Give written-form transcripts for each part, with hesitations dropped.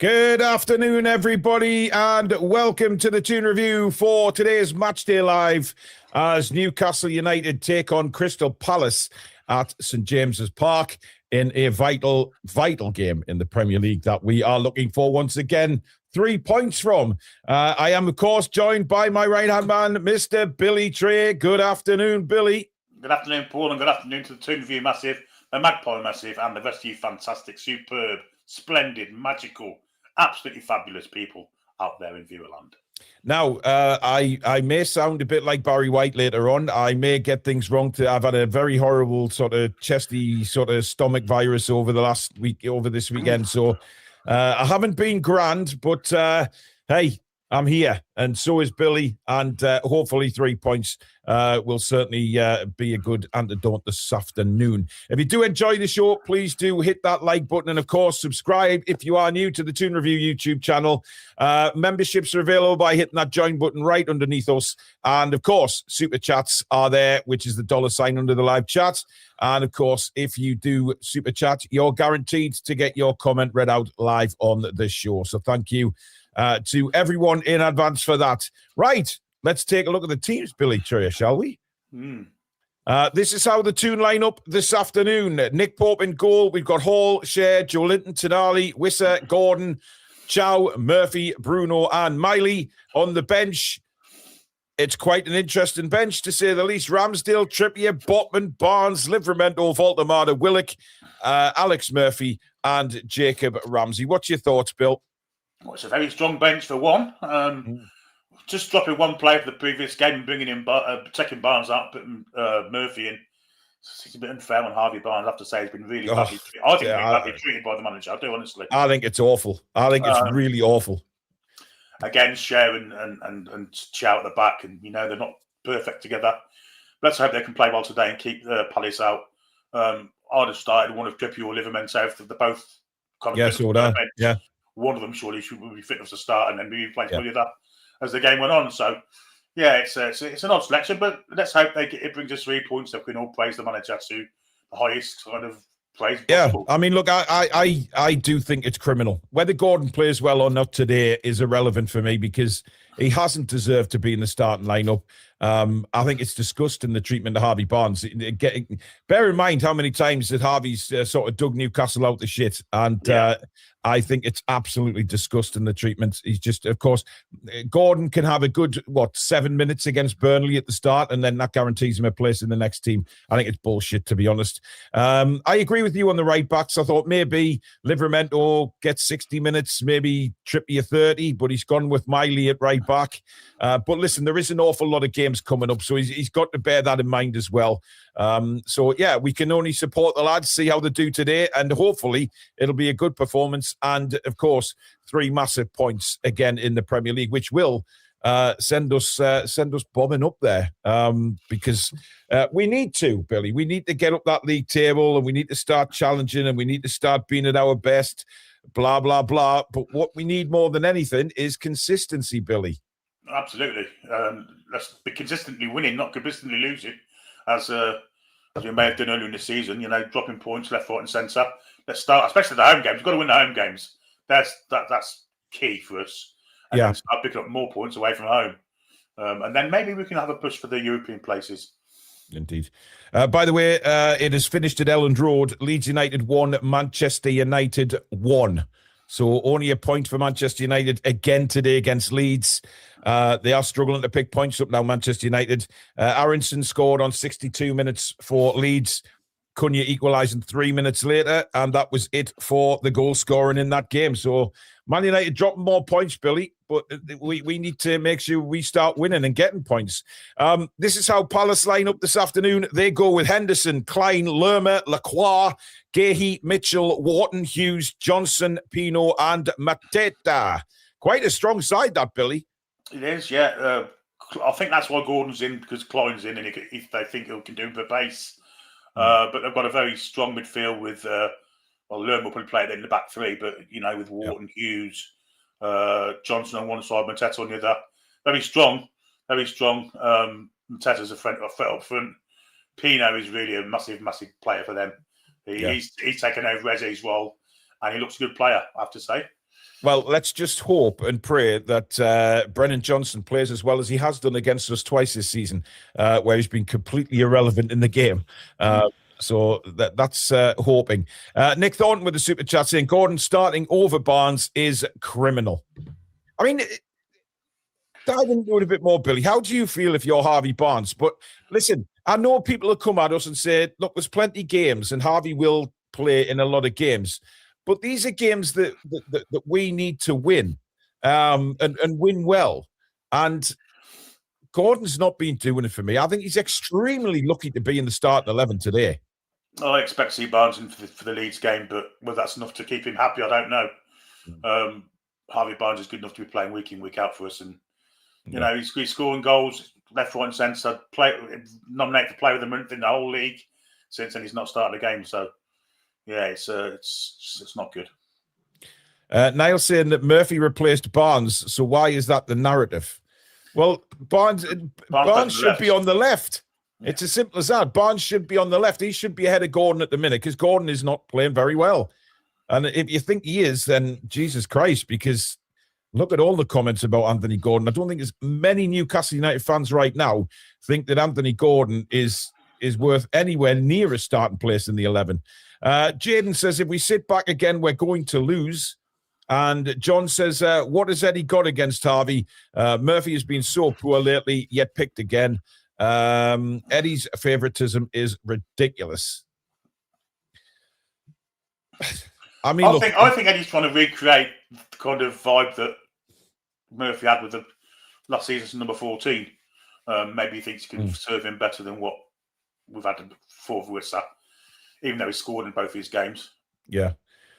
Good afternoon, everybody, and welcome to the Toon Review for today's Matchday Live as Newcastle United take on Crystal Palace at St James's Park in a vital game in the Premier League that we are looking for once again 3 points from. I am, of course, joined by my right-hand man, Mr. Billy Trey. Good afternoon, Billy. Good afternoon, Paul, and good afternoon to the Toon Review Massive, the Magpie Massive, and the rest of you fantastic, superb, splendid, magical, absolutely fabulous people out there in Viewerland. Now, I may sound a bit like Barry White later on. I may get things wrong. I've had a very horrible sort of chesty sort of stomach virus over this weekend. So I haven't been grand, but hey, I'm here, and so is Billy, and hopefully 3 points will certainly be a good antidote this afternoon. If you do enjoy the show, please do hit that like button, and of course, subscribe if you are new to the Toon Review YouTube channel. Memberships are available by hitting that join button right underneath us, and of course, super chats are there, which is the $ under the live chat. And of course, if you do super chat, you're guaranteed to get your comment read out live on the show. So thank you to everyone in advance for that. Right, let's take a look at the teams, Billy Trey, shall we? This is how the Toon line up this afternoon. Nick Pope in goal. We've got Hall, Share, Joe Linton, Tonali, Wisser, Gordon, Chow, Murphy, Bruno, and Miley. On the bench, it's quite an interesting bench, to say the least. Ramsdale, Trippier, Botman, Barnes, Livramento, Voltemada, Willock, Alex Murphy, and Jacob Ramsey. What's your thoughts, Bill? Well, it's a very strong bench for one. Just dropping one player for the previous game and bringing in, taking Barnes out, putting Murphy in. It's a bit unfair on Harvey Barnes, I have to say. He's been really badly treated. I think badly treated by the manager. I do, honestly. I think it's awful. I think it's really awful. Again, Cher and Chow at the back, and they're not perfect together. Let's hope they can play well today and keep Palace out. I'd have started one of Trippier or Livramento if they're both kind of yeah. One of them surely should be fit to start, and then maybe play the other as the game went on. So, yeah, it's an odd selection, but let's hope it brings us 3 points. That we can all praise the manager to the highest kind of praise possible. I mean, look, I do think it's criminal. Whether Gordon plays well or not today is irrelevant for me because he hasn't deserved to be in the starting lineup. I think it's disgusting, the treatment of Harvey Barnes. Bear in mind how many times that Harvey's sort of dug Newcastle out the shit, and I think it's absolutely disgusting, the treatment. He's just, of course, Gordon can have a good, 7 minutes against Burnley at the start, and then that guarantees him a place in the next team. I think it's bullshit, to be honest. I agree with you on the right backs. I thought maybe Livramento gets 60 minutes, maybe Trippier 30, but he's gone with Miley at right back. But listen, there is an awful lot of games coming up, so he's got to bear that in mind as well. So, yeah, we can only support the lads, see how they do today, and hopefully it'll be a good performance. And, of course, 3 massive points again in the Premier League, which will send us bombing up there because we need to, Billy. We need to get up that league table, and we need to start challenging, and we need to start being at our best, blah, blah, blah. But what we need more than anything is consistency, Billy. Absolutely. Let's be consistently winning, not consistently losing, as we may have done earlier in the season, dropping points left, right and centre. Let's start, especially the home games. We've got to win the home games. That's key for us. And then start picking up more points away from home. And then maybe we can have a push for the European places. Indeed. By the way, it has finished at Elland Road. Leeds United 1, Manchester United 1. So only a point for Manchester United again today against Leeds. They are struggling to pick points up now, Manchester United. Aronson scored on 62 minutes for Leeds. Cunha equalising 3 minutes later, and that was it for the goal scoring in that game. So Man United dropping more points, Billy, but we need to make sure we start winning and getting points. This is how Palace line up this afternoon. They go with Henderson, Klein, Lerma, Lacroix, Gahey, Mitchell, Wharton, Hughes, Johnson, Pino, and Mateta. Quite a strong side, that, Billy. It is, yeah. I think that's why Gordon's in, because Klein's in, and if they think he can do the base. But they've got a very strong midfield with, Lerma will probably play it in the back three, but, with Wharton, Hughes, Johnson on one side, Mateta on the other. Very strong, very strong. Mateta's a threat up front. Pino is really a massive, massive player for them. He's taken over Reze's role, and he looks a good player, I have to say. Well, let's just hope and pray that Brennan Johnson plays as well as he has done against us twice this season, where he's been completely irrelevant in the game. So that's hoping. Nick Thornton with the super chat saying, Gordon starting over Barnes is criminal. I mean, dive into it a bit more, Billy. How do you feel if you're Harvey Barnes? But listen, I know people will come at us and say, look, there's plenty of games and Harvey will play in a lot of games. But these are games that we need to win and win well. And Gordon's not been doing it for me. I think he's extremely lucky to be in the starting 11 today. I expect to see Barnes in for the Leeds game, but whether that's enough to keep him happy, I don't know. Harvey Barnes is good enough to be playing week in, week out for us. And, you know, he's scoring goals left, right and centre. Nominated to play with the month in the whole league. Since then, he's not started a game. So, yeah, it's not good. Niall saying that Murphy replaced Barnes. So why is that the narrative? Well, Barnes should be on the left. Yeah. It's as simple as that. Barnes should be on the left. He should be ahead of Gordon at the minute because Gordon is not playing very well. And if you think he is, then Jesus Christ, because look at all the comments about Anthony Gordon. I don't think there's many Newcastle United fans right now think that Anthony Gordon is worth anywhere near a starting place in the 11. Jaden says, if we sit back again, we're going to lose. And John says, what has Eddie got against Harvey? Murphy has been so poor lately, yet picked again. Eddie's favoritism is ridiculous. I mean, I think Eddie's trying to recreate the kind of vibe that Murphy had with the last season's number 14. Maybe he thinks he can serve him better than what we've had before Wissa, even though he scored in both his games. Yeah.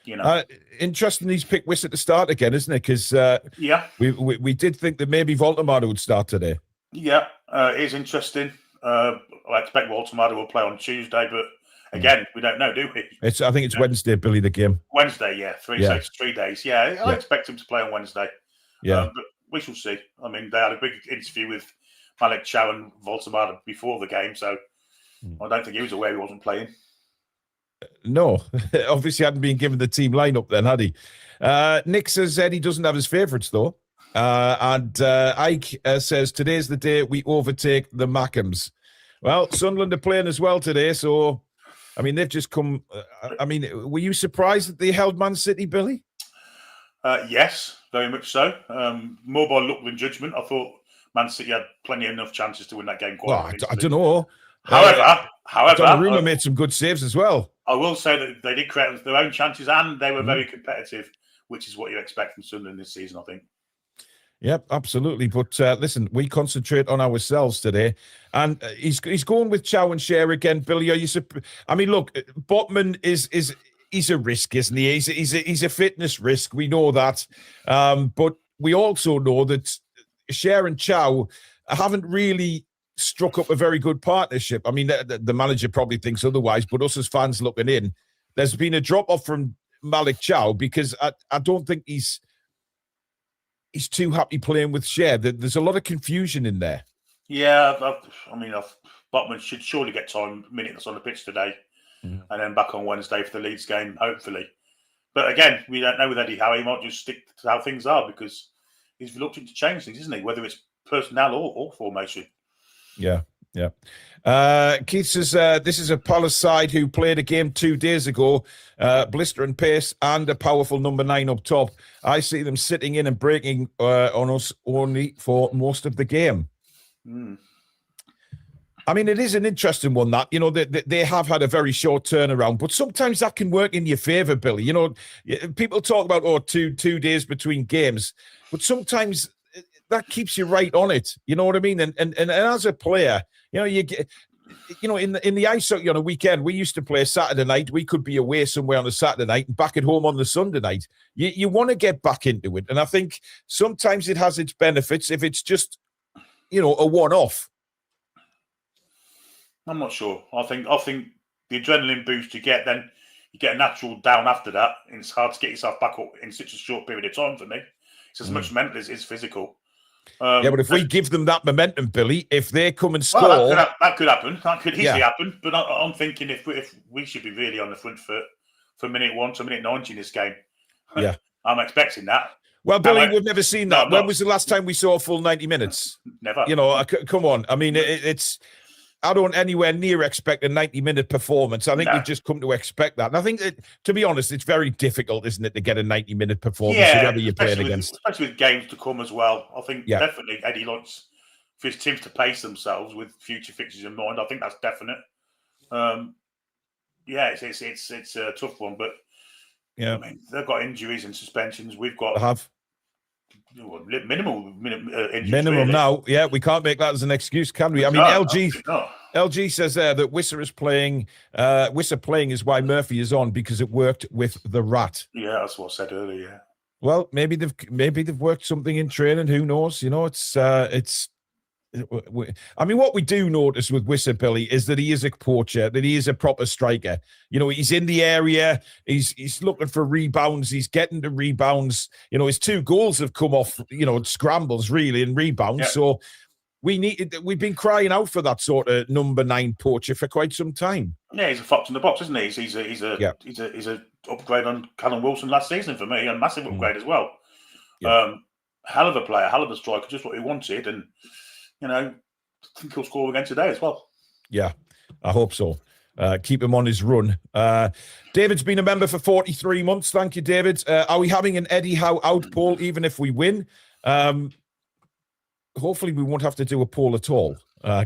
You know, interesting he's picked Wissa to start again, isn't it? Because we did think that maybe Voltemada would start today. Yeah, it is interesting. I expect Voltemada will play on Tuesday, but again, we don't know, do we? I think it's Wednesday, Billy, the game. Wednesday, yeah. 3 days. Yeah, I expect him to play on Wednesday. Yeah. But we shall see. I mean, they had a big interview with Malik Chow and Voltemada before the game, so I don't think he was aware he wasn't playing. No, obviously hadn't been given the team lineup then, had he? Nick says Eddie doesn't have his favourites, though. And Ike says, today's the day we overtake the Mackhams. Well, Sunderland are playing as well today, so, I mean, they've just come... I mean, were you surprised that they held Man City, Billy? Yes, very much so. More by luck than judgment. I thought Man City had plenty enough chances to win that game. I don't know. However, Donnarumma made some good saves as well. I will say that they did create their own chances and they were very competitive, which is what you expect from Sunderland this season, I think. Yep, absolutely. But listen, we concentrate on ourselves today. And he's going with Chow and Cher again, Billy. Are you? I mean, look, Botman he's a risk, isn't he? He's a fitness risk. We know that. But we also know that Cher and Chow haven't really struck up a very good partnership. I mean, the manager probably thinks otherwise, but us as fans looking in, there's been a drop-off from Malik Chow because I don't think he's too happy playing with Cher. There's a lot of confusion in there. Yeah, Botman should surely get time, minute that's on the pitch today, and then back on Wednesday for the Leeds game, hopefully. But again, we don't know with Eddie Howe. He might just stick to how things are because he's reluctant to change things, isn't he? Whether it's personnel or formation. Yeah. Keith says, this is a Palace side who played a game 2 days ago, blister and pace and a powerful number 9 up top. I see them sitting in and breaking on us only for most of the game. I mean, it is an interesting one that, you know, they have had a very short turnaround, but sometimes that can work in your favour, Billy. You know, people talk about, two days between games, but sometimes that keeps you right on it. You know what I mean? And as a player, you know, you get, you know, in the ice hockey on a weekend, we used to play Saturday night. We could be away somewhere on a Saturday night and back at home on the Sunday night. You want to get back into it. And I think sometimes it has its benefits if it's just, you know, a one-off. I'm not sure. I think the adrenaline boost you get, then you get a natural down after that. And it's hard to get yourself back up in such a short period of time for me. It's as much mental as it's physical. Yeah, but if we give them that momentum, Billy, if they come and score... Well, that could happen. That could easily happen. But I'm thinking if we should be really on the front foot for minute 1 to minute 90 in this game. Yeah. I'm expecting that. Well, Billy, we've never seen that. No, when was the last time we saw a full 90 minutes? Never. You know, come on. I mean, it's. I don't anywhere near expect a 90-minute performance. I think we've just come to expect that. And I think, to be honest, it's very difficult, isn't it, to get a 90-minute performance, whoever you're playing against. Especially with games to come as well. I think definitely Eddie likes for his teams to pace themselves with future fixtures in mind. I think that's definite. It's a tough one, but I mean, they've got injuries and suspensions. We've got minimal injuries. Minimum really. Now. Yeah, we can't make that as an excuse, can we? I mean, LG says there that Wissa playing is why Murphy is on, because it worked with the Rat. Yeah, that's what I said earlier. Yeah. Well, maybe they've worked something in training. Who knows? You know, it's. I mean, what we do notice with Wissa, Billy, is that he is a poacher, that he is a proper striker. You know, he's in the area, he's looking for rebounds, he's getting the rebounds. You know, his 2 goals have come off, you know, scrambles really and rebounds. Yeah. So we've been crying out for that sort of number 9 poacher for quite some time. Yeah, he's a fox in the box, isn't he? He's a upgrade on Callum Wilson last season for me, a massive upgrade as well. Yeah. Hell of a player, hell of a striker, just what he wanted, and you know, I think he'll score again today as well. Yeah, I hope so. Keep him on his run. David's been a member for 43 months. Thank you, David. Are we having an Eddie Howe out poll even if we win? Hopefully we won't have to do a poll at all,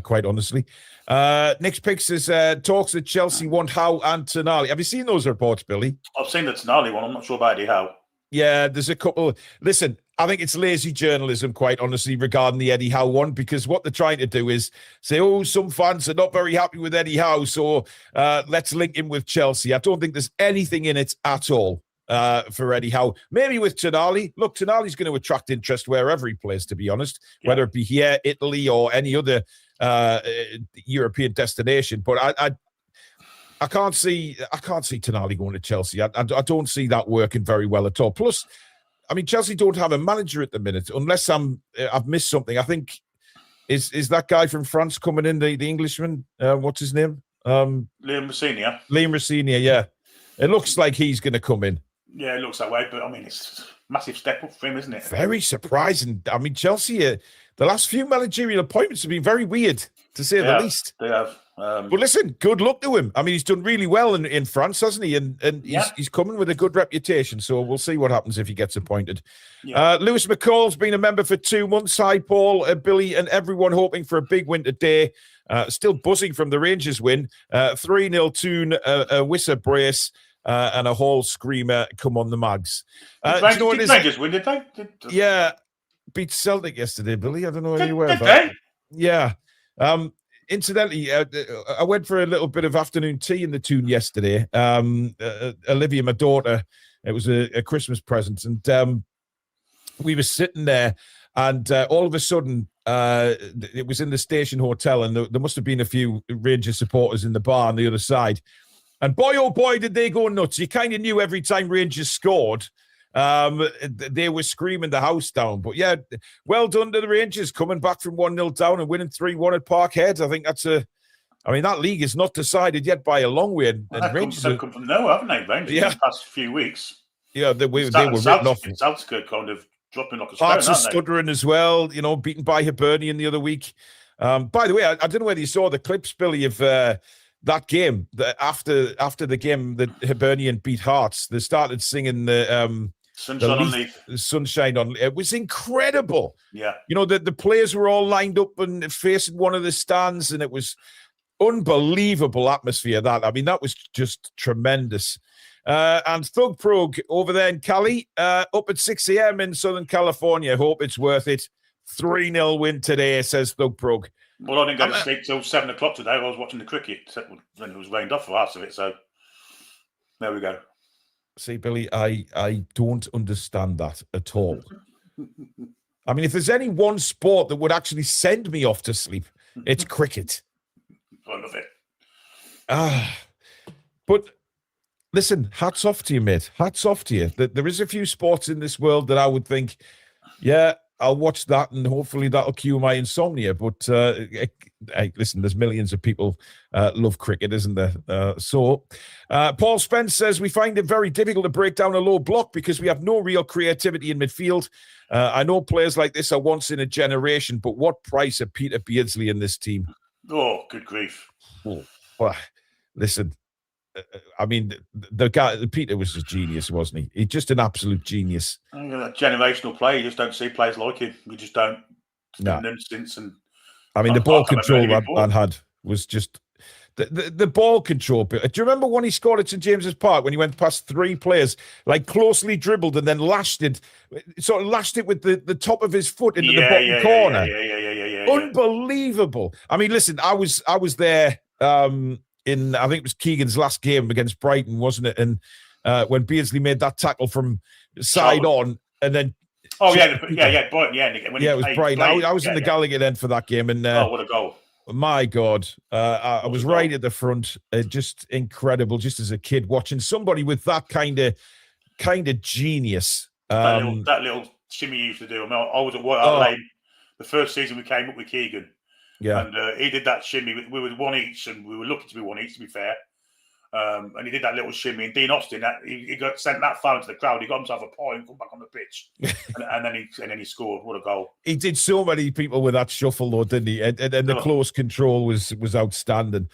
quite honestly. Nick's Pick says, talks that Chelsea want Howe and Tonali. Have you seen those reports, Billy? I've seen the Tonali one. I'm not sure about Eddie Howe. Yeah, there's a couple. Listen, I think it's lazy journalism, quite honestly, regarding the Eddie Howe one, because what they're trying to do is say, oh, some fans are not very happy with Eddie Howe, so let's link him with Chelsea. I don't think there's anything in it at all for Eddie Howe. Maybe with Tonali. Look, Tonali's going to attract interest wherever he plays, to be honest, whether it be here, Italy, or any other European destination. But I can't see Tonali going to Chelsea. I don't see that working very well at all. Plus, I mean, Chelsea don't have a manager at the minute, unless I've missed something. I think is that guy from France coming in, the Englishman? What's his name? Liam Rosenior. Liam Rosenior, yeah. It looks like he's going to come in. Yeah, it looks that way. But I mean, it's a massive step up for him, isn't it? Very surprising. I mean, Chelsea, the last few managerial appointments have been very weird, to say the least. They have. But listen, good luck to him. I mean, he's done really well in France, hasn't he? And he's coming with a good reputation. So we'll see what happens if he gets appointed. Yeah. Lewis McCall's been a member for 2 months. Hi, Paul, Billy, and everyone hoping for a big win today. Still buzzing from the Rangers win. 3-0 Toon, a Wissa brace, and a Hall screamer. Come on, the Mags. Did Rangers win, did they? Yeah, beat Celtic yesterday, Billy. I don't know where you were. Did they? Yeah. Incidentally, I went for a little bit of afternoon tea in the Toon yesterday. Olivia, my daughter, it was a Christmas present, and we were sitting there, and all of a sudden, it was in the station hotel, and there must have been a few Rangers supporters in the bar on the other side. And boy, oh boy, did they go nuts. You kind of knew every time Rangers scored, they were screaming the house down. But yeah, well done to the Rangers, coming back from 1-0 down and winning 3-1 at Parkhead. I think that league is not decided yet by a long way. And Rangers have come from nowhere, haven't they? Rangers in the past few weeks. Yeah, they were written off. Southcote kind of dropping like a stone, Hearts are stuttering as well, you know, beaten by Hibernian the other week. By the way, I don't know whether you saw the clips, Billy, of that game. After the game that Hibernian beat Hearts, they started singing the Sunshine on Leith. It was incredible. Yeah. You know, the players were all lined up and facing one of the stands, and it was unbelievable atmosphere. I mean, that was just tremendous. And Thug Prog over there in Cali, up at 6 a.m. in Southern California. Hope it's worth it. 3-0 win today, says Thug Prog. Well, I didn't go to sleep till 7 o'clock today. I was watching the cricket when it was rained off for half of it. So there we go. See, Billy, I don't understand that at all. I mean, if there's any one sport that would actually send me off to sleep, it's cricket. I love it. But listen, hats off to you, mate. Hats off to you. There is a few sports in this world that I would think, yeah, I'll watch that, and hopefully that'll cure my insomnia. But hey, listen, there's millions of people love cricket, isn't there? Paul Spence says, we find it very difficult to break down a low block because we have no real creativity in midfield. I know players like this are once in a generation, but what price are Peter Beardsley in this team? Oh, good grief. Oh, well, listen, I mean, the guy, Peter was a genius, wasn't he? He's just an absolute genius. A generational player. You just don't see players like him. You just don't. It's been an instance. And I mean, the ball control that man had was just the ball control. Do you remember when he scored at St James's Park when he went past 3 players, like closely dribbled and then lashed it with the top of his foot into the bottom corner? Yeah. Unbelievable. I mean, listen, I was there. I think it was Keegan's last game against Brighton, wasn't it? And when Beardsley made that tackle from side on, and then Brighton, it was Brighton. I was in the Gallagher end for that game, and what a goal! My God, I was right at the front. Just incredible, just as a kid watching somebody with that kind of genius. That little shimmy he used to do. I mean, I was at White Lane the first season we came up with Keegan. Yeah, and he did that shimmy. We were 1 each, and we were lucky to be 1 each, to be fair. And he did that little shimmy. And Dean Austin, he got sent that far into the crowd. He got himself a pie and come back on the pitch, and then he scored. What a goal! He did so many people with that shuffle, though, didn't he? And the close control was outstanding.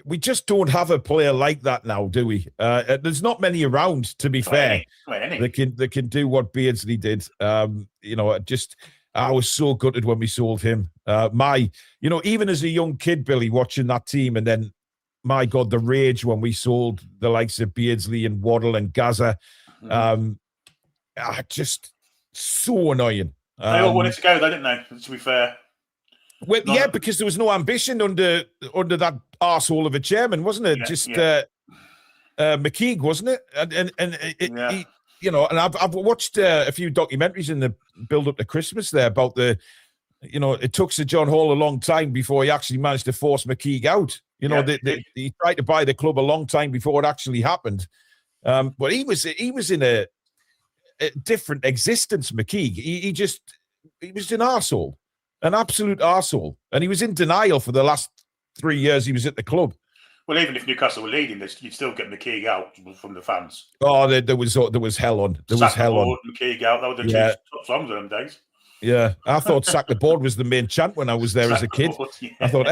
We just don't have a player like that now, do we? There's not many around, to be fair. They can do what Beardsley did. I was so gutted when we sold him. Even as a young kid, Billy, watching that team, and then, my God, the rage when we sold the likes of Beardsley and Waddle and Gaza. Just so annoying. They all wanted to go, didn't they? To be fair. Well, because there was no ambition under that arsehole of a chairman, wasn't it? McKeague, wasn't it? And I've watched a few documentaries in the build up to Christmas there about it took Sir John Hall a long time before he actually managed to force McKeague out. He tried to buy the club a long time before it actually happened. But he was in a different existence, McKeague. He was an arsehole, an absolute arsehole. And he was in denial for the last 3 years he was at the club. Well, even if Newcastle were leading this, you'd still get McKeague out from the fans. Oh, there was hell on. There was hell on. McKeague out. That were the two top songs of them days. Yeah, I thought "Sack the Board" was the main chant when I was there as a kid. I thought,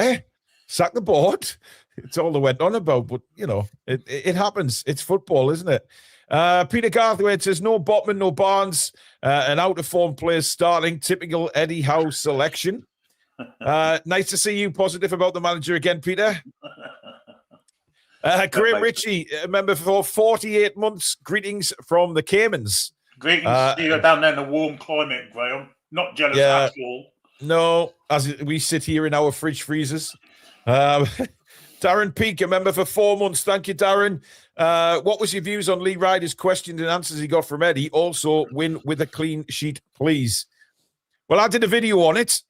sack the board. It's all they went on about. But it happens. It's football, isn't it? Peter Garthwaite says no Botman, no Barnes, and out of form players starting. Typical Eddie Howe selection. Nice to see you positive about the manager again, Peter. Graham Ritchie, a member for 48 months. Greetings from the Caymans. Greetings. You're down there in the warm climate, Graham. Not jealous at all. No, as we sit here in our fridge freezers. Darren Peake, a member for 4 months. Thank you, Darren. What was your views on Lee Ryder's questions and answers he got from Eddie? Also, win with a clean sheet, please. Well, I did a video on it.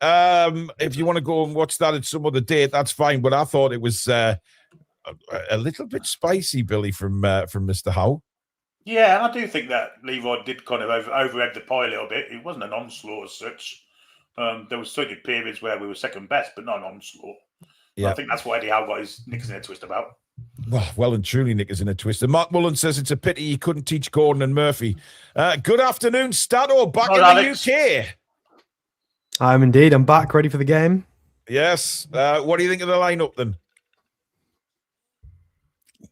If you want to go and watch that at some other date, that's fine. But I thought it was a little bit spicy, Billy, from Mr. Howe. Yeah, and I do think that Leroy did kind of over-egg the pie a little bit. It wasn't an onslaught as such. There was certainly periods where we were second best, but not an onslaught. Yeah. I think that's what Eddie Howe got his knickers in a twist about. Well and truly knickers in a twist. And Mark Mullen says it's a pity he couldn't teach Gordon and Murphy. Good afternoon, Stato, back in Alex. The UK. I'm indeed. I'm back, ready for the game. Yes. What do you think of the lineup then?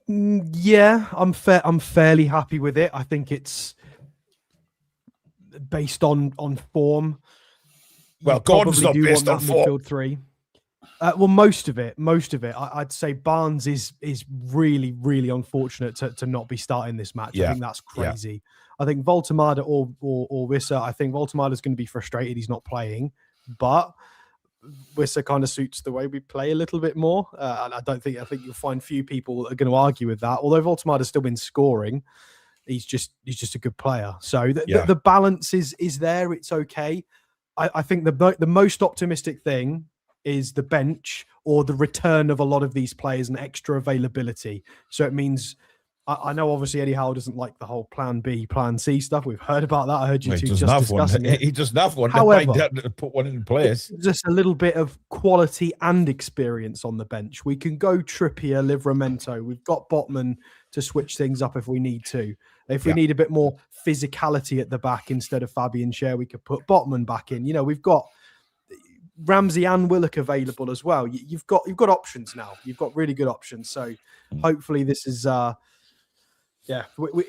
Yeah, I'm fairly happy with it. I think it's based on form. Well, Gordon's not based on form. Midfield three. Well, most of it. I'd say Barnes is really, really unfortunate to not be starting this match. Yeah. I think that's crazy. Yeah. I think Voltemada or Wissa, I think Voltemada's going to be frustrated he's not playing, but Wissa kind of suits the way we play a little bit more. And I think you'll find few people are going to argue with that. Although Voltemada's still been scoring, he's just a good player. So the balance is there. It's okay. I think the most optimistic thing is the bench or the return of a lot of these players and extra availability. So it means I know obviously Eddie Howe doesn't like the whole plan B, plan C stuff. We've heard about that. I heard you two just discussing it. He doesn't have one. However, to put one in place. Just a little bit of quality and experience on the bench. We can go Trippier, Livramento. We've got Botman to switch things up if we need to. If we need a bit more physicality at the back instead of Fabian Schär, we could put Botman back in. We've got Ramsey and Willock available as well. You've got options now. You've got really good options. So hopefully this is are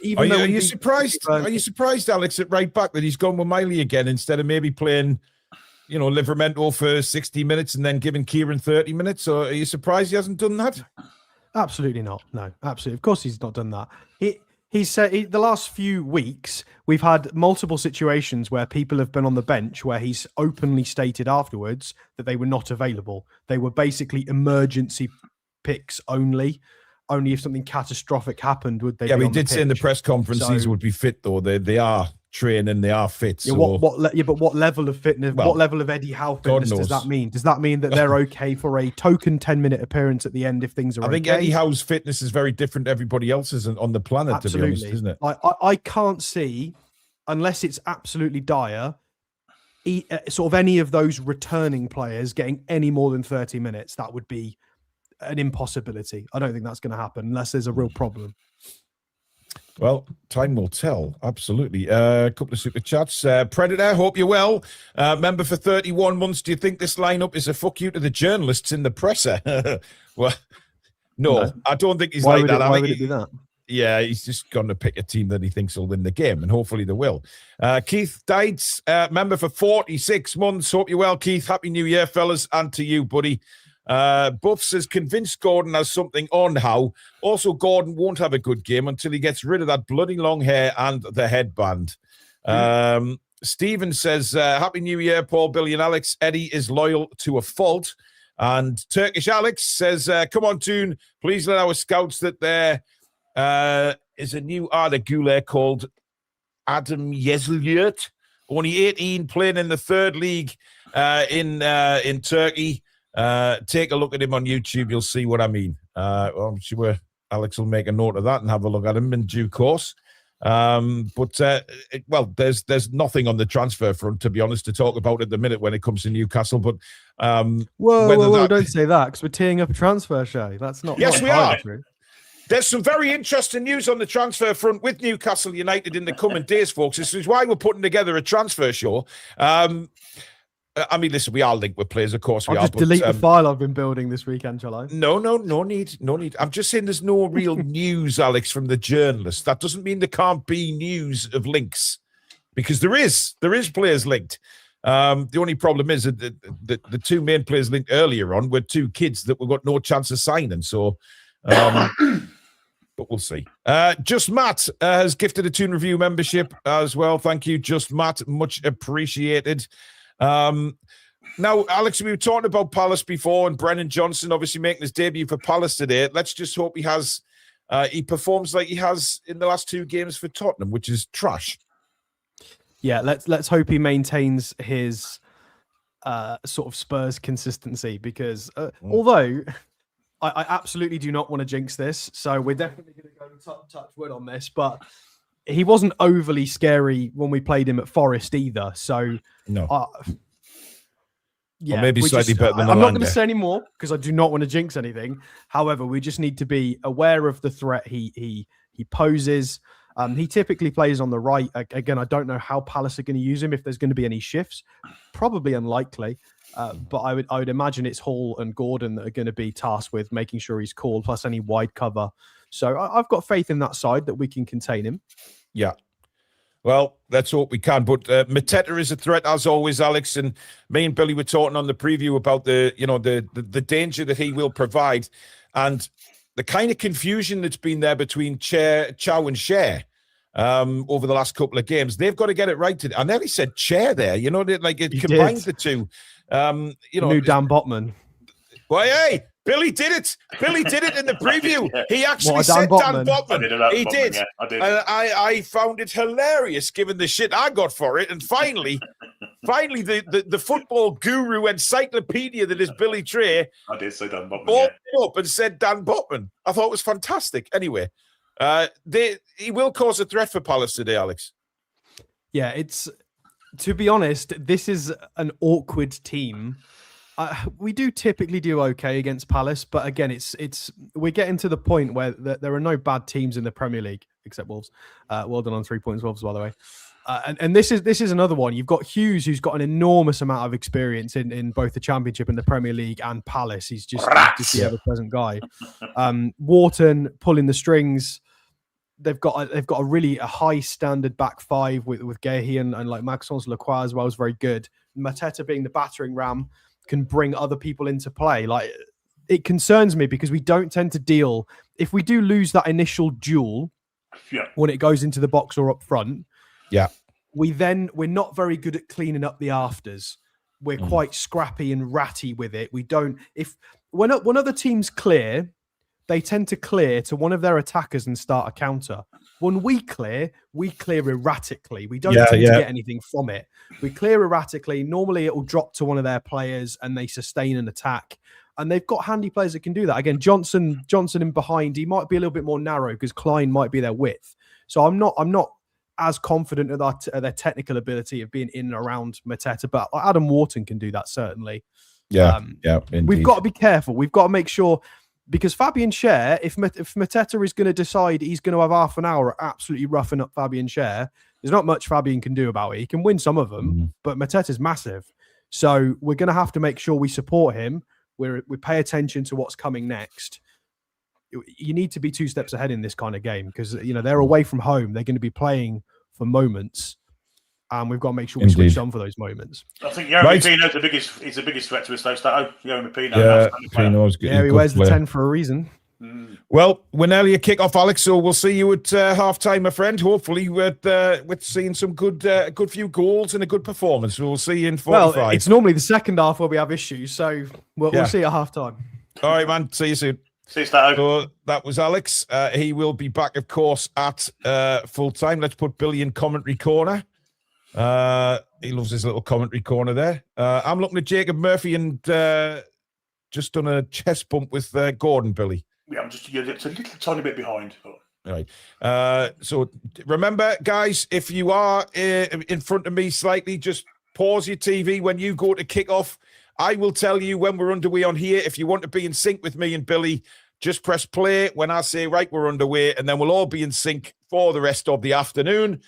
you surprised? Are you surprised, Alex, at right back that he's gone with Miley again instead of maybe playing, Livramento for 60 minutes and then giving Kieran 30 minutes? Or are you surprised he hasn't done that? Absolutely not. No, absolutely. Of course, he's not done that. He said the last few weeks we've had multiple situations where people have been on the bench where he's openly stated afterwards that they were not available. They were basically emergency picks only. Only if something catastrophic happened would they. Yeah, but he did say in the press conference these would be fit though. They are training, they are fit. Yeah, so... but what level of fitness? What level of Eddie Howe fitness does that mean? Does that mean that they're okay for a token 10-minute appearance at the end if things are? I think Eddie Howe's fitness is very different to everybody else's on the planet. Absolutely. To be honest, isn't it? I can't see, unless it's absolutely dire, sort of any of those returning players getting any more than 30 minutes. That would be an impossibility. I don't think that's going to happen unless there's a real problem. Well, time will tell. Absolutely. A couple of super chats. Predator, hope you're well. Member for 31 months. Do you think this lineup is a fuck you to the journalists in the presser? Well, no, I don't think he's like that. Why would it be that? Yeah, he's just going to pick a team that he thinks will win the game, and hopefully they will. Keith Dides, member for 46 months. Hope you're well, Keith. Happy New Year, fellas, and to you, buddy. Buff says, convinced Gordon has something on Howe. Also, Gordon won't have a good game until he gets rid of that bloody long hair and the headband. Stephen says, Happy New Year, Paul, Billy and Alex. Eddie is loyal to a fault. And Turkish Alex says, come on, Toon, please let our scouts that there is a new Arda Güler called Adam Yezilyurt. Only 18, playing in the third league in Turkey. Take a look at him on YouTube. You'll see what I mean. I'm sure Alex will make a note of that and have a look at him in due course. There's nothing on the transfer front, to be honest, to talk about at the minute when it comes to Newcastle. But whoa, don't say that because we're teeing up a transfer show. That's not. Yes, we are. True. There's some very interesting news on the transfer front with Newcastle United in the coming days, folks. This is why we're putting together a transfer show. I mean, listen, we are linked with players, of course. I'll just delete the file I've been building this weekend, shall I? No need. I'm just saying there's no real news, Alex, from the journalists. That doesn't mean there can't be news of links, because there is players linked. The only problem is that the two main players linked earlier on were two kids that we got no chance of signing. So, but we'll see. Just Matt has gifted a Toon Review membership as well. Thank you, Just Matt. Much appreciated. Now, Alex, we were talking about Palace before, and Brennan Johnson obviously making his debut for Palace today. Let's just hope he performs like he has in the last two games for Tottenham, which is trash. Yeah, let's hope he maintains his sort of Spurs consistency, because although I absolutely do not want to jinx this, so we're definitely going to go touch wood on this, but he wasn't overly scary when we played him at Forest either. So no, yeah, or maybe slightly better than. I'm not going to say any more because I do not want to jinx anything. However, we just need to be aware of the threat he poses. He typically plays on the right. Again, I don't know how Palace are going to use him, if there's going to be any shifts. Probably unlikely. But I would imagine it's Hall and Gordon that are going to be tasked with making sure he's called, plus any wide cover. So I've got faith in that side that we can contain him. Yeah. Well, let's hope we can. But Mateta is a threat, as always, Alex. And me and Billy were talking on the preview about the danger that he will provide, and the kind of confusion that's been there between Chow and Schär over the last couple of games. They've got to get it right today. I nearly said Chair there. You know, like it combined the two. New Dan Botman. Well, hey, Billy did it. Billy did it in the preview. He actually said Dan Botman. He did. Yeah, I did. I found it hilarious given the shit I got for it. And finally, the football guru encyclopedia that is Billy Tray. I did say Dan Botman. Bought it up and said Dan Botman. I thought it was fantastic. Anyway, He will cause a threat for Palace today, Alex. Yeah, it's, to be honest, this is an awkward team. We do typically do okay against Palace, but again, we're getting to the point where there are no bad teams in the Premier League except Wolves. Well done on 3 points, Wolves, by the way. And this is another one. You've got Hughes, who's got an enormous amount of experience in both the Championship and the Premier League and Palace. He's just the ever-present guy. Wharton pulling the strings. They've got a high standard back five with Gehi and like Maxence Lacroix as well is very good. Mateta being the battering ram can bring other people into play. Like, it concerns me because we don't tend to deal, if we do lose that initial duel when it goes into the box or up front, we're not very good at cleaning up the afters. We're quite scrappy and ratty with it. When other teams clear, they tend to clear to one of their attackers and start a counter. When we clear erratically. We don't tend to get anything from it. We clear erratically. Normally, it will drop to one of their players and they sustain an attack. And they've got handy players that can do that. Again, Johnson in behind, he might be a little bit more narrow because Klein might be their width. So I'm not as confident of their technical ability of being in and around Mateta, but Adam Wharton can do that, certainly. We've got to be careful. We've got to make sure, because Fabian Schär, if Mateta is going to decide he's going to have half an hour absolutely roughing up Fabian Schär, there's not much Fabian can do about it. He can win some of them, but Mateta's massive. So we're going to have to make sure we support him. We pay attention to what's coming next. You need to be 2 steps ahead in this kind of game because they're away from home. They're going to be playing for moments, and we've got to make sure we switch on for those moments. I think Jeremy Pino's the biggest threat to us, though. Jeremy Pino. Pino's good. Yeah, he wears the 10 for a reason. Well, we're nearly a kick-off, Alex, so we'll see you at half-time, my friend. Hopefully with seeing some good few goals and a good performance. We'll see you in 45. Well, it's normally the second half where we have issues, so we'll see you at half-time. All right, man. See you soon. See you, Stato. So that was Alex. He will be back, of course, at full-time. Let's put Billy in commentary corner. He loves his little commentary corner there. I'm looking at Jacob Murphy and just done a chest bump with Gordon, Billy. Yeah, it's a little tiny bit behind. Right. So remember, guys, if you are in front of me slightly, just pause your TV when you go to kick off. I will tell you when we're underway on here. If you want to be in sync with me and Billy, just press play when I say, right, we're underway, and then we'll all be in sync for the rest of the afternoon.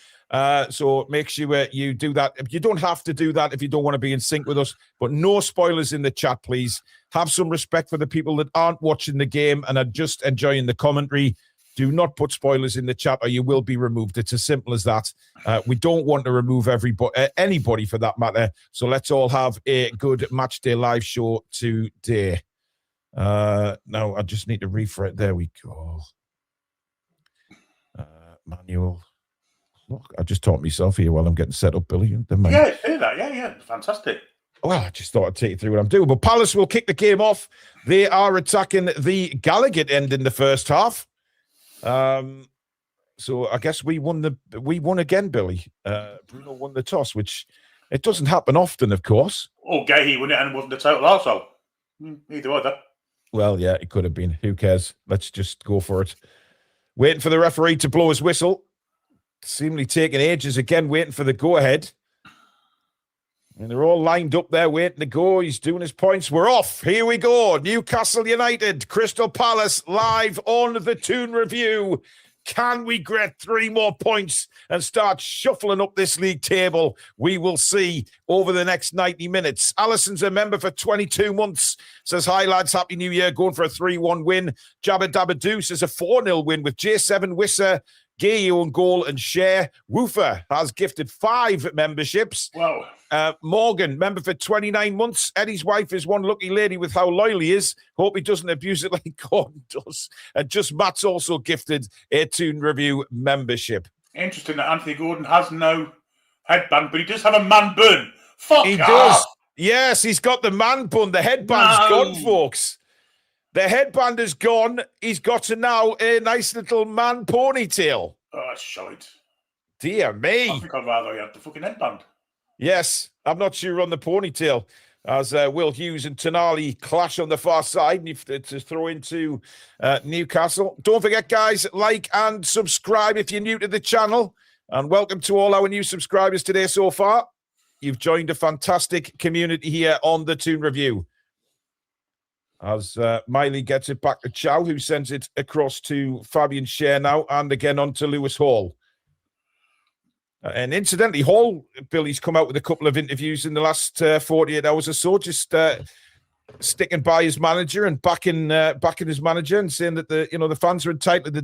So make sure you do that. You don't have to do that if you don't want to be in sync with us, but no spoilers in the chat, please. Have some respect for the people that aren't watching the game and are just enjoying the commentary. Do not put spoilers in the chat or you will be removed. It's as simple as that. We don't want to remove anybody for that matter. So let's all have a good match day live show today. Now I just need to refresh. There we go. Manual. Look, I just taught myself here while I'm getting set up, Billy. Yeah, hear that. Yeah, fantastic. Well, I just thought I'd take you through what I'm doing. But Palace will kick the game off. They are attacking the Gallagher end in the first half. So I guess we won again, Billy. Bruno won the toss, which it doesn't happen often, of course. Oh, Gehi won it and wasn't the total also. Either either. Well, yeah, it could have been. Who cares? Let's just go for it. Waiting for the referee to blow his whistle. Seemingly taking ages again, waiting for the go-ahead. And they're all lined up there waiting to go. He's doing his points. We're off. Here we go. Newcastle United, Crystal Palace live on the Toon Review. Can we get 3 more points and start shuffling up this league table? We will see over the next 90 minutes. Allison's a member for 22 months. Says, hi, lads. Happy New Year. Going for a 3-1 win. Jabba Dabba Doo says a 4-0 win with J7 Wisser, Gay on goal and share. Woofer has gifted 5 memberships. Wow. Morgan, member for 29 months. Eddie's wife is one lucky lady with how loyal he is. Hope he doesn't abuse it like Gordon does. And just Matt's also gifted a Toon Review membership. Interesting that Anthony Gordon has no headband, but he does have a man bun. Fuck He off. does. Yes, he's got the man bun. The headband's gone, folks. The headband is gone. He's got now a nice little man ponytail. Oh, that's shite. Dear me. I think I'd rather he had the fucking headband. Yes, I'm not sure on the ponytail. as Will Hughes and Tonali clash on the far side to throw into Newcastle. Don't forget, guys, like and subscribe if you're new to the channel. And welcome to all our new subscribers today so far. You've joined a fantastic community here on the Toon Review. As Miley gets it back to Chow, who sends it across to Fabian Scher now, and again on to Lewis Hall. And incidentally, Hall, Billy's come out with a couple of interviews in the last 48 hours or so, just sticking by his manager and backing his manager and saying that the fans are entitled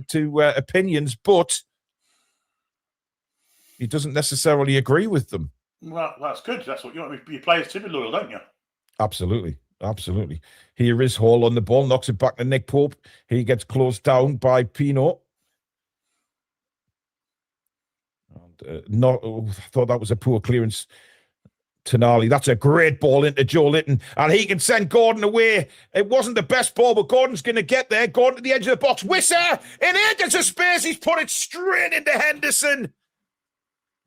to opinions, but he doesn't necessarily agree with them. Well, that's good. That's what you want. Your players to be loyal, don't you? Absolutely. Absolutely. Here is Hall on the ball, knocks it back to Nick Pope. He gets closed down by Pino. And, I thought that was a poor clearance. Tonali, that's a great ball into Joe Linton, and he can send Gordon away. It wasn't the best ball, but Gordon's going to get there. Gordon to the edge of the box. Wisser in acres of space. He's put it straight into Henderson.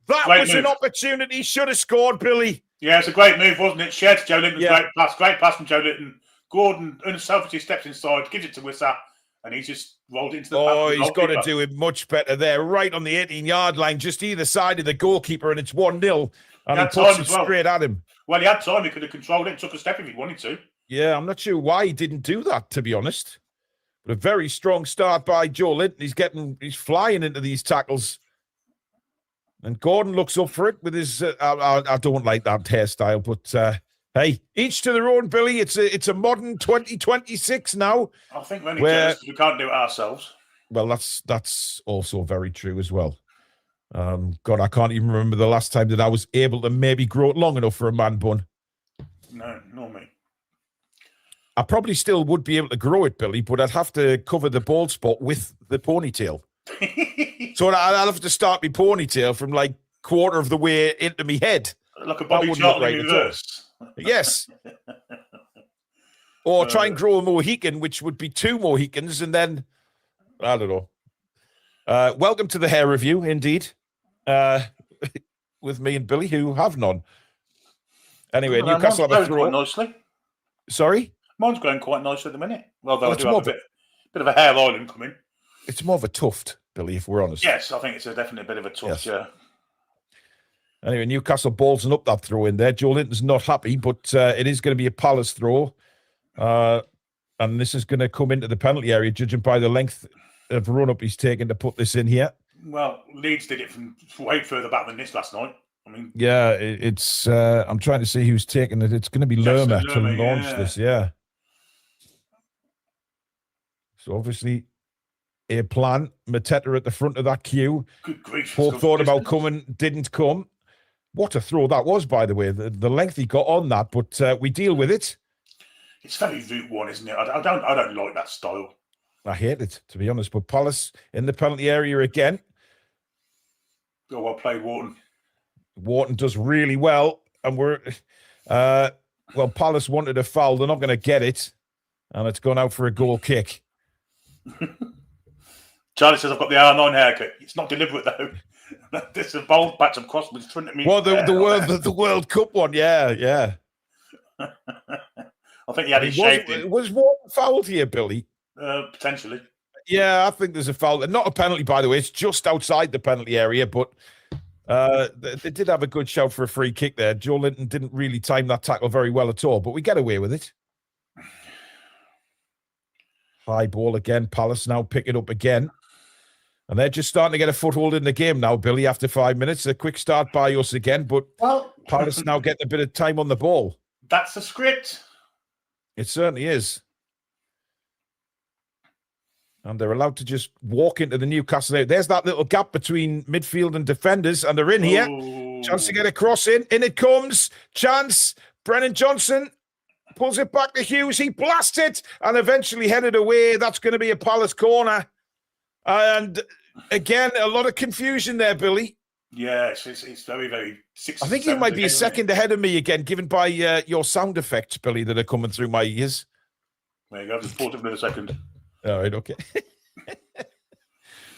That great was move. An opportunity. Should have scored, Billy. Yeah, it's a great move, wasn't it? Shared to Joe Linton. Yeah. Great pass from Joe Linton. Gordon unselfishly steps inside, gives it to Wisser, and he's just rolled into the path. Oh, he's got to do it much better there, right on the 18-yard line, just either side of the goalkeeper, and it's 1-0. And he puts it straight at him. Well, he had time. He could have controlled it and took a step if he wanted to. Yeah, I'm not sure why he didn't do that, to be honest. But a very strong start by Joe Linton. He's flying into these tackles. And Gordon looks up for it with his. I don't like that hairstyle, but hey, each to their own, Billy. It's a modern 2026 now. I think we're only jealous we can't do it ourselves. Well, that's also very true as well. God, I can't even remember the last time that I was able to maybe grow it long enough for a man bun. No, not me. I probably still would be able to grow it, Billy, but I'd have to cover the bald spot with the ponytail. So I'll have to start my ponytail from like quarter of the way into my head. Like a Bobby Charlton in reverse. Yes. Or try and grow a Mohican, which would be 2 Mohicans, and then, I don't know. Welcome to the hair review, indeed, with me and Billy, who have none. Anyway, Newcastle have a throw. Quite nicely. Sorry? Mine's going quite nicely at the minute. Well, though I do have a bit of a hair island coming. It's more of a tuft, Billy, if we're honest. Yes, I think it's definitely a bit of a tuft, yeah. Anyway, Newcastle ballsing up that throw in there. Joe Linton's not happy, but it is going to be a Palace throw. And this is going to come into the penalty area, judging by the length of run-up he's taken to put this in here. Well, Leeds did it from way further back than this last night. I mean, yeah, it's. I'm trying to see who's taking it. It's going to be Lerma to launch this, yeah. So obviously, a plan. Mateta at the front of that queue. Good grief. Paul thought about coming, didn't come. What a throw that was, by the way. The length he got on that, but we deal with it. It's very Route 1, isn't it? I don't like that style. I hate it, to be honest. But Palace in the penalty area again. Oh, well played, Wharton. Wharton does really well. And we're... well, Palace wanted a foul. They're not going to get it. And it's gone out for a goal kick. Charlie says, I've got the R9 haircut. It's not deliberate, though. This is a bold patch of cross in front of me. Well, the World Cup one, yeah. I think he had his shaved in. Was Wharton fouled here, Billy? Potentially. Yeah, I think there's a foul. Not a penalty, by the way. It's just outside the penalty area, but they did have a good shout for a free kick there. Joe Linton didn't really time that tackle very well at all, but we get away with it. High ball again. Palace now pick it up again. And they're just starting to get a foothold in the game now, Billy, after 5 minutes. A quick start by us again, but Palace now getting a bit of time on the ball. That's the script. It certainly is. And they're allowed to just walk into the Newcastle area. There's that little gap between midfield and defenders, and they're in here. Chance to get a cross in. In it comes. Chance. Brennan Johnson pulls it back to Hughes. He blasts it and eventually headed away. That's going to be a Palace corner. And again, a lot of confusion there, Billy. Yeah, it's very, very... I think you might be a second ahead of me again, given by your sound effects, Billy, that are coming through my ears. There you go. Just pause it for a second. All right, okay.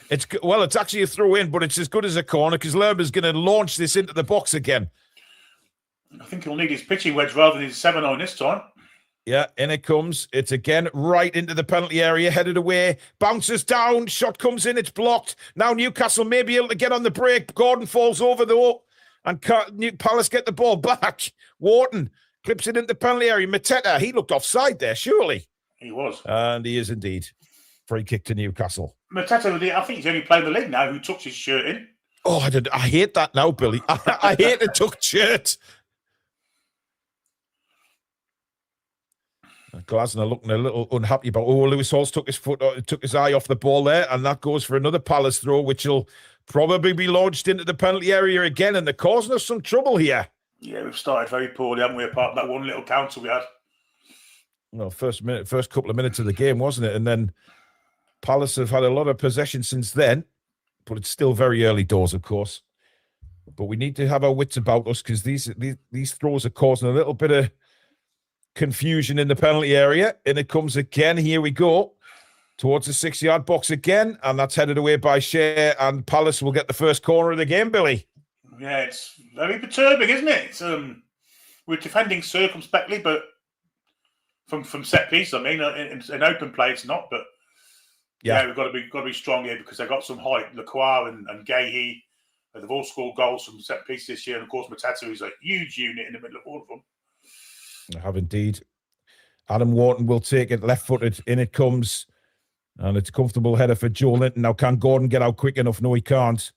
It's actually a throw in, but it's as good as a corner because Lerma's going to launch this into the box again. I think he'll need his pitching wedge rather than his 7-iron this time. Yeah, in it comes. It's again right into the penalty area, headed away, bounces down, shot comes in, it's blocked. Now Newcastle may be able to get on the break. Gordon falls over though, and New Palace get the ball back. Wharton clips it into the penalty area. Mateta, he looked offside there, surely. He was. And he is indeed. Free kick to Newcastle. Mateta, I think he's only playing the league now, who tucks his shirt in. Oh, I hate that now, Billy. I hate the tucked shirt. Glasner looking a little unhappy about. Oh, Lewis Hall's took his eye off the ball there, and that goes for another Palace throw, which will probably be launched into the penalty area again, and they're causing us some trouble here. Yeah, we've started very poorly, haven't we? Apart from that one little counter we had. Well, first couple of minutes of the game, wasn't it? And then Palace have had a lot of possession since then, but it's still very early doors, of course. But we need to have our wits about us because these throws are causing a little bit of confusion in the penalty area, and it comes again. Here we go towards the 6-yard box again, and that's headed away by Shea, and Palace will get the first corner of the game. Billy, yeah, it's very perturbing, isn't it? It's, we're defending circumspectly, but from set piece, I mean, in open play, it's not. But yeah, we've got to be strong here because they've got some height. Lacroix and Gahey, they've all scored goals from set piece this year, and of course Mateta is a huge unit in the middle of all of them. I have indeed. Adam Wharton will take it left-footed. In it comes. And it's a comfortable header for Joe Linton. Now, can Gordon get out quick enough? No, he can't.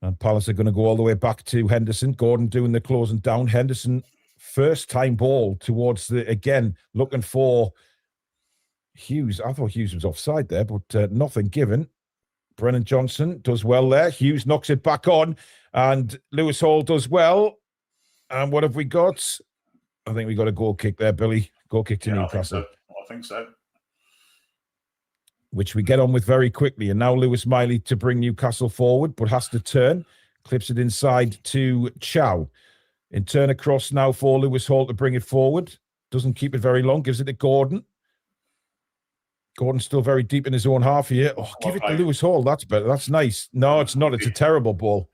And Palace are going to go all the way back to Henderson. Gordon doing the closing down. Henderson, first-time ball towards again, looking for Hughes. I thought Hughes was offside there, but nothing given. Brennan Johnson does well there. Hughes knocks it back on. And Lewis Hall does well. And what have we got? I think we got a goal kick there, Billy. Goal kick to Newcastle. I think so. Which we get on with very quickly. And now Lewis Miley to bring Newcastle forward, but has to turn. Clips it inside to Chow. In turn across now for Lewis Hall to bring it forward. Doesn't keep it very long. Gives it to Gordon. Gordon's still very deep in his own half here. Oh, give it to Lewis Hall. That's better. That's nice. No, it's not. It's a terrible ball.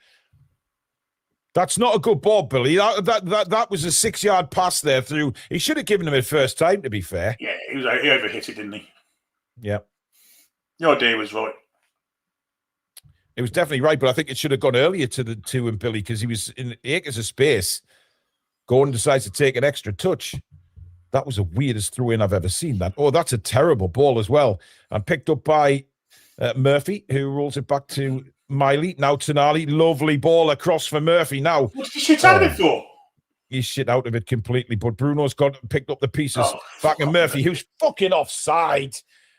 That's not a good ball, Billy. That was a 6-yard pass there through. He should have given him it first time, to be fair. Yeah, he overhit it, didn't he? Yeah. Your idea was right. It was definitely right, but I think it should have gone earlier to him, Billy, because he was in acres of space. Gordon decides to take an extra touch. That was the weirdest throw-in I've ever seen. That. Oh, that's a terrible ball as well. And picked up by Murphy, who rolls it back to Miley. Now Tonali, lovely ball across for Murphy. Now, what did he shit out of it for? He's shit out of it completely, but Bruno's picked up the pieces back to Murphy, who's fucking offside.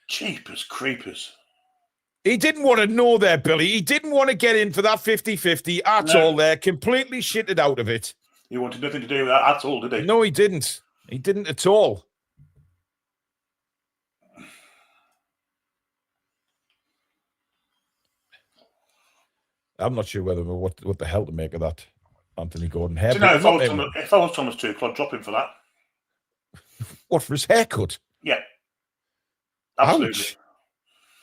Jeepers creepers. He didn't want to know there, Billy. He didn't want to get in for that 50-50 at all there. Completely shitted out of it. He wanted nothing to do with that at all, did he? No, he didn't. He didn't at all. I'm not sure whether what the hell to make of that Anthony Gordon hair. Do you know, if I was Thomas Tuchel, I'd drop him for that. What, for his haircut? Yeah. Absolutely.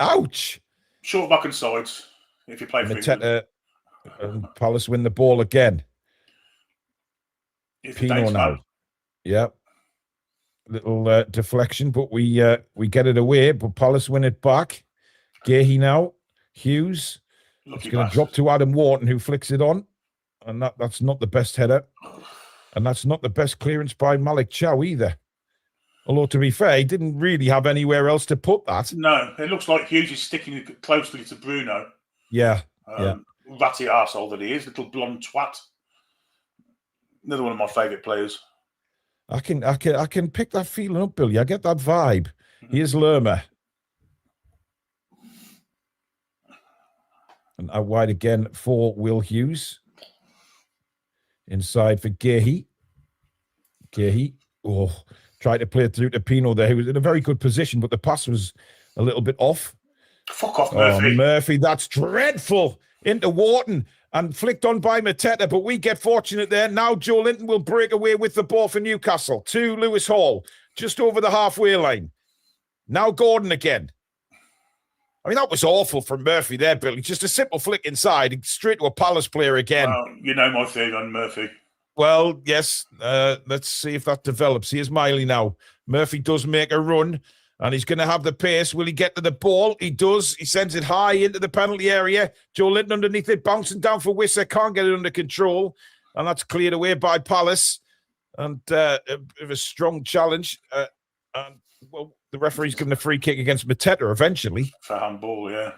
Ouch. Short back and sides, if you play for England. And Palace win the ball again. Pino now. Yeah. Little deflection, but we get it away, but Palace win it back. Gahey now. Hughes. It's going to drop to Adam Wharton, who flicks it on. And that's not the best header. And that's not the best clearance by Malik Chow either. Although, to be fair, he didn't really have anywhere else to put that. No, it looks like Hughes is sticking closely to Bruno. Yeah. Ratty arsehole that he is, little blonde twat. Another one of my favourite players. I can pick that feeling up, Billy. I get that vibe. Here's Lerma. And out wide again for Will Hughes. Inside for Gahey. Gahey. Oh, tried to play it through to Pino there. He was in a very good position, but the pass was a little bit off. Fuck off, Murphy. Oh, Murphy, that's dreadful. Into Wharton and flicked on by Mateta, but we get fortunate there. Now Joe Linton will break away with the ball for Newcastle. To Lewis Hall, just over the halfway line. Now Gordon again. I mean, that was awful from Murphy there, Billy. Just a simple flick inside, straight to a Palace player again. You know my theory on Murphy. Well, yes. Let's see if that develops. Here's Miley now. Murphy does make a run, and he's going to have the pace. Will he get to the ball? He does. He sends it high into the penalty area. Joe Linton underneath it, bouncing down for Wisser. Can't get it under control, and that's cleared away by Palace. And a bit of a strong challenge. And well, the referee's given a free kick against Mateta eventually. For handball, yeah.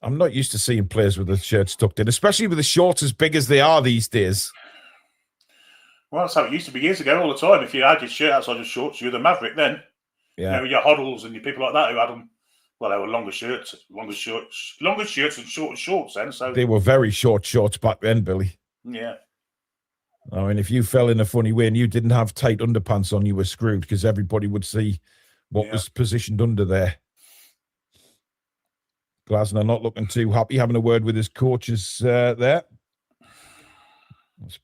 I'm not used to seeing players with the shirts tucked in, especially with the shorts as big as they are these days. Well, that's how it used to be years ago all the time. If you had your shirt outside your shorts, you were the Maverick then. Yeah. You know, your Hoddles and your people like that who had them. Well, they were longer shirts and shorter shorts then. So they were very short shorts back then, Billy. Yeah. I mean, if you fell in a funny way and you didn't have tight underpants on, you were screwed because everybody would see what was positioned under there. Glasner not looking too happy, having a word with his coaches there.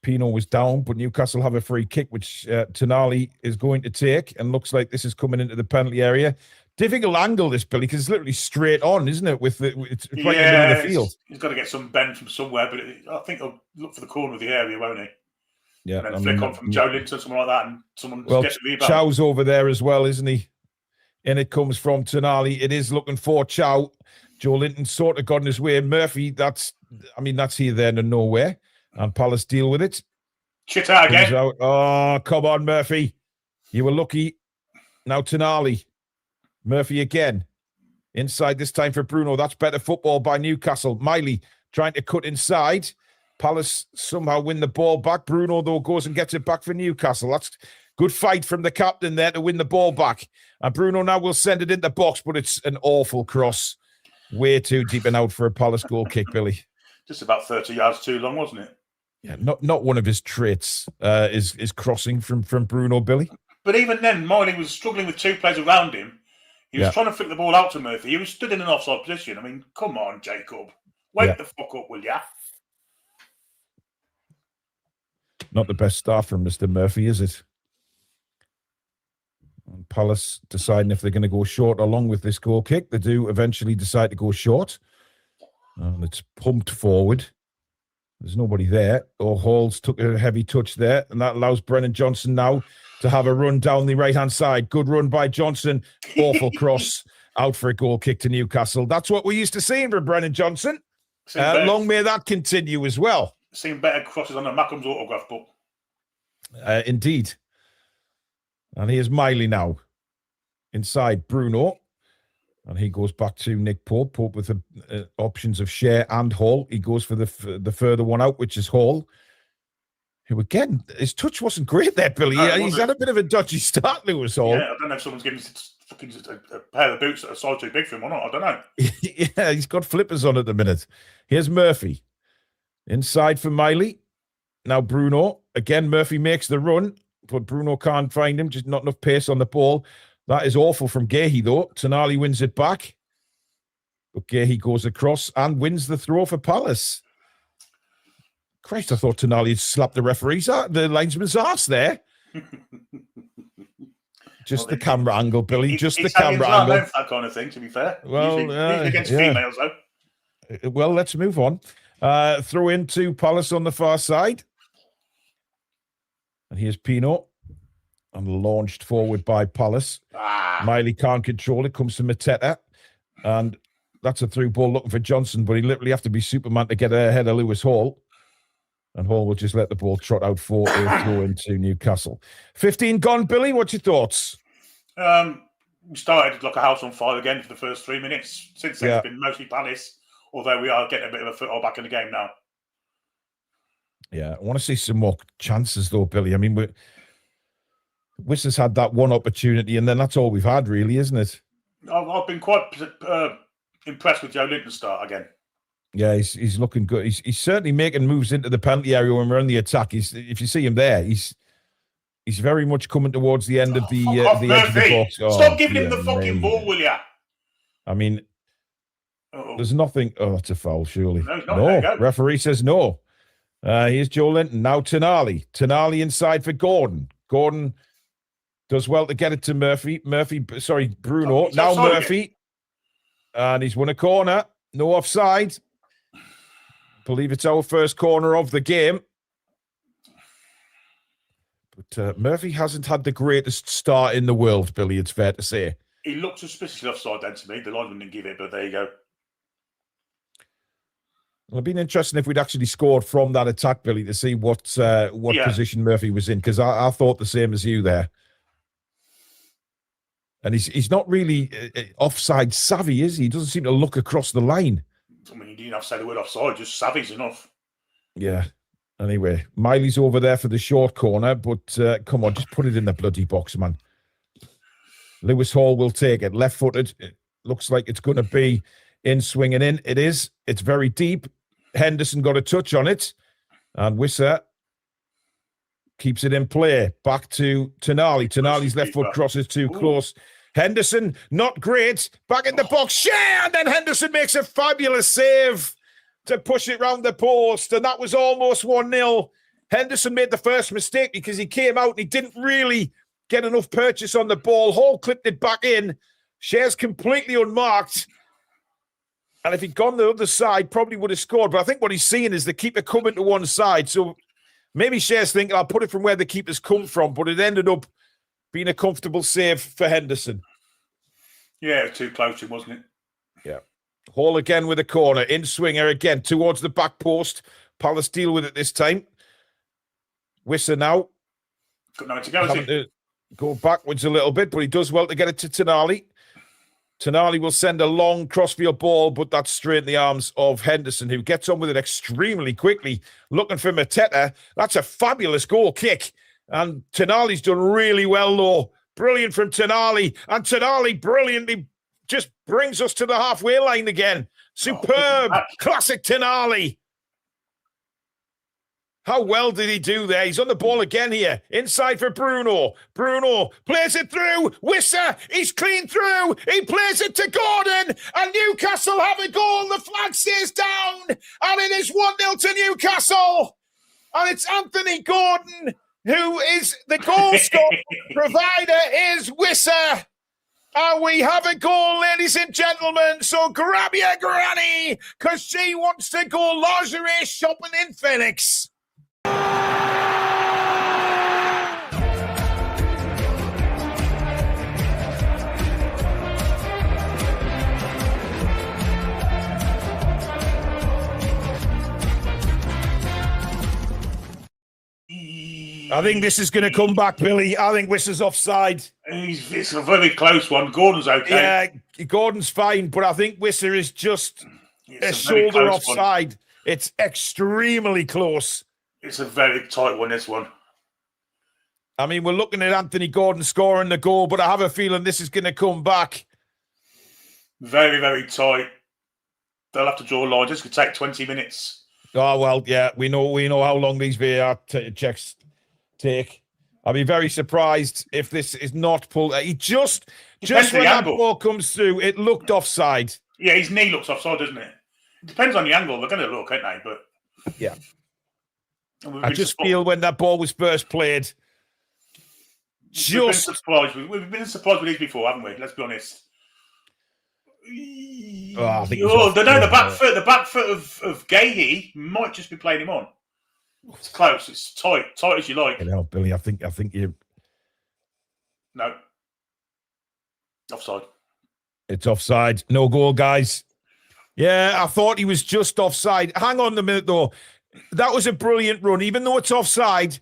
Pino was down, but Newcastle have a free kick, which Tonali is going to take, and looks like this is coming into the penalty area. Difficult angle, this, Billy, because it's literally straight on, isn't it? It's right in the middle of the field. He's got to get some bend from somewhere, but I think he'll look for the corner of the area, won't he? Yeah. And then flick on from Joe Linton, someone like that, and someone gets the rebound. Chow's over there as well, isn't he? And it comes from Tonali. It is looking for Chow. Joe Linton sort of got in his way. Murphy, that's here, there, and nowhere. And Palace deal with it. Shit out again. Oh, come on, Murphy. You were lucky. Now Tonali. Murphy again. Inside this time for Bruno. That's better football by Newcastle. Miley trying to cut inside. Palace somehow win the ball back. Bruno, though, goes and gets it back for Newcastle. That's good fight from the captain there to win the ball back. And Bruno now will send it in the box, but it's an awful cross. Way too deep and out for a Palace goal kick, Billy. Just about 30 yards too long, wasn't it? Yeah, not one of his traits is crossing from Bruno, Billy. But even then, Miley was struggling with two players around him. He was trying to flick the ball out to Murphy. He was stood in an offside position. I mean, come on, Jacob. Wake the fuck up, will ya? Not the best start from Mr. Murphy, is it? And Palace deciding if they're going to go short along with this goal kick. They do eventually decide to go short. And it's pumped forward. There's nobody there. Hall's took a heavy touch there. And that allows Brennan Johnson now to have a run down the right-hand side. Good run by Johnson. Awful cross out for a goal kick to Newcastle. That's what we're used to seeing from Brennan Johnson. Long may that continue as well. Seen better crosses on the Mackham's autograph book. Indeed. And here's Miley now. Inside Bruno. And he goes back to Nick Pope. Pope with the options of Share and Hall. He goes for the further one out, which is Hall. Who, again, his touch wasn't great there, Billy. He's had a bit of a dodgy start, Lewis Hall. Yeah, I don't know if someone's giving him a pair of boots that are size too big for him or not. I don't know. Yeah, he's got flippers on at the minute. Here's Murphy. Inside for Miley. Now Bruno. Again, Murphy makes the run, but Bruno can't find him. Just not enough pace on the ball. That is awful from Gahey, though. Tonali wins it back. But Gahey goes across and wins the throw for Palace. Christ, I thought Tonali had slapped the linesman's arse there. Just the camera angle, Billy. Just the camera angle. That kind of thing, to be fair. Well, usually against females, though. Well, let's move on. Throw into Palace on the far side. And here's Pino. And launched forward by Palace. Miley can't control it. Comes to Mateta. And that's a through ball looking for Johnson, but he literally have to be Superman to get ahead of Lewis Hall. And Hall will just let the ball trot out for a throw into Newcastle. 15 gone, Billy. What's your thoughts? We started like a house on fire again for the first 3 minutes. Since then, it's been mostly Palace, although we are getting a bit of a foothold back in the game now. Yeah, I want to see some more chances, though, Billy. I mean, Wissa's had that one opportunity, and then that's all we've had, really, isn't it? I've been quite impressed with Joe Linton's start again. Yeah, he's looking good. He's certainly making moves into the penalty area when we're on the attack. If you see him there, he's very much coming towards the end of the edge of the box. Stop giving him the fucking ball, will ya? I mean, there's nothing. Oh, that's a foul, surely. No, referee says no. Here's Joe Linton. Now Tonali. Tonali inside for Gordon. Gordon does well to get it to Murphy. Bruno. Now Murphy. And he's won a corner. No offside. believe it's our first corner of the game. But Murphy hasn't had the greatest start in the world, Billy, it's fair to say. He looked suspiciously offside then to me. The linesman didn't give it, but there you go. Well, it'd been interesting if we'd actually scored from that attack, Billy, to see what position Murphy was in, because I thought the same as you there. And he's not really offside savvy, is he? He doesn't seem to look across the line. I mean, you didn't have to say the word offside, just savvy's enough. Yeah. Anyway, Miley's over there for the short corner, but come on, just put it in the bloody box, man. Lewis Hall will take it. Left-footed. It looks like it's going to be in, swinging in. It is. It's very deep. Henderson got a touch on it. And Wisser keeps it in play. Back to Tonali. Tonali's left foot crosses too close. Henderson, not great. Back in the box. Yeah, and then Henderson makes a fabulous save to push it round the post. And that was almost 1-0. Henderson made the first mistake because he came out and he didn't really get enough purchase on the ball. Hall clipped it back in. Shares completely unmarked. And if he'd gone the other side, probably would have scored. But I think what he's seeing is the keeper coming to one side. So maybe Shares thinking, I'll put it from where the keeper's come from. But it ended up being a comfortable save for Henderson. Yeah, it was too close, wasn't it? Yeah. Hall again with a corner. In swinger again towards the back post. Palace deal with it this time. Wisser now. Got nowhere to go, having to go backwards a little bit, but he does well to get it to Tonali. Tonali will send a long crossfield ball, but that's straight in the arms of Henderson, who gets on with it extremely quickly, looking for Mateta. That's a fabulous goal kick. And Tonali's done really well, though. Brilliant from Tonali. And Tonali brilliantly just brings us to the halfway line again. Superb. Classic Tonali. How well did he do there? He's on the ball again here. Inside for Bruno. Bruno plays it through. Wisser, he's clean through. He plays it to Gordon. And Newcastle have a goal. The flag stays down. And it is 1-0 to Newcastle. And it's Anthony Gordon who is the goal scorer. Provider is Wisser. And we have a goal, ladies and gentlemen. So grab your granny, because she wants to go lingerie shopping in Phoenix. I think this is going to come back, Billy. I think Wisser's offside. It's a very close one. Gordon's okay. Yeah, Gordon's fine, but I think Wisser is just a shoulder offside. One. It's extremely close. It's a very tight one, this one. I mean, we're looking at Anthony Gordon scoring the goal, but I have a feeling this is going to come back. Very, very tight. They'll have to draw a line. This could take 20 minutes. Oh, well, yeah, we know how long these VAR checks take. I'll be very surprised if this is not pulled. He just when that ball comes through, it looked offside. Yeah, his knee looks offside, doesn't it? It depends on the angle. They're going to look, aren't they? But yeah. I just feel when that ball was first played, we've been surprised with these before, haven't we? Let's be honest. I think the back foot of Gahey might just be playing him on. It's close. It's tight as you like. You know, Billy, I think you. No. Offside. It's offside. No goal, guys. Yeah, I thought he was just offside. Hang on a minute, though. That was a brilliant run. Even though it's offside,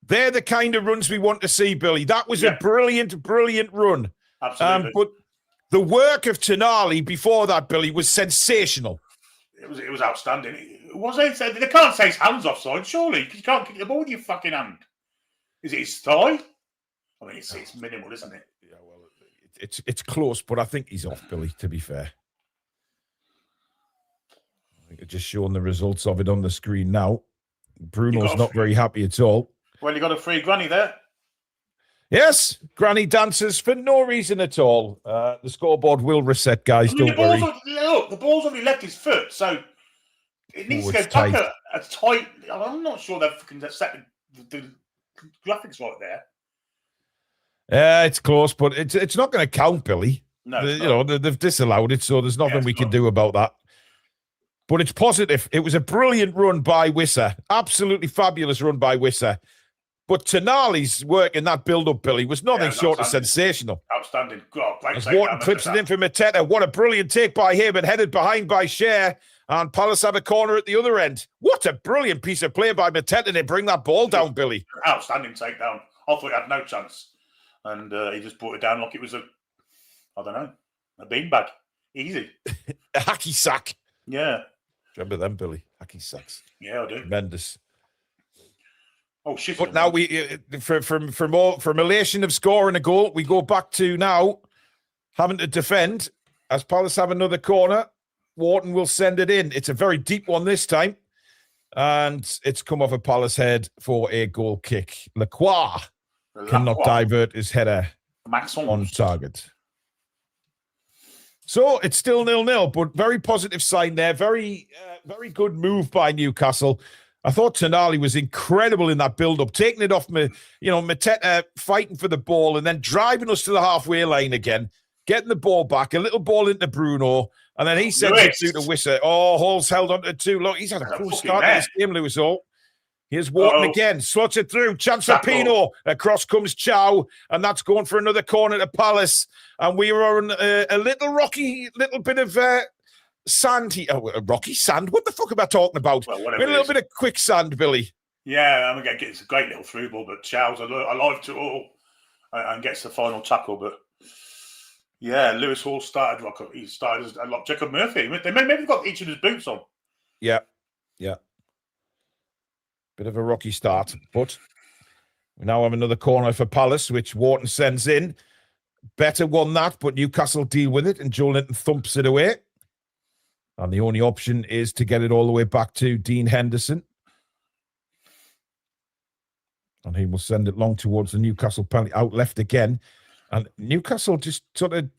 they're the kind of runs we want to see, Billy. That was a brilliant, brilliant run. Absolutely. But the work of Tonali before that, Billy, was sensational. It was outstanding. They can't say his hand's offside, surely, because you can't kick the ball with your fucking hand. Is it his thigh? I mean, it's minimal, isn't it? Yeah, well, it's close, but I think he's off, Billy, to be fair. I think it's just showing the results of it on the screen now. Bruno's not very happy at all. Well, you got a free granny there. Yes, granny dances for no reason at all. The scoreboard will reset, guys. Don't worry. Look, the ball's only left his foot, so it needs to go back a tight. I'm not sure they've set the graphics right there. Yeah, it's close, but it's not going to count, Billy. No, they've disallowed it, so there's nothing we can do about that. But it's positive. It was a brilliant run by Wissa. Absolutely fabulous run by Wissa. But Tonali's work in that build-up, Billy, was nothing short of sensational. Outstanding. God, as Wharton clips it in for Mateta. What a brilliant take by him, and headed behind by Cher. And Palace have a corner at the other end. What a brilliant piece of play by Mateta to bring that ball down, Billy. Outstanding takedown. I thought he had no chance. And he just brought it down like it was a beanbag. Easy. A hacky sack. Yeah. Remember them, Billy? Hacky sacks. Yeah, I do. Tremendous. Oh, shit. But now from elation of scoring a goal, we go back to now having to defend. As Palace have another corner, Wharton will send it in. It's a very deep one this time. And it's come off a Palace head for a goal kick. Lacroix cannot divert his header on target. So it's still 0-0, but very positive sign there. Very good move by Newcastle. I thought Tonali was incredible in that build-up, taking it off, Mateta fighting for the ball and then driving us to the halfway line again, getting the ball back, a little ball into Bruno, and then he sends it through to Wissa. Oh, Hall's held on to two. Look, he's had a cool start to this game, Lewis Hall. Here's Wharton again, slots it through, chance for Pino. Across comes Chow, and that's going for another corner to Palace. And we were on a little bit of sand here. Oh, rocky sand? What the fuck am I talking about? Well, a little bit of quicksand, Billy. Yeah, I mean, it's a great little through ball, but Chow's alive to it all and gets the final tackle. But yeah, Lewis Hall started like Jacob Murphy. They maybe got each of his boots on. Yeah. Bit of a rocky start, but we now have another corner for Palace, which Wharton sends in. Better won that, but Newcastle deal with it, and Joe Linton thumps it away. And the only option is to get it all the way back to Dean Henderson. And he will send it long towards the Newcastle penalty, out left again. And Newcastle just sort of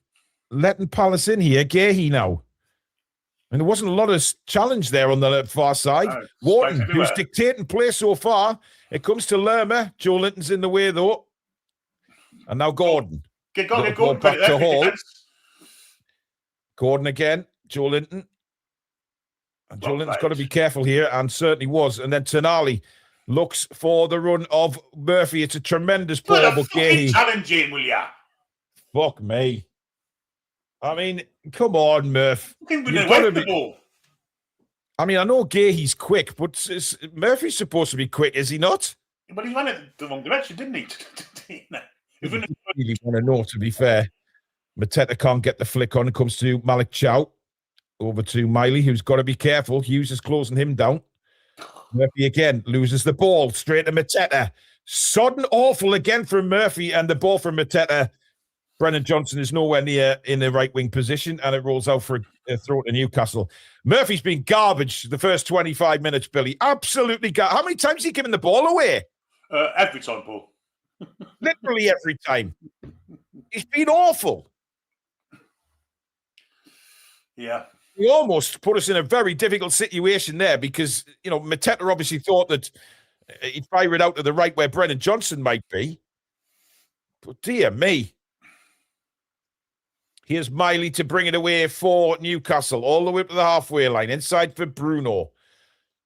letting Palace in here. Gahey now. And there wasn't a lot of challenge there on the far side. No, Wharton, who's dictating play so far. It comes to Lerma. Joe Linton's in the way, though. And now Gordon. Get Gordon back to Hall. Gordon again. Joe Linton. And Joe Linton's got to be careful here, and certainly was. And then Tonali looks for the run of Murphy. It's a tremendous ball, but Gahey. Challenging, will ya? Fuck me. I mean, come on, Murph. The ball. I mean, I know Gahey's quick, but Murphy's supposed to be quick, is he not? But he ran it the wrong direction, didn't he? He really want to know, to be fair. Mateta can't get the flick on. It comes to Malik Chow. Over to Miley, who's got to be careful. Hughes is closing him down. Murphy again loses the ball straight to Mateta. Sodden awful again from Murphy, and the ball from Mateta. Brennan Johnson is nowhere near in the right wing position, and it rolls out for a throw to Newcastle. Murphy's been garbage the first 25 minutes, Billy. Absolutely garbage. How many times has he given the ball away? Every time, Paul. Literally every time. He's been awful. Yeah. He almost put us in a very difficult situation there because, Mateta obviously thought that he'd fire it out to the right where Brennan Johnson might be. But dear me. Here's Miley to bring it away for Newcastle, all the way up to the halfway line, inside for Bruno.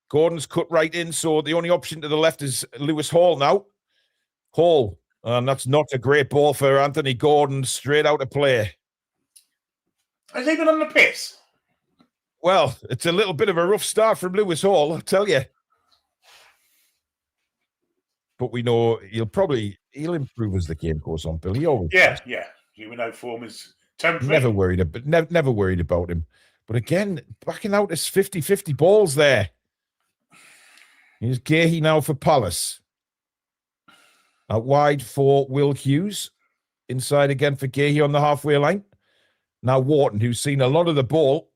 Gordon's cut right in, so the only option to the left is Lewis Hall now. Hall, and that's not a great ball for Anthony Gordon, straight out of play. Has he been on the piss? Well, it's a little bit of a rough start from Lewis Hall, I'll tell you. But we know he'll improve as the game goes on, Bill. He always does. We know form is temporary. Never worried about him. But again, backing out his 50-50 balls there. Here's Gahey now for Palace. Out wide for Will Hughes. Inside again for Gahey on the halfway line. Now Wharton, who's seen a lot of the ball.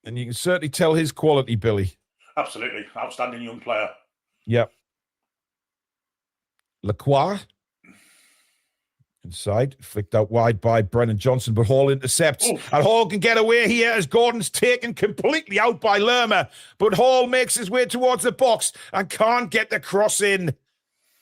And you can certainly tell his quality, Billy. Absolutely. Outstanding young player. Yep. Lacroix. Inside. Flicked out wide by Brennan Johnson, but Hall intercepts. Oof. And Hall can get away here as Gordon's taken completely out by Lerma. But Hall makes his way towards the box and can't get the cross in.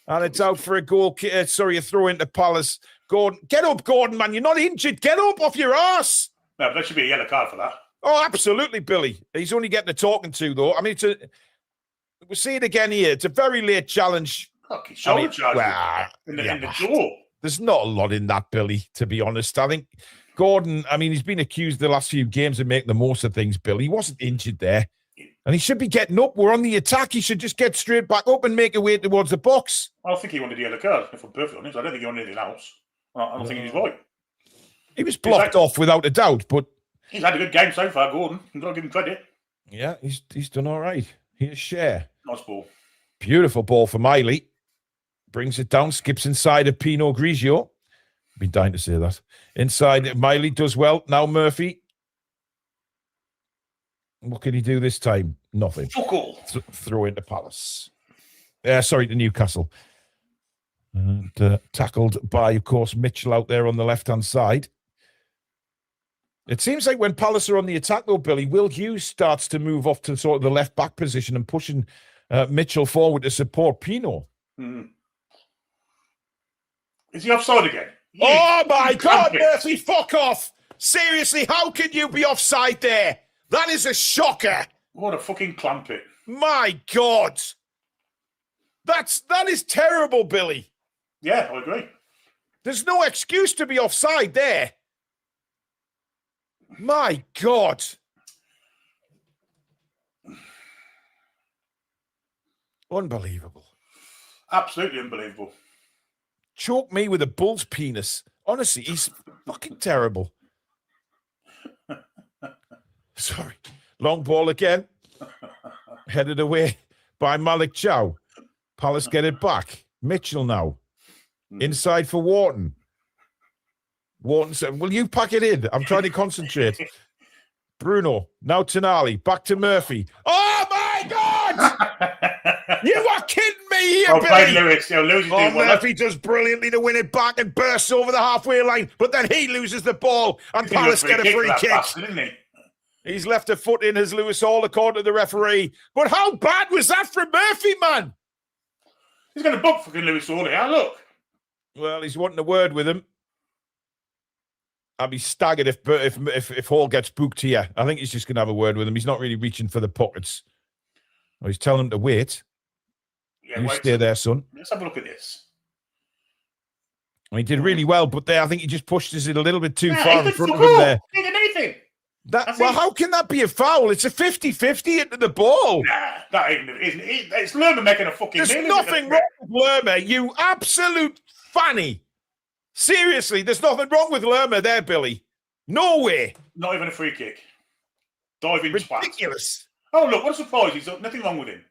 And it's out for a goal. A throw into Palace. Gordon, get up, Gordon, man. You're not injured. Get up off your arse. No, but there should be a yellow card for that. Oh, absolutely, Billy. He's only getting a talking to, though. I mean, we'll see it again here. It's a very late challenge. Fuck, his shoulder charge in the door. There's not a lot in that, Billy, to be honest. I think Gordon, I mean, he's been accused the last few games of making the most of things, Billy. He wasn't injured there. And he should be getting up. We're on the attack. He should just get straight back up and make a way towards the box. I think he wanted the yellow card, if I'm perfectly honest. I don't think he wanted anything else. I don't think he's right. He was blocked off without a doubt, but... He's had a good game so far, Gordon. You've got to give him credit. Yeah, he's done all right. Here's Share. Nice ball. Beautiful ball for Miley. Brings it down, skips inside of Pinot Grigio. Been dying to say that. Inside, Miley does well. Now Murphy. What can he do this time? Nothing. Fuck all. Throw into Palace. Sorry, to Newcastle. And tackled by, of course, Mitchell out there on the left-hand side. It seems like when Palace are on the attack, though, Billy, Will Hughes starts to move off to sort of the left-back position and pushing Mitchell forward to support Pinot. Mm. Is he offside again? Oh, my God, Murphy, fuck off. Seriously, how can you be offside there? That is a shocker. What a fucking clampet. My God. That is terrible, Billy. Yeah, I agree. There's no excuse to be offside there. My God. Unbelievable. Absolutely unbelievable. Choke me with a bull's penis. Honestly, he's fucking terrible. Sorry. Long ball again. Headed away by Malik Chow. Palace get it back. Mitchell now. Inside for Wharton. Wharton said, will you pack it in? I'm trying to concentrate. Bruno. Now Tonali. Back to Murphy. Oh, my God! You are kidding me here, Billy. Lewis. Lewis Murphy does brilliantly to win it back and bursts over the halfway line, but then he loses the ball and Palace get a free kick. Bastard, He's left a foot in, as Lewis Hall, according to the referee. But how bad was that from Murphy, man? He's going to book fucking Lewis Hall here. Look. Well, he's wanting a word with him. I'd be staggered if Hall gets booked here. I think he's just going to have a word with him. He's not really reaching for the pockets. Oh, he's telling him to wait. Yeah, you stay there, son. Let's have a look at this. He did really well, but there, I think he just pushed it a little bit too far in front of him there. He didn't do anything. How can that be a foul? It's a 50-50 into the ball. Nah, that ain't. It's Lerma making a fucking. There's nothing wrong with Lerma, you absolute fanny. Seriously, there's nothing wrong with Lerma there, Billy. No way. Not even a free kick. Diving ridiculous. Twat. Oh look, what a surprise! He's nothing wrong with him.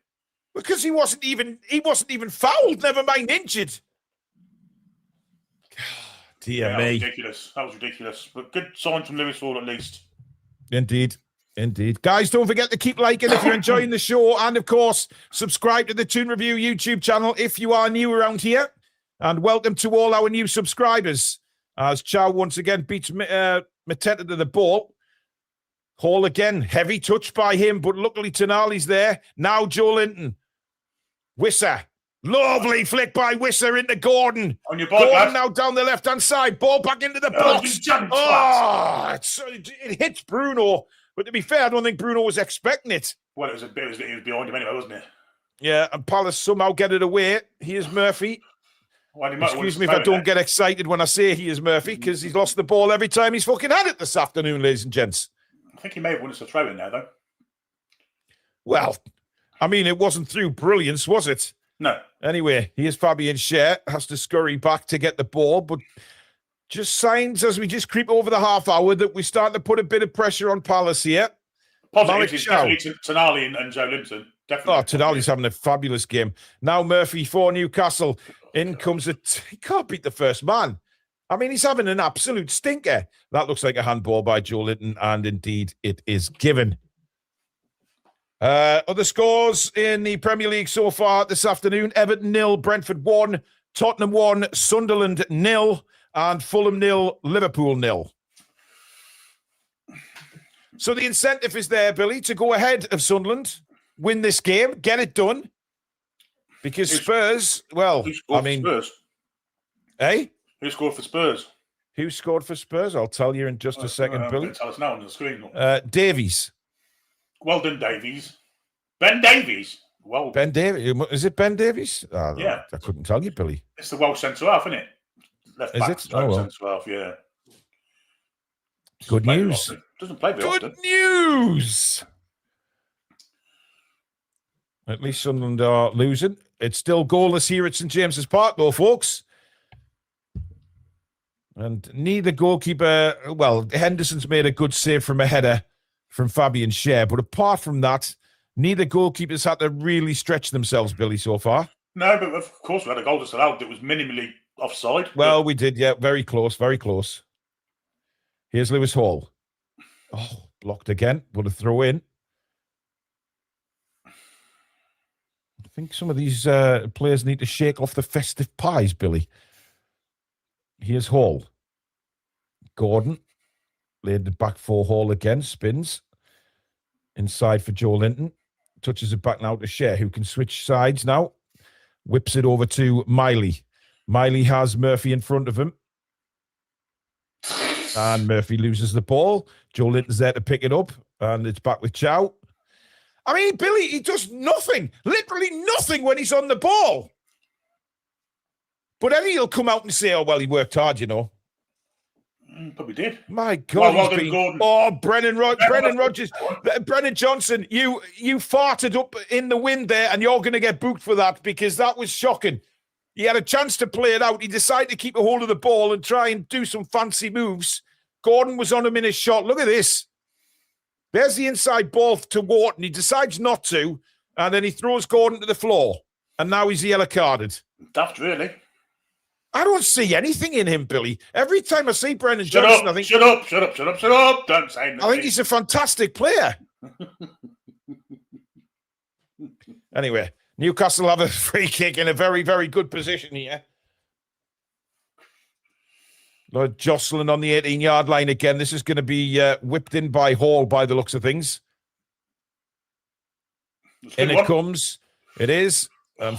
Because he wasn't even fouled. Never mind injured. Dear me. That was ridiculous. But good sign from Lewis Hall at least. Indeed. Guys, don't forget to keep liking if you're enjoying the show. And, of course, subscribe to the Toon Review YouTube channel if you are new around here. And welcome to all our new subscribers. As Chow once again beats Mateta to the ball. Hall again. Heavy touch by him, but luckily Tonali's there. Now Joe Linton. Wisser. Lovely flick by Wisser into Gordon. On your ball, Gordon now down the left-hand side. Ball back into the box. It hits Bruno. But to be fair, I don't think Bruno was expecting it. Well, it was behind him anyway, wasn't it? Yeah, and Palace somehow get it away. Here's Murphy. Well, excuse me if I don't get excited when I say he is Murphy, because he's lost the ball every time he's fucking had it this afternoon, ladies and gents. I think he may have won us a throw in there, though. Well, I mean, it wasn't through brilliance, was it? No. Anyway, here's Fabian Schär. Has to scurry back to get the ball, but just signs as we just creep over the half hour that we start to put a bit of pressure on Palace here. Positive is definitely Tonali and Joe Linton. Definitely. Oh, Tonali's having a fabulous game. Now Murphy for Newcastle. In comes he can't beat the first man. I mean, he's having an absolute stinker. That looks like a handball by Joe Linton, and indeed it is given. Other scores in the Premier League so far this afternoon: Everton 0, Brentford 1, Tottenham 1, Sunderland 0, and Fulham 0, Liverpool 0. So the incentive is there, Billy, to go ahead of Sunderland, win this game, get it done. Because Spurs, well, I mean... Spurs? Eh? Who scored for Spurs? Who scored for Spurs? I'll tell you in just a second, Billy. Tell us now on the screen. Davies. Well done, Davies. Ben Davies. Well, Ben Davies. Is it Ben Davies? Oh, yeah. I couldn't tell you, Billy. It's the Welsh centre-half, isn't it? Left back, is it? Oh, well. centre-half, yeah. Good news. Doesn't play very often. Good news. At least Sunderland are losing. It's still goalless here at St James's Park, though, folks. And neither goalkeeper... Well, Henderson's made a good save from a header from Fabian Schär. But apart from that, neither goalkeepers had to really stretch themselves, Billy, so far. No, but of course we had a goal disallowed that was minimally offside. Well, we did, yeah. Very close, very close. Here's Lewis Hall. Oh, blocked again. But a throw in. I think some of these players need to shake off the festive pies, Billy. Here's Hall. Gordon. Laid the back for Hall again. Spins. Inside for Joe Linton. Touches it back now to Schär, who can switch sides now. Whips it over to Miley. Miley has Murphy in front of him. And Murphy loses the ball. Joe Linton's there to pick it up. And it's back with Chow. I mean, Billy, he does nothing. Literally nothing when he's on the ball. But then he'll come out and say, oh, well, he worked hard, you know. Probably did. My God. Gordon. Oh, Brennan Rodgers. Brennan Johnson, you farted up in the wind there, and you're going to get booked for that because that was shocking. He had a chance to play it out. He decided to keep a hold of the ball and try and do some fancy moves. Gordon was on him in his shot. Look at this. There's the inside ball to Wharton. He decides not to, and then he throws Gordon to the floor. And now he's yellow carded. Daft, really. I don't see anything in him, Billy. Every time I see Brendan Johnson, I think... Shut up. Don't say anything. I think he's a fantastic player. Anyway, Newcastle have a free kick in a very, very good position here. Lord Jocelyn on the 18-yard line again. This is going to be whipped in by Hall by the looks of things. In it comes. It is.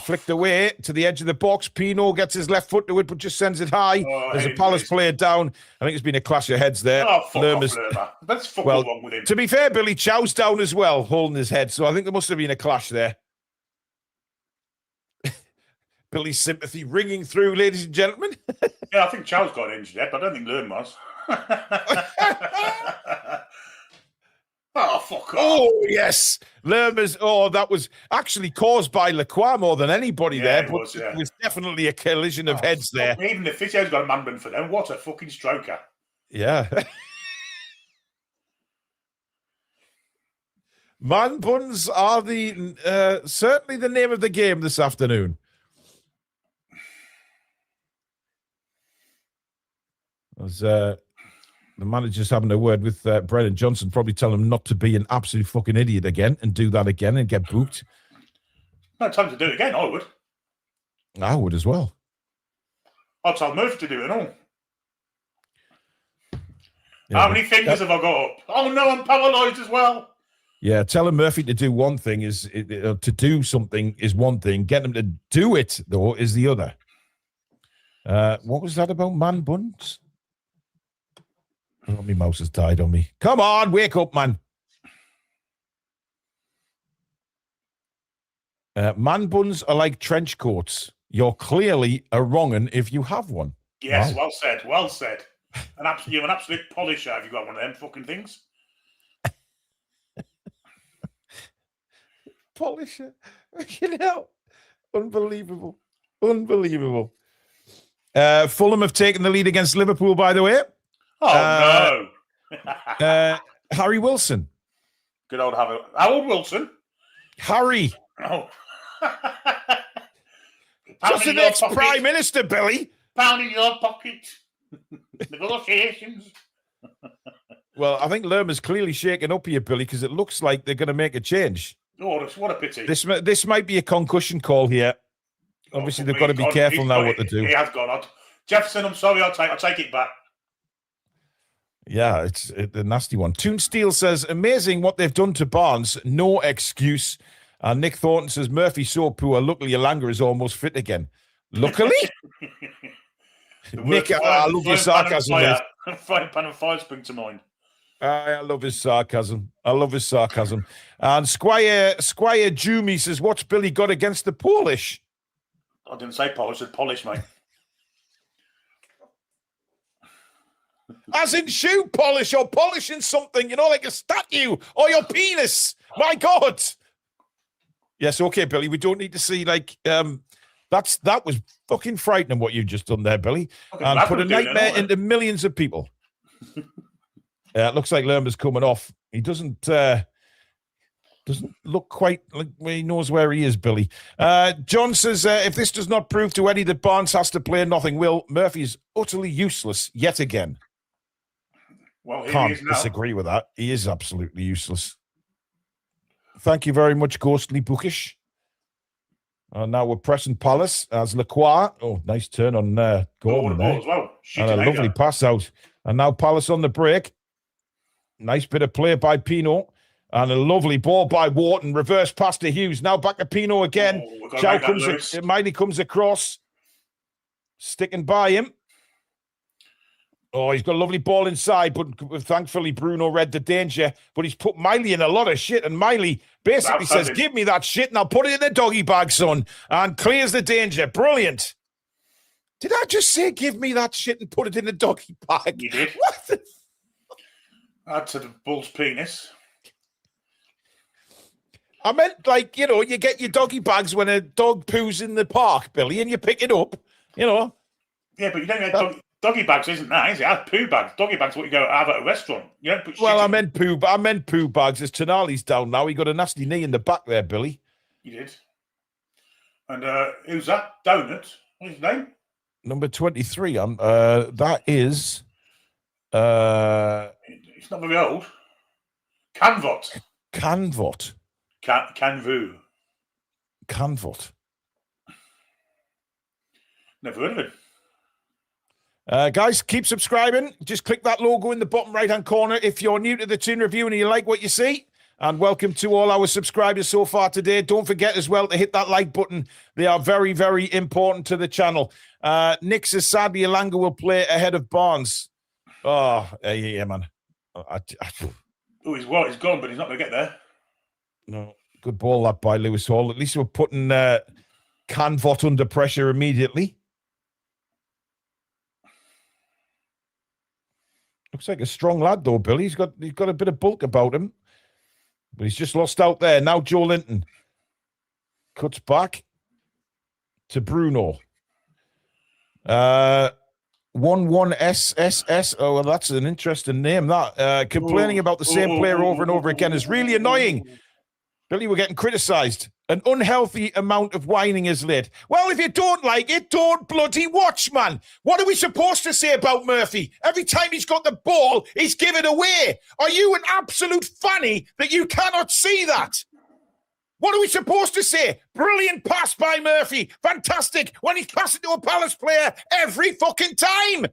Flicked away to the edge of the box. Pino gets his left foot to it, but just sends it high. There's a Palace player down. I think it's been a clash of heads there. Oh, fuck off, Lerma. That's fucking wrong with him. To be fair, Billy, Chow's down as well, holding his head. So I think there must have been a clash there. Billy's sympathy ringing through, ladies and gentlemen. Yeah, I think Chow's got injured yet, but I don't think Lerma was. Oh, fuck off. Oh, yes. Lerma's, that was actually caused by Lacroix more than anybody there, but it was definitely a collision of heads there. Even the physio's got a man run for them. What a fucking stroker. Yeah. Man buns are certainly the name of the game this afternoon. As the manager's having a word with Brendan Johnson, probably tell him not to be an absolute fucking idiot again and do that again and get booked. No time to do it again, I would. I would as well. I'll tell Murphy to do it and all. Yeah, how many fingers have I got up? Oh no, I'm paralysed as well. Yeah, telling Murphy to do one thing is to do something is one thing. Getting him to do it, though, is the other. What was that about man buns? Oh, my mouse has died on me. Come on, wake up, man. Man buns are like trench coats. You're clearly a wrong'un if you have one. Yes, wow. Well said. You're an absolute polisher if you got one of them fucking things. Polisher. You know, unbelievable. Fulham have taken the lead against Liverpool, by the way. Oh, no. Harry Wilson. Good old Harry. How old Wilson? Harry. Oh. Just the next Prime Minister, Billy. Pound in your pocket. Negotiations. Well, I think Lerma's clearly shaking up here, Billy, because it looks like they're going to make a change. Oh, what a pity. This might be a concussion call here. Obviously, they've got to be careful now what to do. He has gone. Jefferson, I'm sorry, I'll take it back. Yeah, it's a nasty one. Toon Steel says, amazing what they've done to Barnes. No excuse. And Nick Thornton says, Murphy so poor. Luckily, Alanga is almost fit again. Luckily? Nick, I love your sarcasm, mate. Frying pan and fire spring to mind. I love his sarcasm. And Squire Jumi says, what's Billy got against the Polish? I didn't say polish, I said polish, mate. As in shoe polish or polishing something, like a statue or your penis. My God. Yes, okay, Billy. We don't need to see that was fucking frightening what you've just done there, Billy. And put a nightmare into millions of people. It looks like Lerma's coming off. He doesn't look quite like he knows where he is, Billy. John says, if this does not prove to Eddie that Barnes has to play, nothing will. Murphy is utterly useless yet again. Well, Can't disagree with that. He is absolutely useless. Thank you very much, Ghostly Bookish. Now we're pressing Palace as Lacroix. Oh, nice turn on Gordon there. As well. And a lovely pass out. And now Palace on the break. Nice bit of play by Pino. And a lovely ball by Wharton. Reverse pass to Hughes. Now back to Pino again. Miley comes across. Sticking by him. Oh, he's got a lovely ball inside, but thankfully Bruno read the danger. But he's put Miley in a lot of shit, and Miley basically says, give me that shit and I'll put it in the doggy bag, son, and clears the danger. Brilliant. Did I just say, give me that shit and put it in the doggy bag? You did. What the... Add to the bull's penis. I meant, you get your doggy bags when a dog poos in the park, Billy, and you pick it up, Yeah, but you don't get doggy bags, isn't that, is it? I have poo bags. Doggy bags, what you go have at a restaurant. You don't put shit I meant poo bags. As Tonali's down now. He got a nasty knee in the back there, Billy. He did. And who's that? Donut. What's his name? Number 23. That is. It's not very old. Canvot. Canvot. Canvu. Canvot. Never heard of it. Guys, keep subscribing. Just click that logo in the bottom right-hand corner if you're new to the Toon Review and you like what you see. And welcome to all our subscribers so far today. Don't forget as well to hit that like button. They are very, very important to the channel. Nick says, sadly, Elanga will play ahead of Barnes. Oh, yeah, man. He's gone, but he's not going to get there. No, good ball that by Lewis Hall. At least we're putting Canvot under pressure immediately. Looks like a strong lad, though, Billy. He's got a bit of bulk about him. But he's just lost out there. Now Joe Linton cuts back to Bruno. 11SSS. Oh, well, that's an interesting name, that. Complaining about the same player over and over again is really annoying. Billy, we're getting criticised. An unhealthy amount of whining is lit. Well, if you don't like it, don't bloody watch, man. What are we supposed to say about Murphy? Every time he's got the ball, he's given away. Are you an absolute fanny that you cannot see that? What are we supposed to say? Brilliant pass by Murphy. Fantastic. When he's passing to a Palace player every fucking time.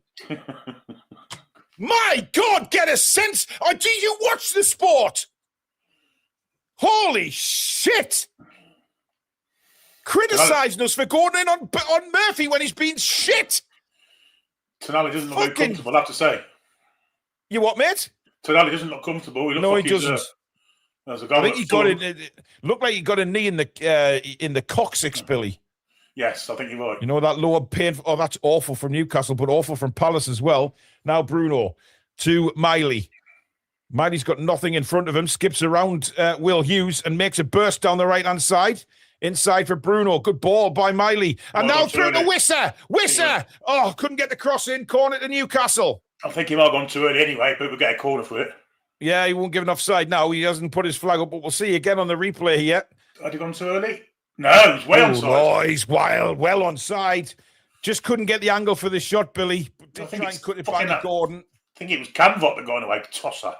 My God, get a sense. Or do you watch the sport? Holy shit. Criticising us for going in on Murphy when he's been shit. Tonali doesn't look very comfortable, I have to say. You what, mate? Tonali doesn't look comfortable. He doesn't. I think he got it. Looked like he got a knee in the coccyx, Billy. Yes, I think you're right. You know that lower pain. Oh, that's awful from Newcastle, but awful from Palace as well. Now Bruno to Miley. Miley's got nothing in front of him. Skips around Will Hughes and makes a burst down the right-hand side. Inside for Bruno. Good ball by Miley. And now through to Wisser. Wisser! Oh, couldn't get the cross in. Corner to Newcastle. I think he might have gone too early anyway, but we'll get a corner for it. Yeah, he won't give an offside now. He hasn't put his flag up, but we'll see again on the replay here. Had he gone too early? No, he's way onside. Oh, he's wild. Well onside. Just couldn't get the angle for the shot, Billy. Did try and cut it back to Gordon. I think it was Canvot that got away. Tosser.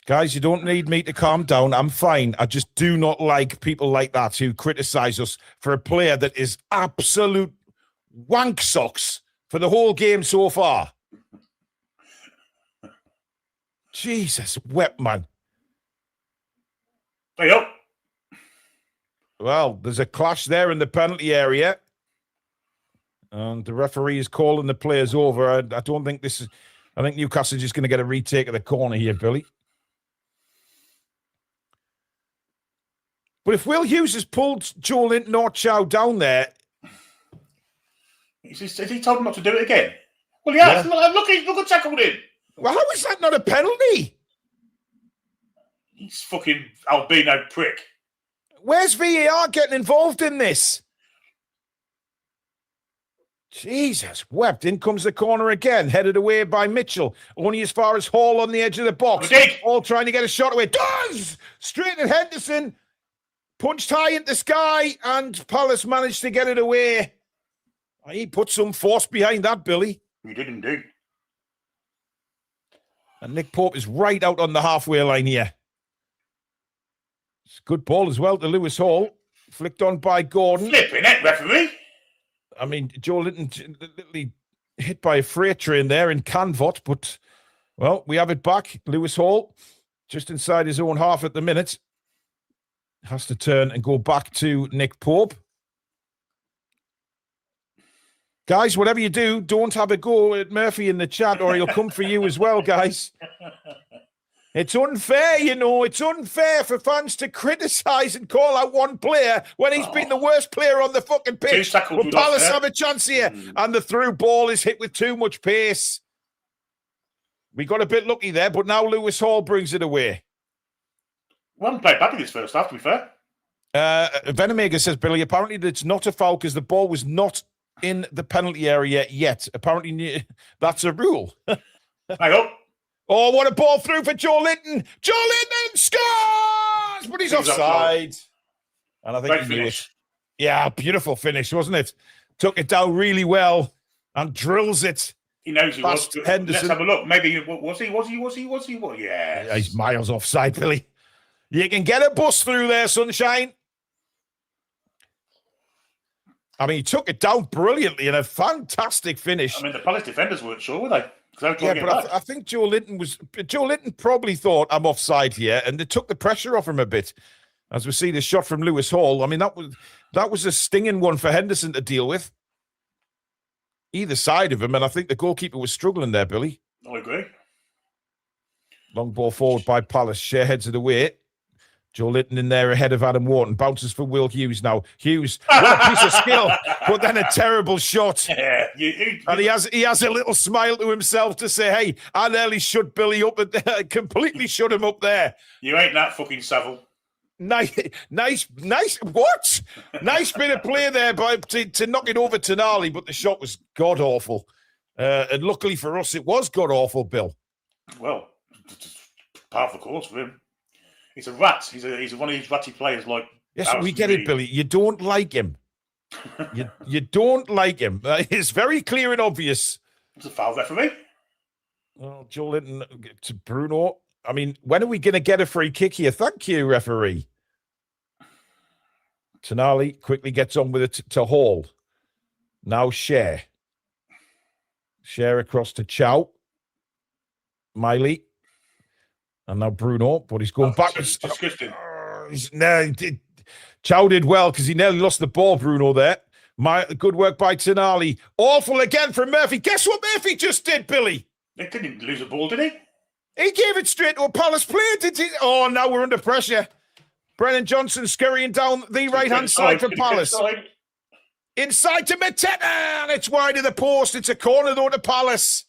Guys, you don't need me to calm down. I'm fine. I just do not like people like that who criticise us for a player that is absolute wank socks for the whole game so far. Jesus, wet man. There you go. Well, there's a clash there in the penalty area. And the referee is calling the players over. I don't think this is... I think Newcastle is just going to get a retake of the corner here, Billy. But if Will Hughes has pulled Joe Linton or Chow down there... Has he told him not to do it again? Well, yeah. Look at tackled him. Well, how is that not a penalty? He's fucking albino prick. Where's VAR getting involved in this? Jesus wept. In comes the corner again, headed away by Mitchell. Only as far as Hall on the edge of the box. Hall trying to get a shot away. Does! Straight at Henderson. Punched high into the sky, and Palace managed to get it away. He put some force behind that, Billy. He did indeed. And Nick Pope is right out on the halfway line here. It's a good ball as well to Lewis Hall. Flicked on by Gordon. Flipping it, referee. I mean, Joe Linton literally hit by a freight train there in Canvot, but, well, we have it back. Lewis Hall, just inside his own half at the minute, has to turn and go back to Nick Pope. Guys, whatever you do, don't have a go at Murphy in the chat or he'll come for you as well, guys. It's unfair, you know. It's unfair for fans to criticise and call out one player when he's been the worst player on the fucking pitch. Will Palace have a chance here? And the through ball is hit with too much pace. We got a bit lucky there, but now Lewis Hall brings it away. We haven't played badly this first half, to be fair. Venomega says, Billy, apparently it's not a foul because the ball was not in the penalty area yet. Apparently, that's a rule. Hang on. Oh, what a ball through for Joe Linton. Joe Linton scores! But he's offside. And I think he knew it. Yeah, beautiful finish, wasn't it? Took it down really well and drills it. He knows he was. Henderson. Let's have a look. Maybe, was he? What? Yeah. He's miles offside, Billy. You can get a bus through there, sunshine. I mean, he took it down brilliantly and a fantastic finish. I mean, the Palace defenders weren't sure, were they? Yeah, but I think Joe Linton probably thought I'm offside here, and it took the pressure off him a bit. As we see the shot from Lewis Hall, I mean that was a stinging one for Henderson to deal with. Either side of him, and I think the goalkeeper was struggling there, Billy. I agree. Long ball forward by Palace. Share heads it away. Joe Linton in there ahead of Adam Wharton. Bounces for Will Hughes now. Hughes, what a piece of skill, but then a terrible shot. Yeah, and he has a little smile to himself to say, hey, I nearly shut Billy up, completely shut him up there. You ain't that fucking Savile. Nice, what? Nice bit of play there to knock it over Tonali, but the shot was god-awful. And luckily for us, it was god-awful, Bill. Well, part of the course for him. He's a rat. He's one of these ratty players like... Yes, we get it, Billy. You don't like him. you don't like him. It's very clear and obvious. It's a foul referee. Oh, Joe Linton to Bruno. I mean, when are we going to get a free kick here? Thank you, referee. Tonali quickly gets on with it to Hall. Now Share. Share across to Chow. Miley. And now Bruno, but he's going backwards. Disgusting. Chow did well because he nearly lost the ball, Bruno, there. Good work by Tonali. Awful again from Murphy. Guess what Murphy just did, Billy? He didn't lose a ball, did he? He gave it straight to a Palace player, did he? Oh, now we're under pressure. Brennan Johnson scurrying down the right-hand side for Palace. Inside to Mateta, and it's wide of the post. It's a corner, though, to Palace.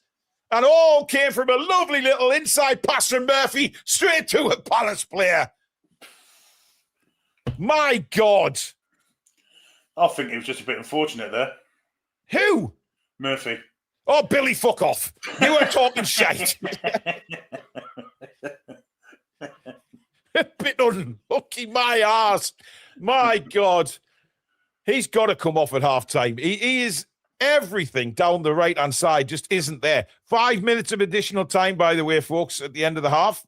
And all came from a lovely little inside pass from Murphy straight to a Palace player. My God. I think it was just a bit unfortunate there. Who? Murphy. Oh, Billy, fuck off. You were talking shite. A bit unlucky, my arse. My God. He's got to come off at half-time. He is... Everything down the right-hand side just isn't there. 5 minutes of additional time, by the way, folks, at the end of the half,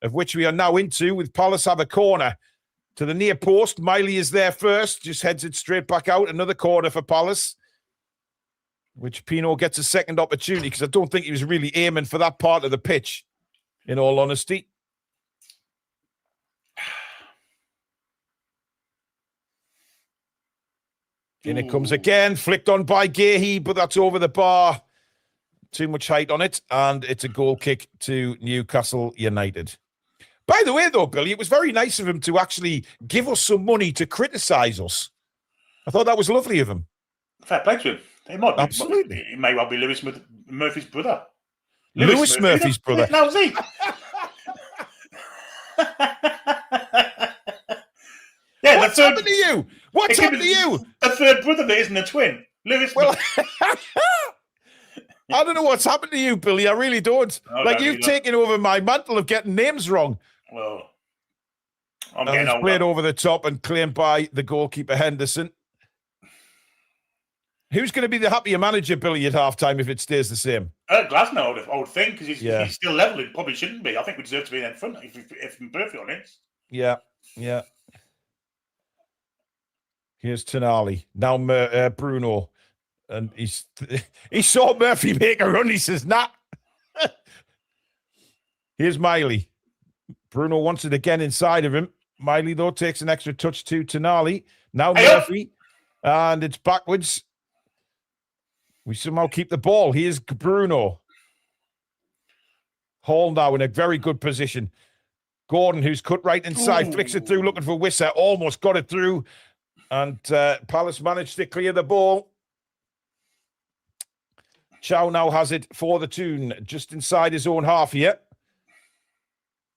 of which we are now into with Palace have a corner to the near post. Miley is there first, just heads it straight back out. Another corner for Palace, which Pino gets a second opportunity because I don't think he was really aiming for that part of the pitch, in all honesty. In it comes again, flicked on by Gahey, but that's over the bar. Too much height on it, and it's a goal kick to Newcastle United. By the way, though, Billy, it was very nice of him to actually give us some money to criticise us. I thought that was lovely of him. Fair play to him. He might be, Absolutely. He may well be Lewis Murphy's brother. Lewis Murphy's brother. Now, is he? Yeah, What's happened to you? What's happened to you? A third brother that isn't a twin. Lewis. Well, I don't know what's happened to you, Billy. I really don't. You've taken over my mantle of getting names wrong. Well, I'm getting older. Played over the top and claimed by the goalkeeper Henderson. Who's going to be the happier manager, Billy, at halftime if it stays the same? Glasner, I would think, because he's still level. He probably shouldn't be. I think we deserve to be in front, if I'm perfectly honest. Yeah. Here's Tonali. Now Bruno. And he saw Murphy make a run. He says, nah. Here's Miley. Bruno wants it again inside of him. Miley, though, takes an extra touch to Tonali. Now Murphy. And it's backwards. We somehow keep the ball. Here's Bruno. Hall now in a very good position. Gordon, who's cut right inside, flicks it through, looking for Wissa. Almost got it through. And Palace managed to clear the ball. Chow now has it for the Toon, just inside his own half here.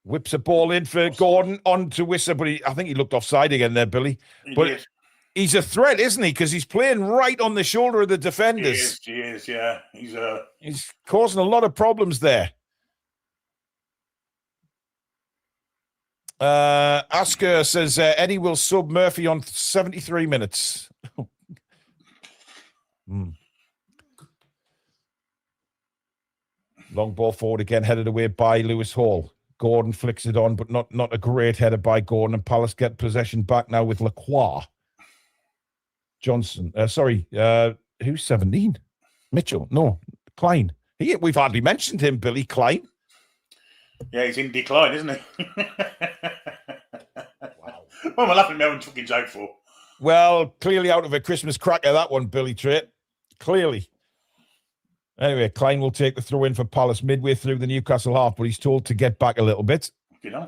Whips a ball in for Gordon, on to Wissa, but I think he looked offside again there, Billy. But he's a threat, isn't he? Because he's playing right on the shoulder of the defenders. He is, yeah. He's causing a lot of problems there. Asker says Eddie will sub Murphy on 73 minutes. Long ball forward again, headed away by Lewis Hall. Gordon flicks it on, but not a great header by Gordon. And Palace get possession back now with Lacroix. Johnson. Who's 17? Mitchell. No, Klein. We've hardly mentioned him, Billy Klein. Yeah, he's in decline, isn't he? Wow. What am I laughing at my own fucking joke for? Well, clearly out of a Christmas cracker, that one, Billy Trait. Clearly. Anyway, Klein will take the throw in for Palace midway through the Newcastle half, but he's told to get back a little bit.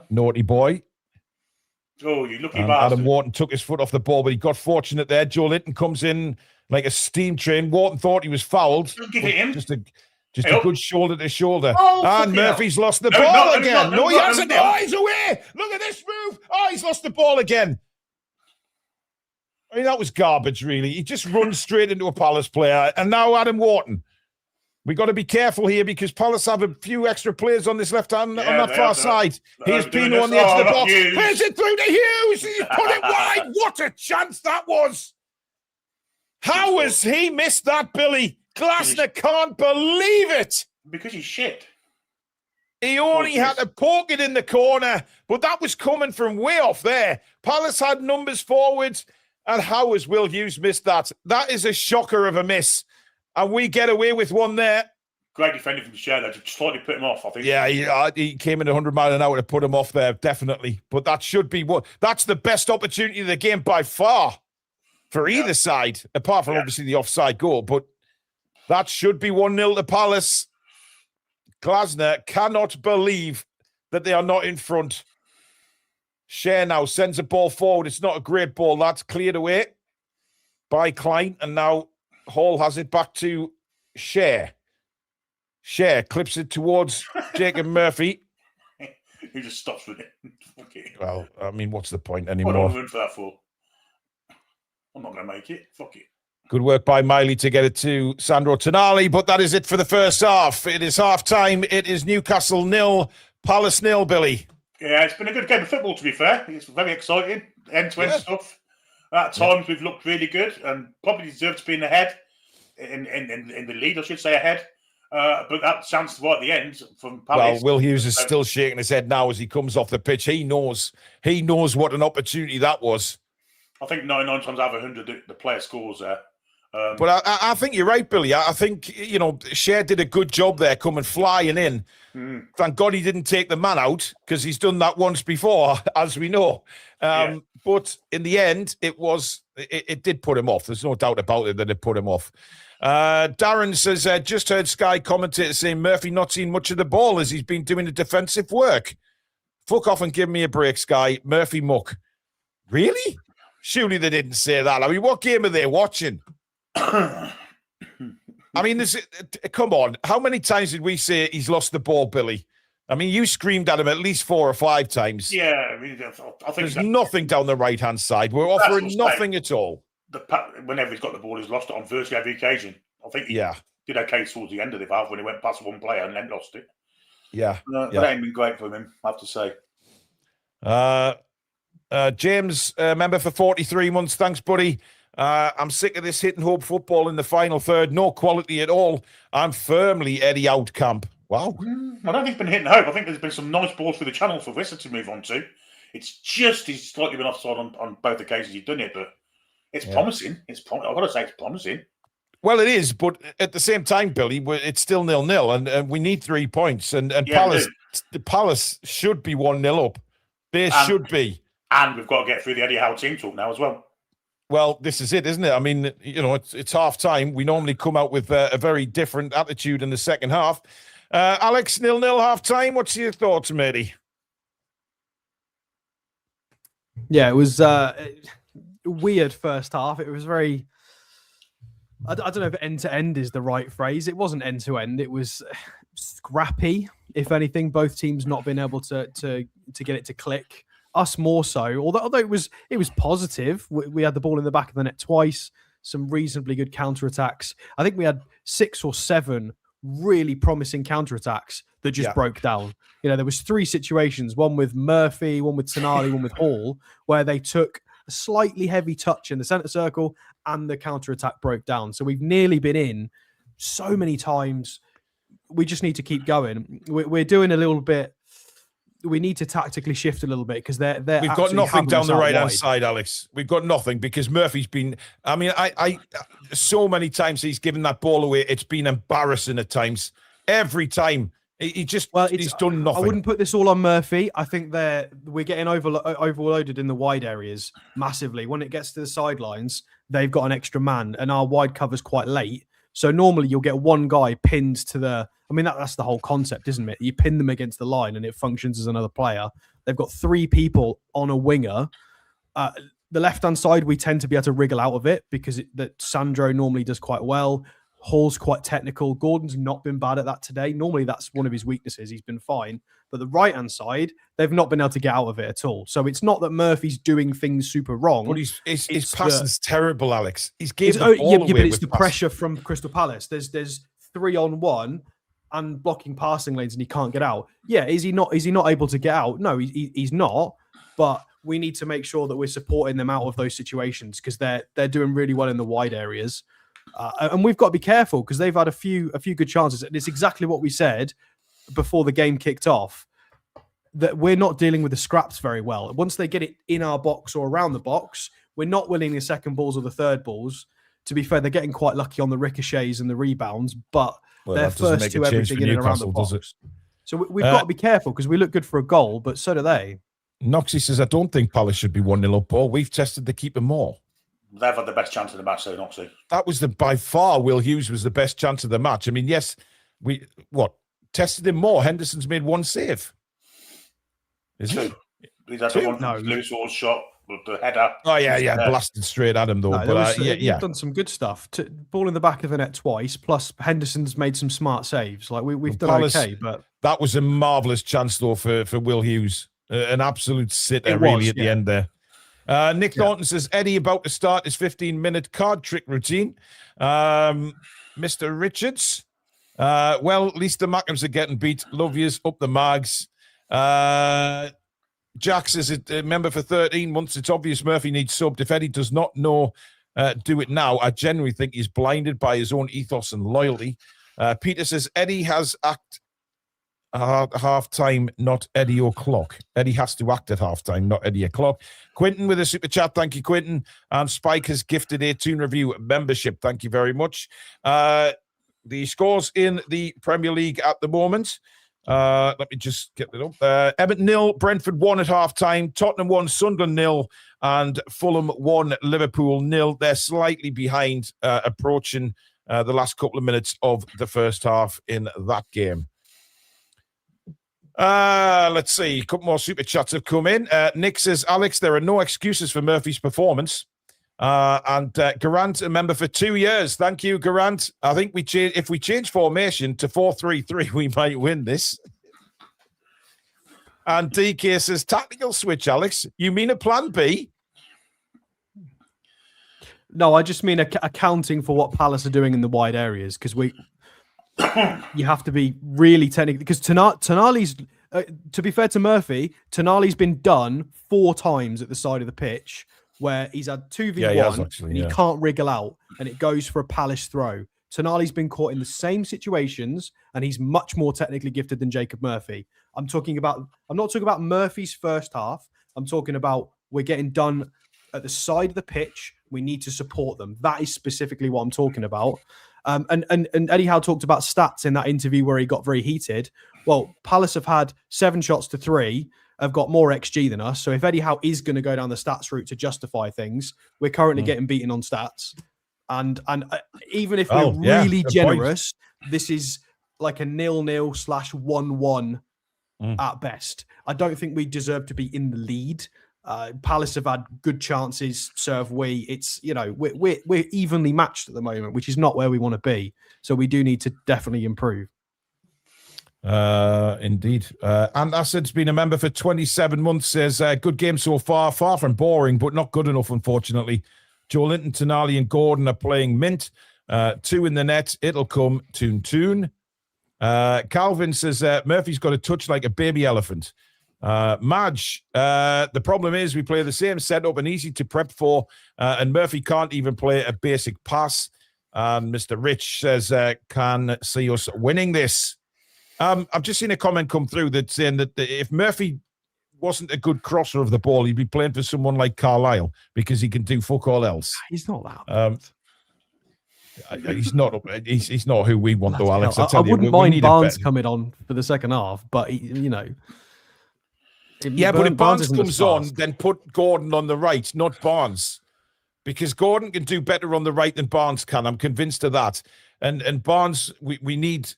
Naughty boy. Oh, you lucky bastard. Adam Wharton took his foot off the ball, but he got fortunate there. Joe Linton comes in like a steam train. Wharton thought he was fouled. Don't give it him. Just a good shoulder to shoulder. Oh, and Murphy's lost the ball again. No, he hasn't. Oh, he's away. Look at this move. Oh, he's lost the ball again. I mean, that was garbage, really. He just runs straight into a Palace player. And now Adam Wharton. We got to be careful here because Palace have a few extra players on this left hand on that far side. Here's Pino on the edge of the box. Here's it through to Hughes. He's put it wide. What a chance that was. How has he missed that, Billy? Glasner can't believe it. Because he's shit. He only had to poke it in the corner, but that was coming from way off there. Palace had numbers forwards, and how has Will Hughes missed that? That is a shocker of a miss. And we get away with one there. Great defending from Shea to slightly put him off, I think. Yeah, he came in 100 miles an hour to put him off there, definitely. But that should be what. That's the best opportunity of the game by far for either side, apart from obviously the offside goal. But that should be 1-0 to Palace. Glasner cannot believe that they are not in front. Shea now sends a ball forward. It's not a great ball. That's cleared away by Klein. And now Hall has it back to Shea. Shea clips it towards Jacob Murphy. He just stops with it. Okay. Well, I mean, what's the point anymore? What am I going for that for? I'm not going to make it. Fuck it. Good work by Miley to get it to Sandro Tonali, but that is it for the first half. It is half-time. It is Newcastle 0, Palace 0, Billy. Yeah, it's been a good game of football, to be fair. It's very exciting, end-to-end stuff. At times, we've looked really good and probably deserved to be in ahead, in the lead, I should say, ahead. But that chance right at the end from Palace. Well, Will Hughes is still shaking his head now as he comes off the pitch. He knows what an opportunity that was. I think 99 times out of 100, the player scores there. But I think you're right, Billy. I think, Shea did a good job there coming flying in. Thank God he didn't take the man out because he's done that once before, as we know. But in the end, it was it did put him off. There's no doubt about it that it put him off. Darren says, just heard Sky commentator saying Murphy not seen much of the ball as he's been doing the defensive work. Fuck off and give me a break, Sky. Murphy muck. Really? Surely they didn't say that. I mean, what game are they watching? I mean, come on. How many times did we say he's lost the ball, Billy? I mean, you screamed at him at least 4 or 5 times. Yeah, I mean, I think there's nothing down the right-hand side. We're offering nothing at all. Whenever he's got the ball, he's lost it on virtually every occasion. I think he did okay towards the end of the half when he went past one player and then lost it. Yeah. That ain't been great for him, I have to say. James, member for 43 months. Thanks, buddy. I'm sick of this hit and hope football in the final third. No quality at all. I'm firmly Eddie out camp. Wow. I don't think it's been hit and hope. I think there's been some nice balls through the channel for Visser to move on to. It's just he's slightly been offside on both occasions he's done it, but it's promising. I've got to say it's promising. Well, it is, but at the same time, Billy, it's still 0-0, and we need 3 points. And Palace should be 1-0 up. They should be. And we've got to get through the Eddie Howe team talk now as well. Well, this is it, isn't it? I mean, it's half time. We normally come out with a very different attitude in the second half. Alex, 0-0 half time. What's your thoughts, matey? Yeah, it was weird first half. It was very. I don't know if end-to-end is the right phrase. It wasn't end-to-end. It was scrappy, if anything. Both teams not being able to get it to click. Us more so. Although it was positive. We had the ball in the back of the net twice. Some reasonably good counter-attacks. I think we had 6 or 7 really promising counter-attacks that just broke down. There was 3 situations. One with Murphy, one with Tonali, one with Hall, where they took a slightly heavy touch in the centre circle and the counter-attack broke down. So we've nearly been in so many times. We just need to keep going. We're doing a little bit. We need to tactically shift a little bit because they're we've got nothing down the right-hand side, Alex. We've got nothing because Murphy's been. I mean, I so many times he's given that ball away. It's been embarrassing at times. Every time he's done nothing. I wouldn't put this all on Murphy. I think we're getting overloaded in the wide areas massively. When it gets to the sidelines, they've got an extra man, and our wide cover's quite late. So normally you'll get one guy pinned to the. I mean, that's the whole concept, isn't it? You pin them against the line and it functions as another player. They've got 3 people on a winger. The left-hand side, we tend to be able to wriggle out of it because that Sandro normally does quite well. Hall's quite technical. Gordon's not been bad at that today. Normally, that's one of his weaknesses. He's been fine. But the right-hand side, they've not been able to get out of it at all. So it's not that Murphy's doing things super wrong. But his passing's terrible, Alex. He's giving the ball away. But it's the pressure from Crystal Palace. There's 3-on-1 and blocking passing lanes, and he can't get out. Yeah, is he not able to get out? No, he's not. But we need to make sure that we're supporting them out of those situations because they're doing really well in the wide areas. And we've got to be careful because they've had a few good chances. And it's exactly what we said before the game kicked off, that we're not dealing with the scraps very well. Once they get it in our box or around the box, we're not winning the second balls or the third balls. To be fair, they're getting quite lucky on the ricochets and the rebounds, but they're first to everything in and around the box. So we've got to be careful because we look good for a goal, but so do they. Noxie says, I don't think Palace should be 1-0 up, Paul. We've tested the keeper more. They've had the best chance of the match, so Noxie. That was by far, Will Hughes was the best chance of the match. I mean, yes, tested him more. Henderson's made 1 save. Is it? He's had one loose or shot with the header. Oh, yeah, blasted straight at him, though. You've done some good stuff. Ball in the back of the net twice, plus Henderson's made some smart saves. Like we've done Palace, okay, but that was a marvellous chance, though, for Will Hughes. An absolute sitter, really, at the end there. Nick Thornton says, Eddie about to start his 15-minute card trick routine. Mr. Richards. Well, at least the Mackhams are getting beat. Love yous, up the mags. Jax is a member for 13 months. It's obvious Murphy needs subbed. If Eddie does not know, do it now. I genuinely think he's blinded by his own ethos and loyalty. Peter says, Eddie has act at half-time, not Eddie O'Clock. Eddie has to act at half-time, not Eddie O'Clock. Quinton with a super chat. Thank you, Quinton. And Spike has gifted a Toon Review membership. Thank you very much. The scores in the Premier League at the moment. Let me just get it up. Everton 0, Brentford 1 at half-time, Tottenham 1, Sunderland 0, and Fulham 1, Liverpool 0. They're slightly behind, approaching the last couple of minutes of the first half in that game. Let's see. A couple more super chats have come in. Nick says, Alex, there are no excuses for Murphy's performance. And Garant, a member for 2 years. Thank you, Garant. I think if we change formation to 4-3-3, we might win this. And DK says, tactical switch, Alex. You mean a plan B? No, I just mean accounting for what Palace are doing in the wide areas, because you have to be really technical. Because Tonali's, to be fair to Murphy, Tonali's been done 4 times at the side of the pitch, where he's had 2v1 and he can't wriggle out, and it goes for a Palace throw. Tonali's been caught in the same situations, and he's much more technically gifted than Jacob Murphy. I'm not talking about Murphy's first half. I'm talking about we're getting done at the side of the pitch. We need to support them. That is specifically what I'm talking about. And Eddie Howe talked about stats in that interview where he got very heated. Well, Palace have had 7 shots to 3, have got more XG than us. So if Eddie Howe is going to go down the stats route to justify things, we're currently getting beaten on stats. And even if we're really generous, this is like a 0-0/1-1 at best. I don't think we deserve to be in the lead. Palace have had good chances. So have we. It's, we're evenly matched at the moment, which is not where we want to be. So we do need to definitely improve. Indeed. And Asad's been a member for 27 months, says, good game so far from boring, but not good enough, unfortunately. Joe Linton, Tonali and Gordon are playing mint. 2 in the net. It'll come. Toon. Calvin says, Murphy's got a touch like a baby elephant. Madge, the problem is we play the same setup and easy to prep for, and Murphy can't even play a basic pass. And Mr. Rich says, can see us winning this. I've just seen a comment come through that saying that if Murphy wasn't a good crosser of the ball, he'd be playing for someone like Carlisle because he can do fuck all else. He's not that. He's not. He's not who we want, though, Alex. I wouldn't mind Barnes coming on for the second half, but yeah, but if Barnes comes on, then put Gordon on the right, not Barnes, because Gordon can do better on the right than Barnes can. I'm convinced of that. And Barnes, we need.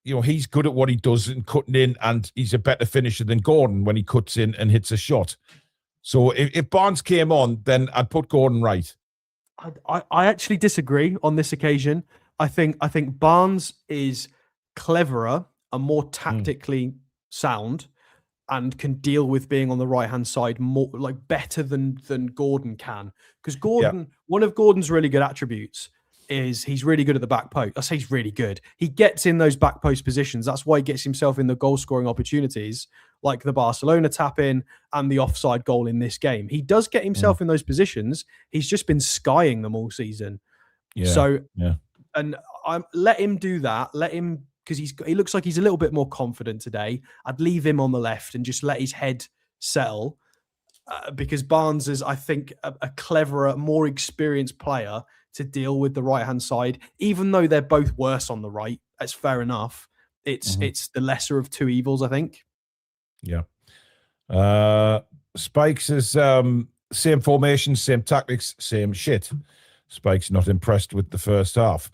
He's good at what he does and cutting in, and he's a better finisher than Gordon when he cuts in and hits a shot. So if Barnes came on, then I'd put Gordon right. I actually disagree on this occasion. I think Barnes is cleverer and more tactically sound and can deal with being on the right-hand side more better than Gordon can. Because one of Gordon's really good attributes is he's really good at the back post. I say he's really good. He gets in those back post positions. That's why he gets himself in the goal-scoring opportunities, like the Barcelona tap-in and the offside goal in this game. He does get himself in those positions. He's just been skying them all season. And let him do that. Let him, because he looks like he's a little bit more confident today. I'd leave him on the left and just let his head settle. Because Barnes is, I think, a cleverer, more experienced player to deal with the right-hand side, even though they're both worse on the right. That's fair enough. It's the lesser of 2 evils, I think. Yeah. Spike says, same formation, same tactics, same shit. Spike's not impressed with the first half.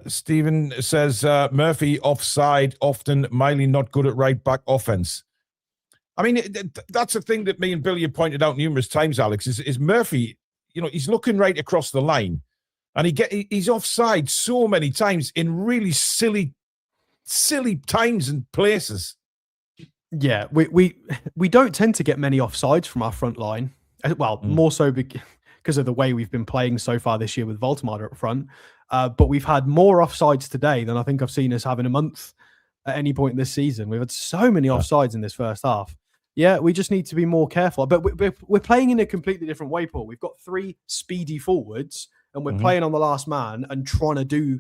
Stephen says, Murphy offside, often Miley not good at right-back offense. I mean, that's a thing that me and Billy have pointed out numerous times, Alex, is Murphy, he's looking right across the line and he's offside so many times in really silly times and places. Yeah, we don't tend to get many offsides from our front line. Well, more so because of the way we've been playing so far this year with Voltemade up front. But we've had more offsides today than I think I've seen us have in a month at any point this season. We've had so many offsides in this first half. Yeah, we just need to be more careful. But we're playing in a completely different way, Paul. We've got 3 speedy forwards, and we're playing on the last man and trying to do.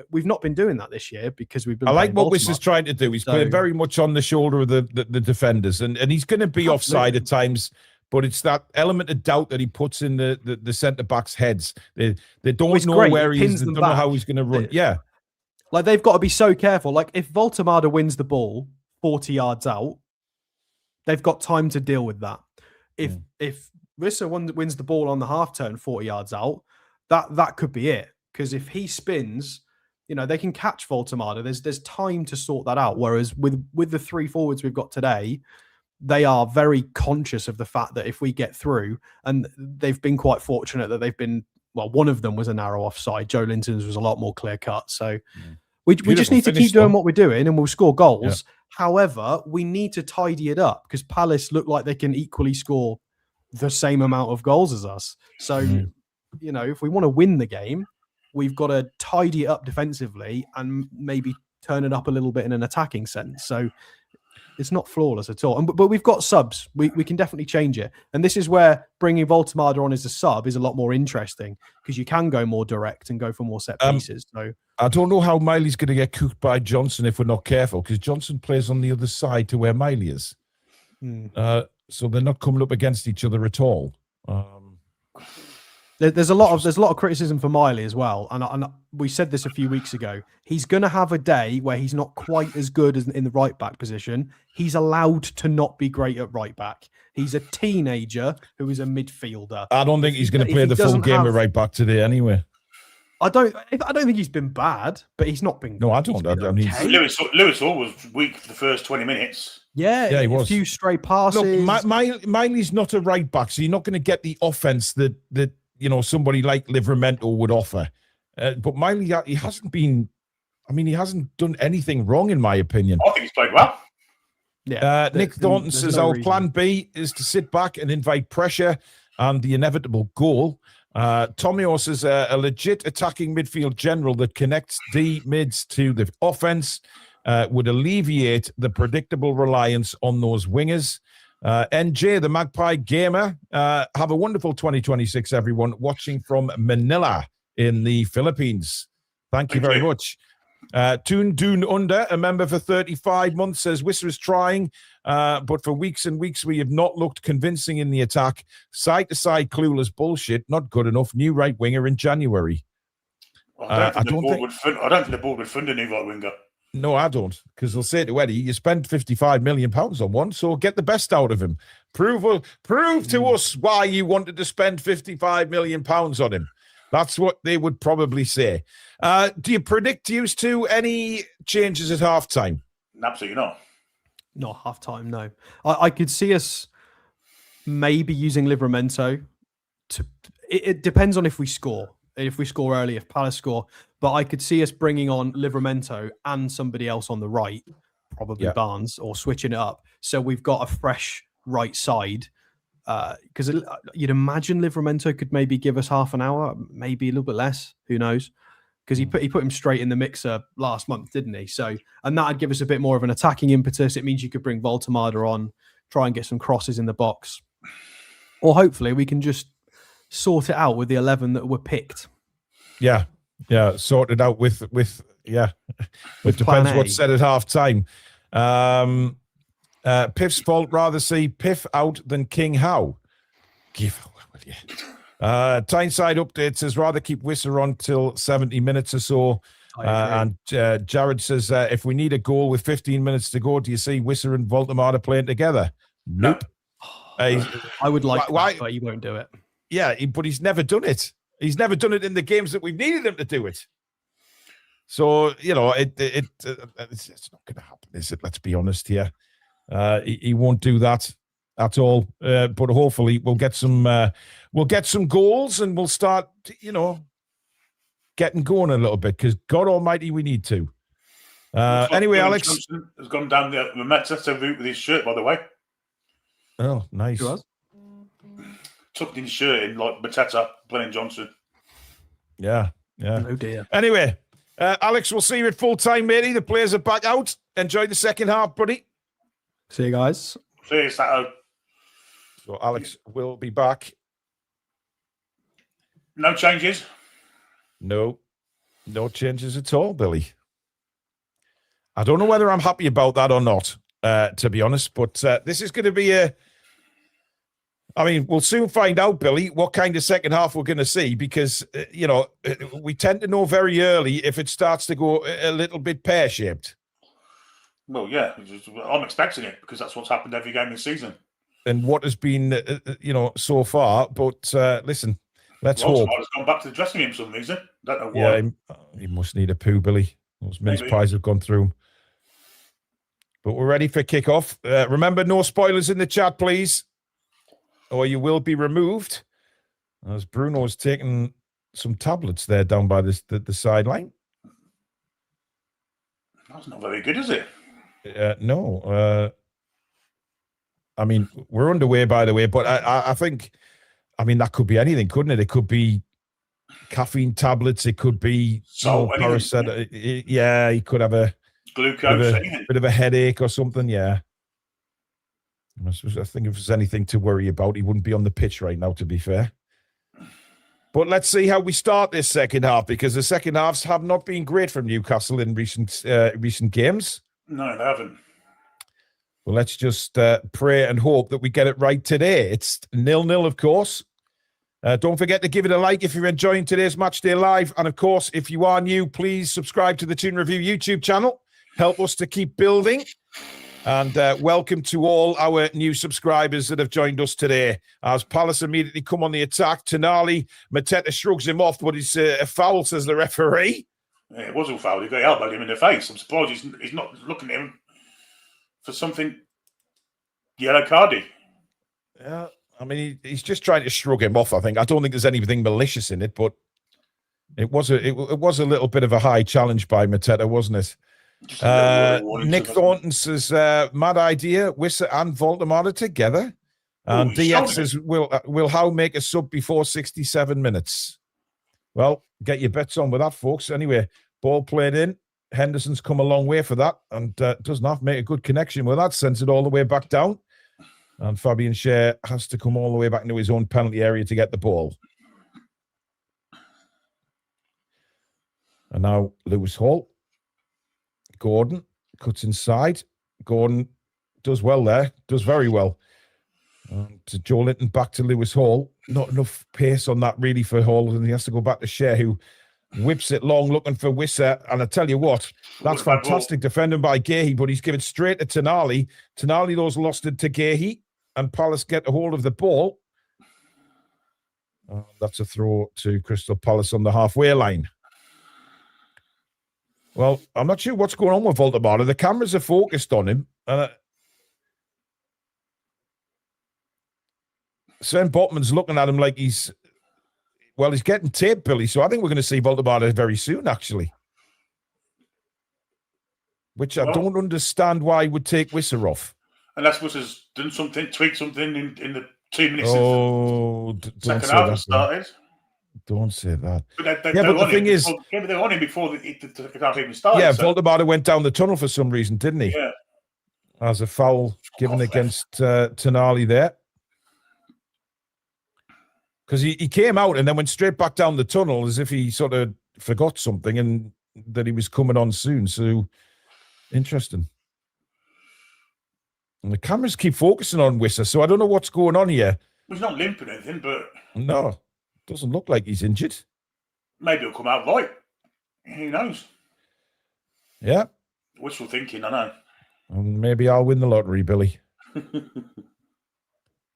We've not been doing that this year because we've been. I like what Wiss is trying to do. He's playing very much on the shoulder of the defenders, and he's going to be offside at times. But it's that element of doubt that he puts in the centre backs' heads. They don't know where he is. They don't know how he's going to run. Like, they've got to be so careful. Like, if Voltemada wins the ball 40 yards out, they've got time to deal with that. If Rissa wins the ball on the half turn 40 yards out, that could be it. Because if he spins, they can catch Voltemada. There's time to sort that out. Whereas with the 3 forwards we've got today, they are very conscious of the fact that if we get through, and they've been quite fortunate that they've been, well, one of them was a narrow offside. Joe Linton's was a lot more clear cut. So we just need to keep doing what we're doing and we'll score goals. Yeah. However, we need to tidy it up because Palace look like they can equally score the same amount of goals as us. So, if we want to win the game, we've got to tidy it up defensively and maybe turn it up a little bit in an attacking sense. So it's not flawless at all. But we've got subs. We can definitely change it. And this is where bringing Voltemada on as a sub is a lot more interesting because you can go more direct and go for more set pieces. So I don't know how Miley's going to get cooked by Johnson if we're not careful because Johnson plays on the other side to where Miley is. So they're not coming up against each other at all. There's a lot of criticism for Miley as well, and we said this a few weeks ago. He's going to have a day where he's not quite as good as in the right back position. He's allowed to not be great at right back. He's a teenager who is a midfielder. I don't think he's going to play the full game at right back today anyway. I don't think he's been bad, but he's not been. No, I don't. I mean, Lewis Hall was weak for the first 20 minutes. Yeah, he was. A few stray passes. Look, Miley's not a right back, so you're not going to get the offense that somebody like Livramento would offer. But Miley, he hasn't been. I mean, he hasn't done anything wrong, in my opinion. I think he's played well. Yeah. Nick Thornton says our plan B is to sit back and invite pressure and the inevitable goal. Tommy says a legit attacking midfield general that connects the mids to the offense would alleviate the predictable reliance on those wingers. NJ, the Magpie Gamer, have a wonderful 2026, everyone, watching from Manila in the Philippines. Thank you very much. Toon Doon Under, a member for 35 months, says Whistler is trying, but for weeks and weeks we have not looked convincing in the attack. Side-to-side clueless bullshit, not good enough. New right winger in January. I don't think the board would fund a new right winger. No, I don't, because they'll say to Eddie, you spent £55 million on one, so get the best out of him. Prove to us why you wanted to spend £55 million on him. That's what they would probably say. Do you predict used to any changes at halftime? Absolutely not. Not halftime, no. I could see us maybe using Livramento. It depends on if we score. If we score early, if Palace score. But I could see us bringing on Livramento and somebody else on the right, probably Barnes, or switching it up. So we've got a fresh right side. Because you'd imagine Livramento could maybe give us half an hour, maybe a little bit less. Who knows? Because he put him straight in the mixer last month, didn't he? So, and that'd give us a bit more of an attacking impetus. It means you could bring Voltemada on, try and get some crosses in the box, or hopefully we can just sort it out with the 11 that were picked. Yeah, sort it out with It depends what's said at half time. Piff's fault, rather see Piff out than King Howe. Tyneside update says rather keep Whistler on till 70 minutes or so. And Jared says if we need a goal with 15 minutes to go, do you see Whistler and Voltemada playing together? Nope. I would like that, but he won't do it. Yeah, but he's never done it. He's never done it in the games that we've needed him to do it. So, it's not going to happen, is it? Let's be honest here. He won't do that at all. But hopefully we'll get some goals and we'll start, getting going a little bit because God Almighty, we need to. Anyway, Alex Johnson has gone down the Meta route with his shirt, by the way. Oh, nice. Tucked his shirt in like Mateta playing Johnson. Yeah. Oh dear. Anyway, Alex, we'll see you at full time, matey. The players are back out. Enjoy the second half, buddy. See you guys. See you, Sato. So Alex will be back. No changes? No changes at all, Billy. I don't know whether I'm happy about that or not, to be honest, but this is going to be I mean, we'll soon find out, Billy, what kind of second half we're going to see because, we tend to know very early if it starts to go a little bit pear-shaped. Well, yeah, I'm expecting it because that's what's happened every game this season. And what has been, so far. But listen, let's hope. He's gone back to the dressing room for some reason. Don't know why. Yeah, he must need a poo, Billy. Those mince pies have gone through him. But we're ready for kickoff. Remember, no spoilers in the chat, please, or you will be removed. As Bruno's taking some tablets there down by the sideline. That's not very good, is it? No. I mean, we're underway, by the way, but I think, that could be anything, couldn't it? It could be caffeine tablets. It could be paracetamol. Yeah, he could have a glucose, bit of a headache or something. Yeah. I think if there's anything to worry about, he wouldn't be on the pitch right now, to be fair. But let's see how we start this second half, because the second halves have not been great from Newcastle in recent games. No, they haven't. Well, let's just pray and hope that we get it right today. It's 0-0, of course. Don't forget to give it a like if you're enjoying today's Matchday Live. And, of course, if you are new, please subscribe to the Toon Review YouTube channel. Help us to keep building. And welcome to all our new subscribers that have joined us today. As Palace immediately come on the attack, Tonali, Mateta shrugs him off, but it's a foul, says the referee. Yeah, it was a foul. He got elbowed him in the face. I'm surprised he's not looking at him for something yellow cardy. Yeah, I mean, he's just trying to shrug him off, I think. I don't think there's anything malicious in it, but it was a little bit of a high challenge by Mateta, wasn't it? Nick Thornton says, mad idea, Wissa and Voldemort together. And DX says, will Howe make a sub before 67 minutes? Well, get your bets on with that, folks. Anyway, ball played in. Henderson's come a long way for that and doesn't have to make a good connection with that. Sends it all the way back down. And Fabian Schär has to come all the way back into his own penalty area to get the ball. And now Lewis Hall. Gordon cuts inside. Gordon does well there. Does very well. And to Joe Linton back to Lewis Hall. Not enough pace on that really for Hall. And he has to go back to Schär, who whips it long looking for Wissa. And I tell you what, that's fantastic defending by Gahey, but he's given straight to Tonali. Tonali, those lost it to Gahey. And Palace get a hold of the ball. That's a throw to Crystal Palace on the halfway line. Well, I'm not sure what's going on with Voldemort. The cameras are focused on him. Sven Botman's looking at him like he's getting taped, Billy. So I think we're going to see Voldemort very soon, actually. Which I don't understand why he would take Wissa off. Unless Wissa's done something, tweaked something in the 2 minutes since the second half started. Don't say that. But the thing is... they were on him before the second half even started. Yeah, Voldemort went down the tunnel for some reason, didn't he? Yeah. As a foul given against Tonali there. Because he came out and then went straight back down the tunnel as if he sort of forgot something and that he was coming on soon. So, interesting. And the cameras keep focusing on Wissa, so I don't know what's going on here. He's not limping or anything, but... No, doesn't look like he's injured. Maybe he'll come out right. Who knows? Yeah. Wishful thinking, I know. And maybe I'll win the lottery, Billy. I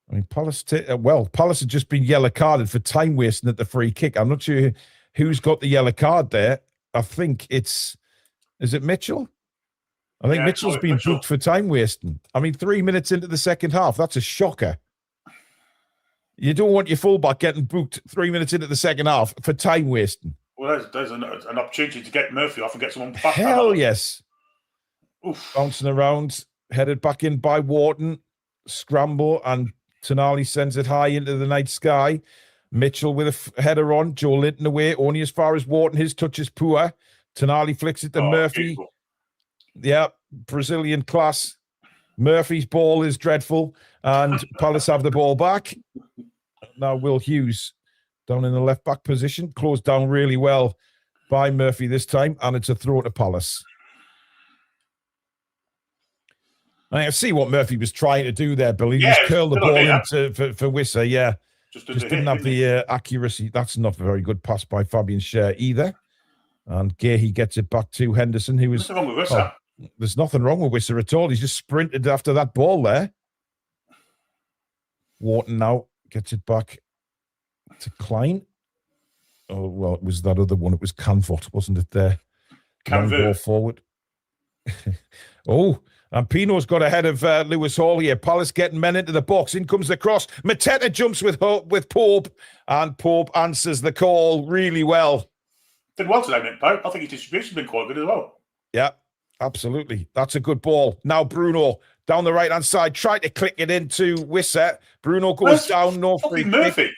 mean, Palace had just been yellow carded for time wasting at the free kick. I'm not sure who's got the yellow card there. I think is it Mitchell? I think Mitchell's been booked for time wasting. I mean, 3 minutes into the second half, that's a shocker. You don't want your fullback getting booked 3 minutes into the second half for time wasting. Well, there's an opportunity to get Murphy off and get someone back. Hell yes. Oof. Bouncing around, headed back in by Wharton, scramble, and Tonali sends it high into the night sky. Mitchell with a header on, Joe Linton away, only as far as Wharton. His touch is poor. Tonali flicks it to Murphy. Beautiful. Yeah, Brazilian class. Murphy's ball is dreadful, and Palace have the ball back. Now Will Hughes down in the left-back position, closed down really well by Murphy this time, and it's a throw to Palace. I see what Murphy was trying to do there, Billy. He Yeah, just curled the good ball idea. into for Wisser, yeah. Just Didn't have the accuracy. That's not a very good pass by Fabian Schär either. And Gahey gets it back to Henderson, who was... Nothing wrong with Wisser. There's nothing wrong with Wisser at all. He's just sprinted after that ball there. Wharton now gets it back to Klein. Oh, well, it was that other one. It was Canvot, wasn't it there? Long ball forward. Oh, and Pino's got ahead of Lewis Hall here. Palace getting men into the box. In comes the cross. Mateta jumps with Pope, and Pope answers the call really well. Did well today, Nick Pope. I think his distribution's been quite good as well. Yeah, absolutely. That's a good ball. Now Bruno down the right-hand side, trying to click it into Wisser. Bruno goes down. No free Murphy.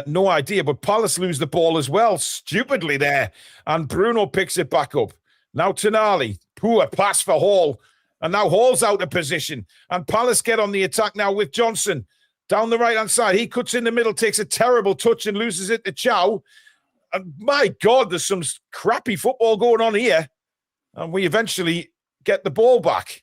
No idea, but Palace lose the ball as well, stupidly there. And Bruno picks it back up. Now Tonali, poor pass for Hall. And now Hall's out of position. And Palace get on the attack now with Johnson. Down the right-hand side, he cuts in the middle, takes a terrible touch and loses it to Chow. And my God, there's some crappy football going on here. And we eventually get the ball back.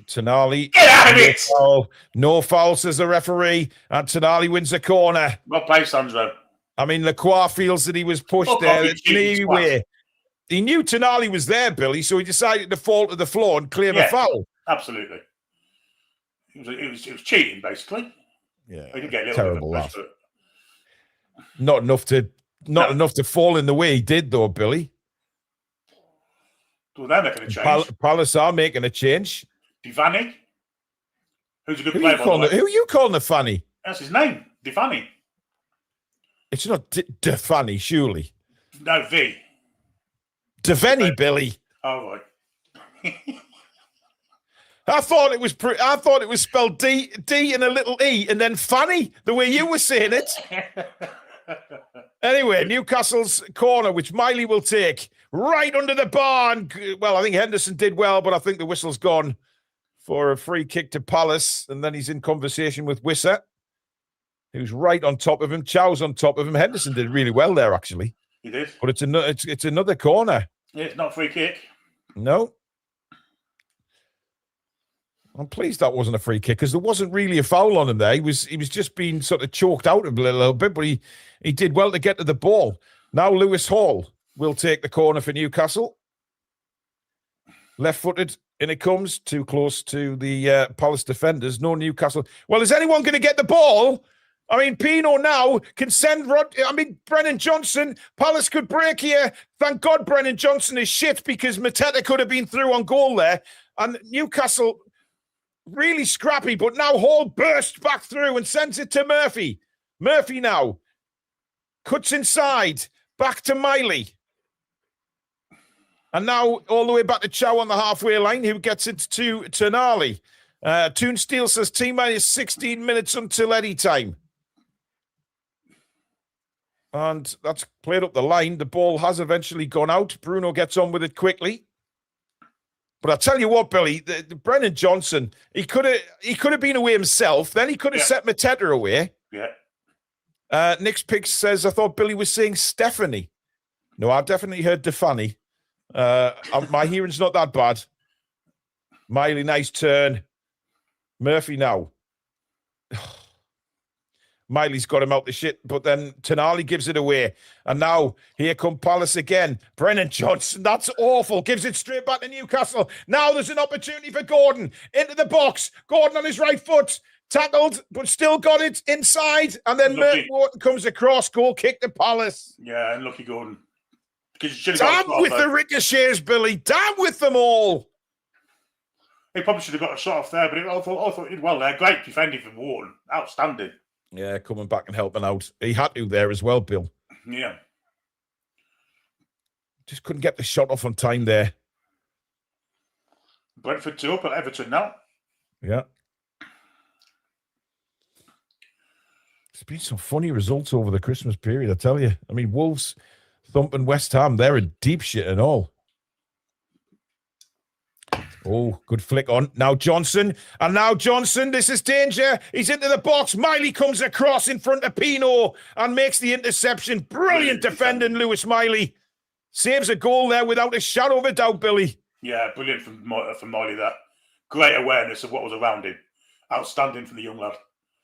Tonali. Get out of it! No foul, says the referee. And Tonali wins the corner. Well played, Sandro. I mean, Lacroix feels that he was pushed there. Anyway, he knew Tonali was there, Billy, so he decided to fall to the floor and clear the foul. Absolutely. It was cheating, basically. Yeah. He did get a little terrible bit laugh. Not enough to fall in the way he did, though, Billy. Well, they're making a change. Palace are making a change. Divani, who's a good player. Who are you calling a fanny? That's his name, Divani. It's not Defani, surely. No, V. Deveni, Billy. Oh, right. I thought it was spelled D and a little E and then Fanny, the way you were saying it. Anyway, Newcastle's corner, which Miley will take right under the bar. Well, I think Henderson did well, but I think the whistle's gone for a free kick to Palace. And then he's in conversation with Wisser, who's right on top of him. Chow's on top of him. Henderson did really well there, actually. He did. But it's another corner. Yeah, it's not a free kick. No. I'm pleased that wasn't a free kick because there wasn't really a foul on him there. He was just being sort of choked out a little bit, but he did well to get to the ball. Now Lewis Hall will take the corner for Newcastle. Left-footed, in it comes. Too close to the Palace defenders. No Newcastle. Well, is anyone going to get the ball? I mean, Pino now can send Brennan Johnson. Palace could break here. Thank God Brennan Johnson is shit because Mateta could have been through on goal there. And Newcastle really scrappy, but now Hall bursts back through and sends it to Murphy. Murphy now cuts inside, back to Miley. And now all the way back to Chow on the halfway line, who gets it to Tonali. Toon Steel says T-minus 16 minutes until any time. And that's played up the line. The ball has eventually gone out. Bruno gets on with it quickly. But I tell you what, Billy, the Brennan Johnson, he could have been away himself. Then he could have set Mateta away. Yeah. Nick's Picks says, I thought Billy was saying Stephanie. No, I definitely heard Defani. My hearing's not that bad. Miley, nice turn. Murphy now. Miley's got him out the shit, but then Tonali gives it away. And now, here come Palace again. Brennan Johnson, that's awful. Gives it straight back to Newcastle. Now there's an opportunity for Gordon. Into the box. Gordon on his right foot. Tackled, but still got it inside. And then Morton comes across. Goal kick to Palace. Yeah, and lucky Gordon. Damn with the ricochets, Billy. Damn with them all. He probably should have got a shot off there, but I thought he did well there. Great defending from Morton. Outstanding. Yeah, coming back and helping out. He had to there as well, Bill. Yeah. Just couldn't get the shot off on time there. Brentford 2 up at Everton now. Yeah. There's been some funny results over the Christmas period, I tell you. I mean, Wolves thumping West Ham. They're in deep shit and all. Oh, good flick on. Now Johnson. And now Johnson. This is danger. He's into the box. Miley comes across in front of Pino and makes the interception. Brilliant defending, Lewis Miley. Saves a goal there without a shadow of a doubt, Billy. Yeah, brilliant from Miley, that. Great awareness of what was around him. Outstanding from the young lad.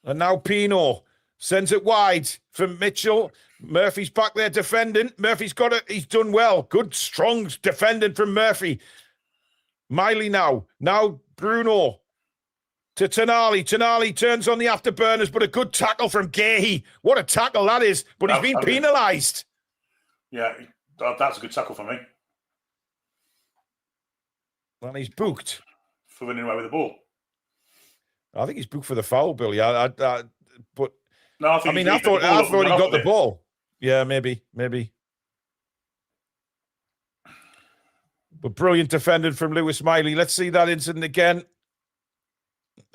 And now Pino sends it wide for Mitchell. Murphy's back there defending. Murphy's got it. He's done well. Good, strong defending from Murphy. Miley now. Now Bruno to Tonali. Tonali turns on the afterburners, but a good tackle from Gahey. What a tackle that is. But he's been penalised. Yeah, that's a good tackle for me. And he's booked. For running away with the ball. I think he's booked for the foul, Billy. But no, I thought he got the ball. Yeah, maybe. But brilliant defending from Lewis Miley. Let's see that incident again.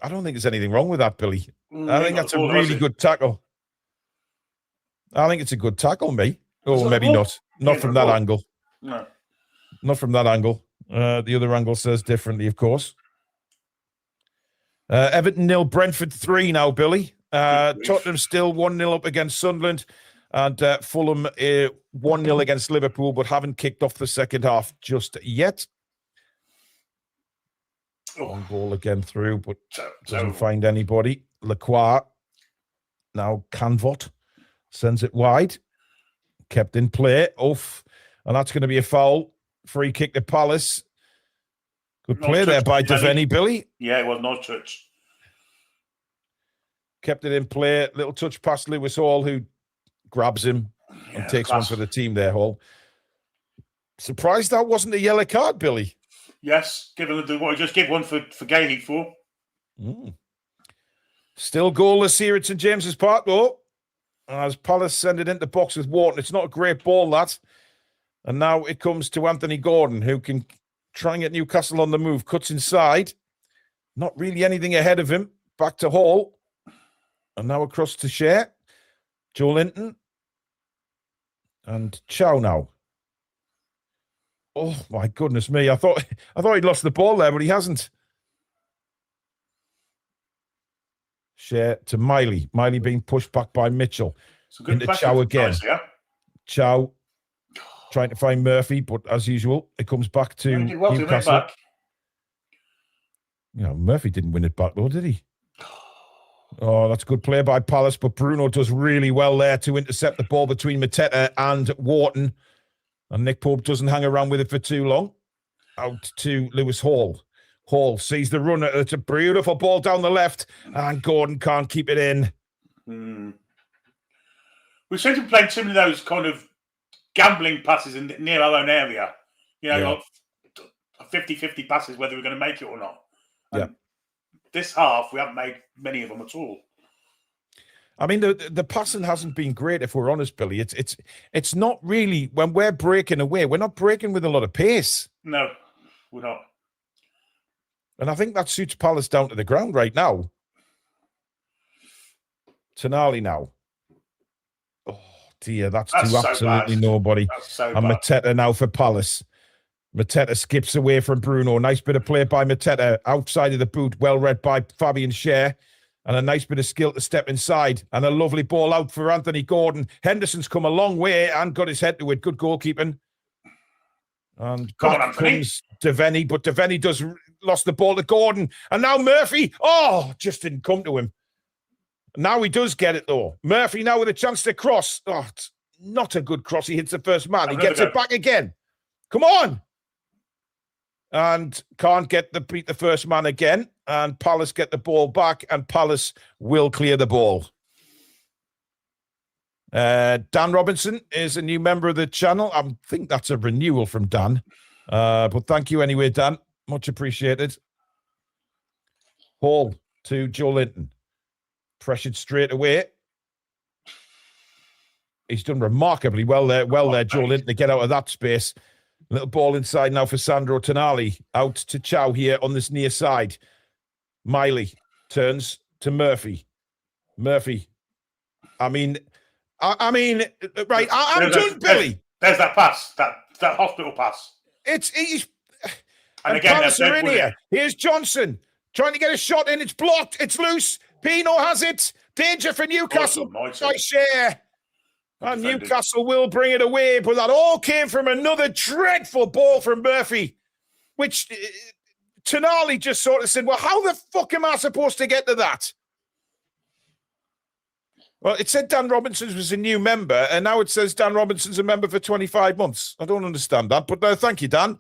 I don't think there's anything wrong with that, Billy. I think that's a really good tackle. I think it's a good tackle, mate. Oh, maybe not. Not from that angle. No. Not from that angle. The other angle says differently, of course. Everton 0, Brentford 3 now, Billy. Tottenham still 1-0 up against Sunderland. And Fulham 1-0 against Liverpool, but haven't kicked off the second half just yet. One ball again through, but doesn't find anybody. Lacroix. Now Canvot sends it wide. Kept in play. Oof. And that's going to be a foul. Free kick to Palace. Good play there by Devaney, Billy. Yeah, it was no touch. Kept it in play. Little touch past Lewis Hall, who grabs him and takes one for the team there, Hall. Surprised that wasn't a yellow card, Billy. Yes, just give one for Gahey for. Still goalless here at St James's Park, though. As Palace send it into box with Wharton. It's not a great ball, that. And now it comes to Anthony Gordon, who can try and get Newcastle on the move. Cuts inside. Not really anything ahead of him. Back to Hall. And now across to Shea. Joe Linton. And Chow now. Oh, my goodness me. I thought he'd lost the ball there, but he hasn't. Shea to Miley. Miley being pushed back by Mitchell. Into Chow again. Nice, yeah? Chow trying to find Murphy, but as usual, it comes back to Newcastle. Murphy didn't win it back, though, did he? Oh, that's good play by Palace, but Bruno does really well there to intercept the ball between Mateta and Wharton. And Nick Pope doesn't hang around with it for too long. Out to Lewis Hall. Hall sees the runner. It's a beautiful ball down the left, and Gordon can't keep it in. We seem to be playing too many of those kind of gambling passes near our own area. 50-50 passes, whether we're going to make it or not. And this half, we haven't made many of them at all. I mean, the passing hasn't been great, if we're honest, Billy. It's not really, when we're breaking away, we're not breaking with a lot of pace. No, we're not. And I think that suits Palace down to the ground right now. Tonali now. Oh, dear, that's to absolutely nobody. And Mateta now for Palace. Mateta skips away from Bruno. Nice bit of play by Mateta. Outside of the boot, well read by Fabian Schär. And a nice bit of skill to step inside. And a lovely ball out for Anthony Gordon. Henderson's come a long way and got his head to it. Good goalkeeping. And back comes Devaney. But Devaney lost the ball to Gordon. And now Murphy. Oh, just didn't come to him. Now he does get it, though. Murphy now with a chance to cross. Oh, it's not a good cross. He hits the first man. He gets it back again. Come on. And can't beat the first man again. And Palace get the ball back, and Palace will clear the ball. Dan Robinson is a new member of the channel. I think that's a renewal from Dan. But thank you anyway, Dan. Much appreciated. Hall to Joe Linton. Pressured straight away. He's done remarkably well there. Joe Linton, to get out of that space. Little ball inside now for Sandro Tonali. Out to Chow here on this near side. Miley turns to Murphy. Murphy. Right, I'm done, Billy. There's that pass, that hospital pass. And again, Palace they're are in here. Here's Johnson trying to get a shot in. It's blocked. It's loose. Pino has it. Danger for Newcastle. Nice share. And Newcastle will bring it away, but that all came from another dreadful ball from Murphy, which Tonali just sort of said, well, how the fuck am I supposed to get to that? Well, it said Dan Robinson was a new member, and now it says Dan Robinson's a member for 25 months. I don't understand that, but thank you, Dan.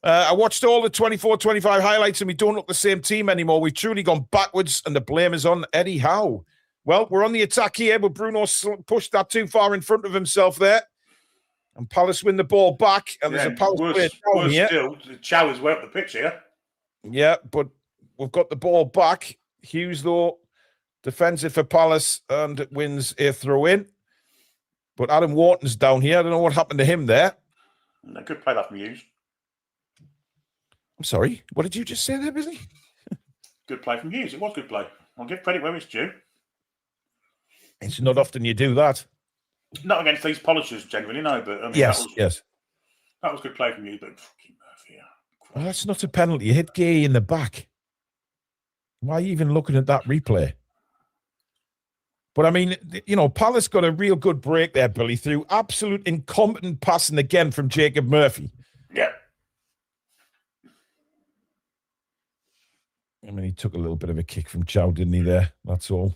I watched all the 24-25 highlights, and we don't look the same team anymore. We've truly gone backwards, and the blame is on Eddie Howe. Well, we're on the attack here, but Bruno pushed that too far in front of himself there. And Palace win the ball back, and there's a Palace player down here. Still, the Chow is way up the pitch here. Yeah, but we've got the ball back. Hughes, though, defends it for Palace and wins a throw-in. But Adam Wharton's down here. I don't know what happened to him there. No, good play that from Hughes. I'm sorry. What did you just say there, Billy? Good play from Hughes. It was good play. I'll give credit where it's due. It's not often you do that. Not against these polishers, generally, no. But I mean, yes. That was good play from Hughes, but fucking Murphy. Well, that's not a penalty. You hit Gay in the back. Why are you even looking at that replay? But I mean, Palace got a real good break there, Billy, through absolute incompetent passing again from Jacob Murphy. Yeah. I mean, he took a little bit of a kick from Chow, didn't he, there? That's all.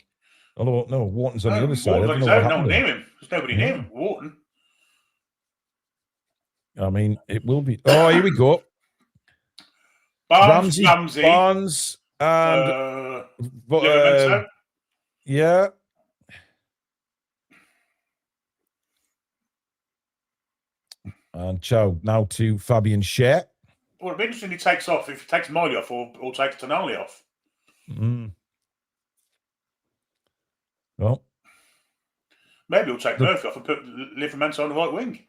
Although, no, Wharton's on the other side. No one near him. There's nobody near him. Wharton. I mean, it will be... Oh, here we go. Barnes, and... yeah. And Chow now to Fabian Schär. Well, it'd be interesting if he takes off, if he takes Miley off or takes Tonali off. Well, maybe he'll take Murphy off and put Livramento on the right wing.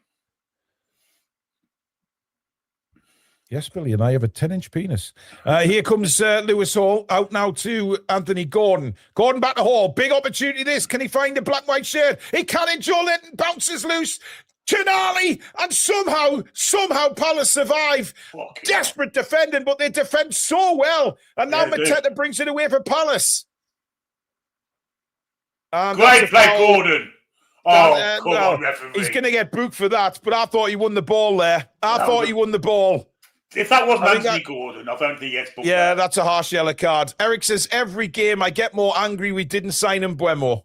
Yes, Billy, and I have a 10-inch penis. Here comes Lewis Hall, out now to Anthony Gordon. Gordon back to Hall. Big opportunity this. Can he find the black-white shirt? He can in. Joe Linton bounces loose. Tonali, and somehow Palace survive. Desperate defending, but they defend so well. And now Mateta brings it away for Palace. And great play, Gordon. Oh, come on, referee. He's going to get booked for that, but I thought he won the ball there. I thought he won the ball. If that wasn't Anthony Gordon, I don't think he gets booked. Yeah, that's a harsh yellow card. Eric says, every game I get more angry we didn't sign him Buemo.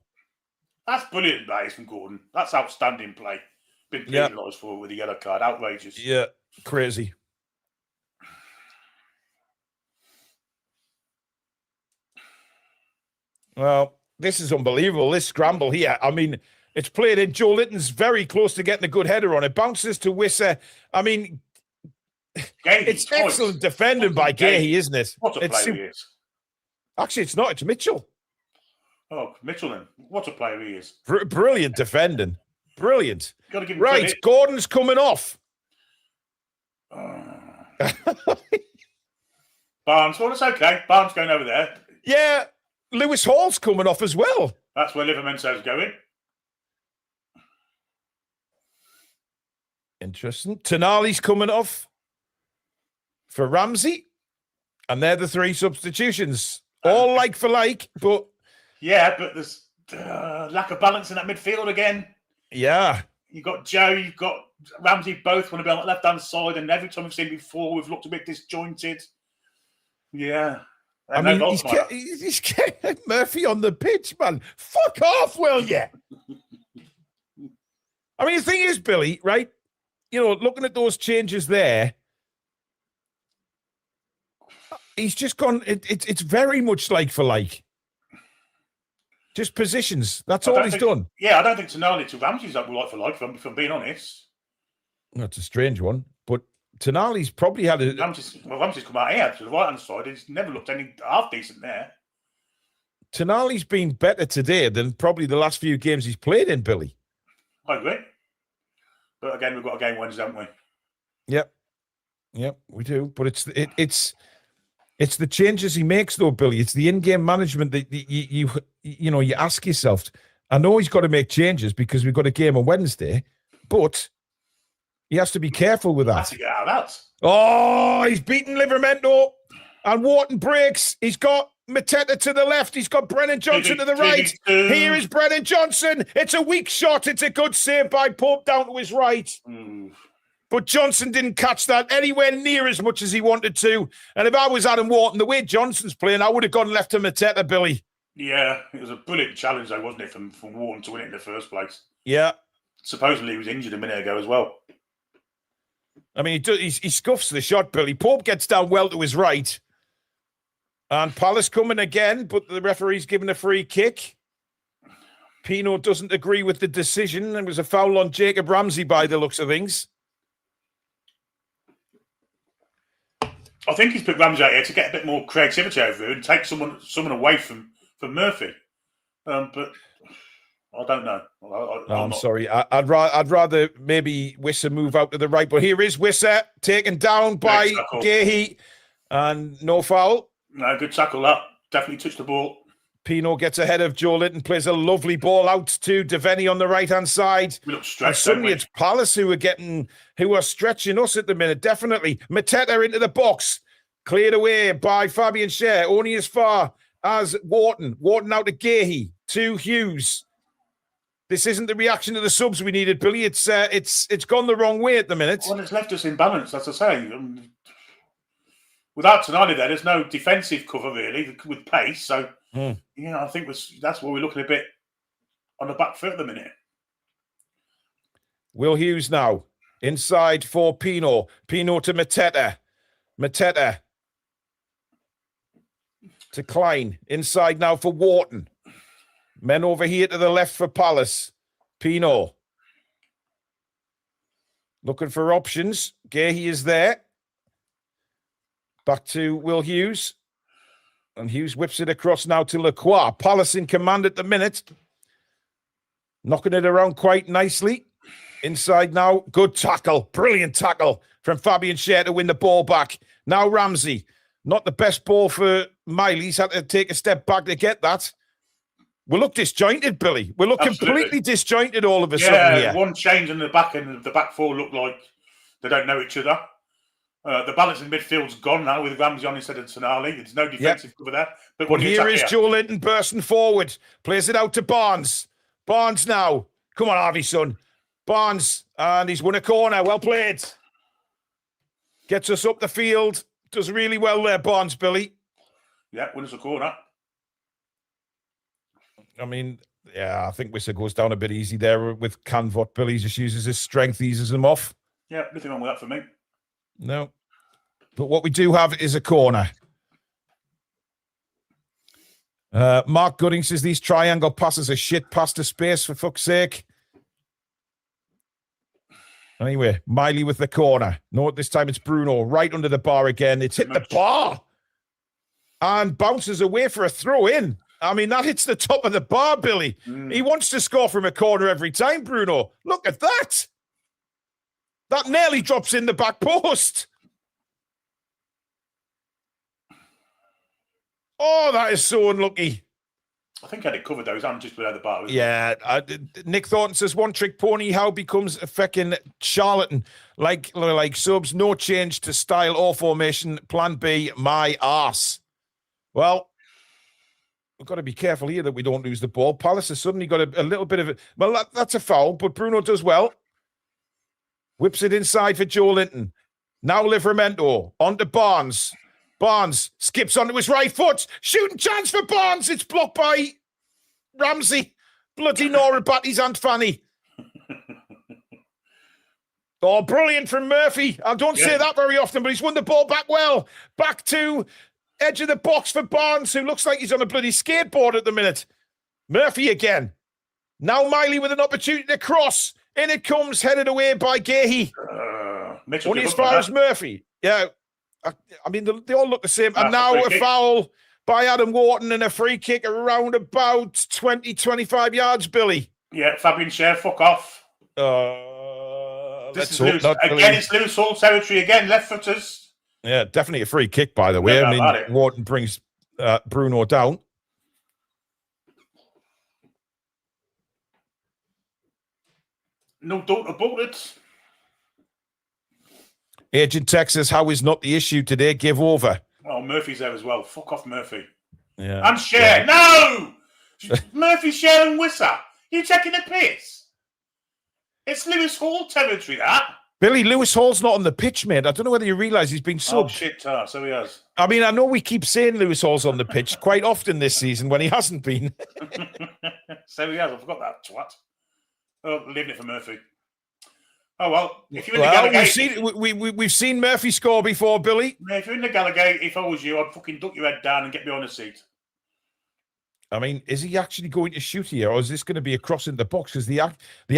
That's brilliant, mate, from Gordon. That's outstanding play. Been penalised for with a yellow card. Outrageous. Yeah, crazy. Well, this is unbelievable, this scramble here. I mean, it's played in. Joe Litton's very close to getting a good header on it. Bounces to Wissa. I mean, it's excellent defending by Gahey, isn't it? What a player he is. Actually, it's not. It's Mitchell. Oh, Mitchell then. What a player he is. Brilliant defending. Brilliant. Got to give him right, credit. Gordon's coming off. Barnes, well, it's okay. Barnes going over there. Yeah, Lewis Hall's coming off as well. That's where Livermento's going. Interesting. Tonali's coming off for Ramsey. And they're the three substitutions. All like for like, but... Yeah, but there's lack of balance in that midfield again. Yeah. You've got Joe, you've got Ramsey, both want to be on the left-hand side, and every time we've seen before, we've looked a bit disjointed. Yeah. And I mean, he's getting Murphy on the pitch, man. Fuck off, will you? I mean, the thing is, Billy, right? Looking at those changes there, he's just gone, it's very much like for like. Just positions. That's all he's done. Yeah, I don't think Tonali to Ramsey's like for like, if I'm being honest. That's a strange one. But Tonali's probably had a... Ramsey's come out here to the right-hand side. He's never looked any half decent there. Tonali's been better today than probably the last few games he's played in, Billy. I agree. But again, we've got a game Wednesday, haven't we? Yep, we do. But it's the changes he makes, though, Billy. It's the in-game management that you ask yourself. I know he's got to make changes because we've got a game on Wednesday, but He has to be careful with Has that. to get out of that. Oh, he's beaten Livramento. And Wharton breaks. He's got Mateta to the left. He's got Brennan Johnson to the right. Here is Brennan Johnson. It's a weak shot. It's a good save by Pope down to his right. But Johnson didn't catch that anywhere near as much as he wanted to. And if I was Adam Wharton, the way Johnson's playing, I would have gone left to Mateta, Billy. Yeah, it was a brilliant challenge, though, wasn't it, from Wharton to win it in the first place? Yeah. Supposedly he was injured a minute ago as well. I mean, he scuffs the shot, Billy. Pope gets down well to his right. And Palace coming again, but the referee's given a free kick. Pino doesn't agree with the decision. There was a foul on Jacob Ramsey by the looks of things. I think he's put Ramsey out here to get a bit more creativity over here and take someone away from Murphy. But I don't know. I'm sorry. I'd rather maybe Wissa move out to the right. But here is Wissa taken down by Gahey. And no foul. No, good tackle that. Definitely touched the ball. Pino gets ahead of Joe Linton, plays a lovely ball out to Devaney on the right-hand side. We look stretched, and suddenly it's Palace who are stretching us at the minute, definitely. Mateta into the box, cleared away by Fabian Schär, only as far as Wharton. Wharton out to Gahey, to Hughes. This isn't the reaction to the subs we needed, Billy. It's gone the wrong way at the minute. Well, it's left us in balance, as I say. Without Toon Army there's no defensive cover, really, with pace. So, I think that's where we're looking a bit on the back foot at the minute. Will Hughes now. Inside for Pino. Pino to Mateta. Mateta to Klein. Inside now for Wharton. Men over here to the left for Palace. Pino. Looking for options. Gahey is there. Back to Will Hughes. And Hughes whips it across now to Lacroix. Palace in command at the minute. Knocking it around quite nicely. Inside now. Good tackle. Brilliant tackle from Fabian Schär to win the ball back. Now Ramsey. Not the best ball for Miley. He's had to take a step back to get that. We look disjointed, Billy. We look completely disjointed all of a sudden here. One change in the back end of the back four look like they don't know each other. The balance in midfield's gone now with Ramsey on instead of Tonali. There's no defensive cover there. But here is Joe Linton bursting forward. Plays it out to Barnes. Barnes now. Come on, Harvey, son. Barnes. And he's won a corner. Well played. Gets us up the field. Does really well there, Barnes, Billy. Yeah, wins a corner. I mean, I think Wissa goes down a bit easy there with Canvot. Billy just uses his strength, eases him off. Yeah, nothing wrong with that for me. No. But what we do have is a corner. Mark Gooding says these triangle passes are shit pass to space, for fuck's sake. Anyway, Miley with the corner. No, this time it's Bruno right under the bar again. It's hit the bar and bounces away for a throw in. I mean, that hits the top of the bar, Billy. He wants to score from a corner every time, Bruno. Look at that. That nearly drops in the back post. Oh, that is so unlucky. I think I had it covered, though. His hand just below the bar. Yeah. Nick Thornton says, one-trick pony, how becomes a fucking charlatan? Like subs, no change to style or formation. Plan B, my arse. Well, we've got to be careful here that we don't lose the ball. Palace has suddenly got a little bit of it. Well, that's a foul, but Bruno does well. Whips it inside for Joe Linton. Now Livramento. On to Barnes. Barnes skips onto his right foot. Shooting chance for Barnes. It's blocked by Ramsey. Bloody Nora Batty's Aunt Fanny. Oh, brilliant from Murphy. I don't say that very often, but he's won the ball back well. Back to edge of the box for Barnes, who looks like he's on a bloody skateboard at the minute. Murphy again. Now Miley with an opportunity to cross. In it comes, headed away by Gahey. Only as far as Murphy. Yeah. I mean, they all look the same. And now a foul by Adam Wharton and a free kick around about 20, 25 yards, Billy. Yeah, Fabian Schär, fuck off. This is loose. Again, it's loose all territory again, left footers. Yeah, definitely a free kick, by the way. I mean, Wharton brings Bruno down. No doubt about it. Agent Texas, how is not the issue today? Give over. Oh, Murphy's there as well. Fuck off, Murphy. Yeah. And Cher. No! Murphy, Cher and Wisser. You taking a piss? It's Lewis Hall territory, that. Billy, Lewis Hall's not on the pitch, mate. I don't know whether you realise he's been subbed. Oh, shit, so he has. I mean, I know we keep saying Lewis Hall's on the pitch quite often this season when he hasn't been. So he has. I forgot that twat. Oh, leaving it for Murphy. Oh, well, if you're in the Gallagher... We've seen Murphy score before, Billy. If you're in the Gallagher, if I was you, I'd fucking duck your head down and get me on a seat. I mean, is he actually going to shoot here, or is this going to be a cross in the box? Because the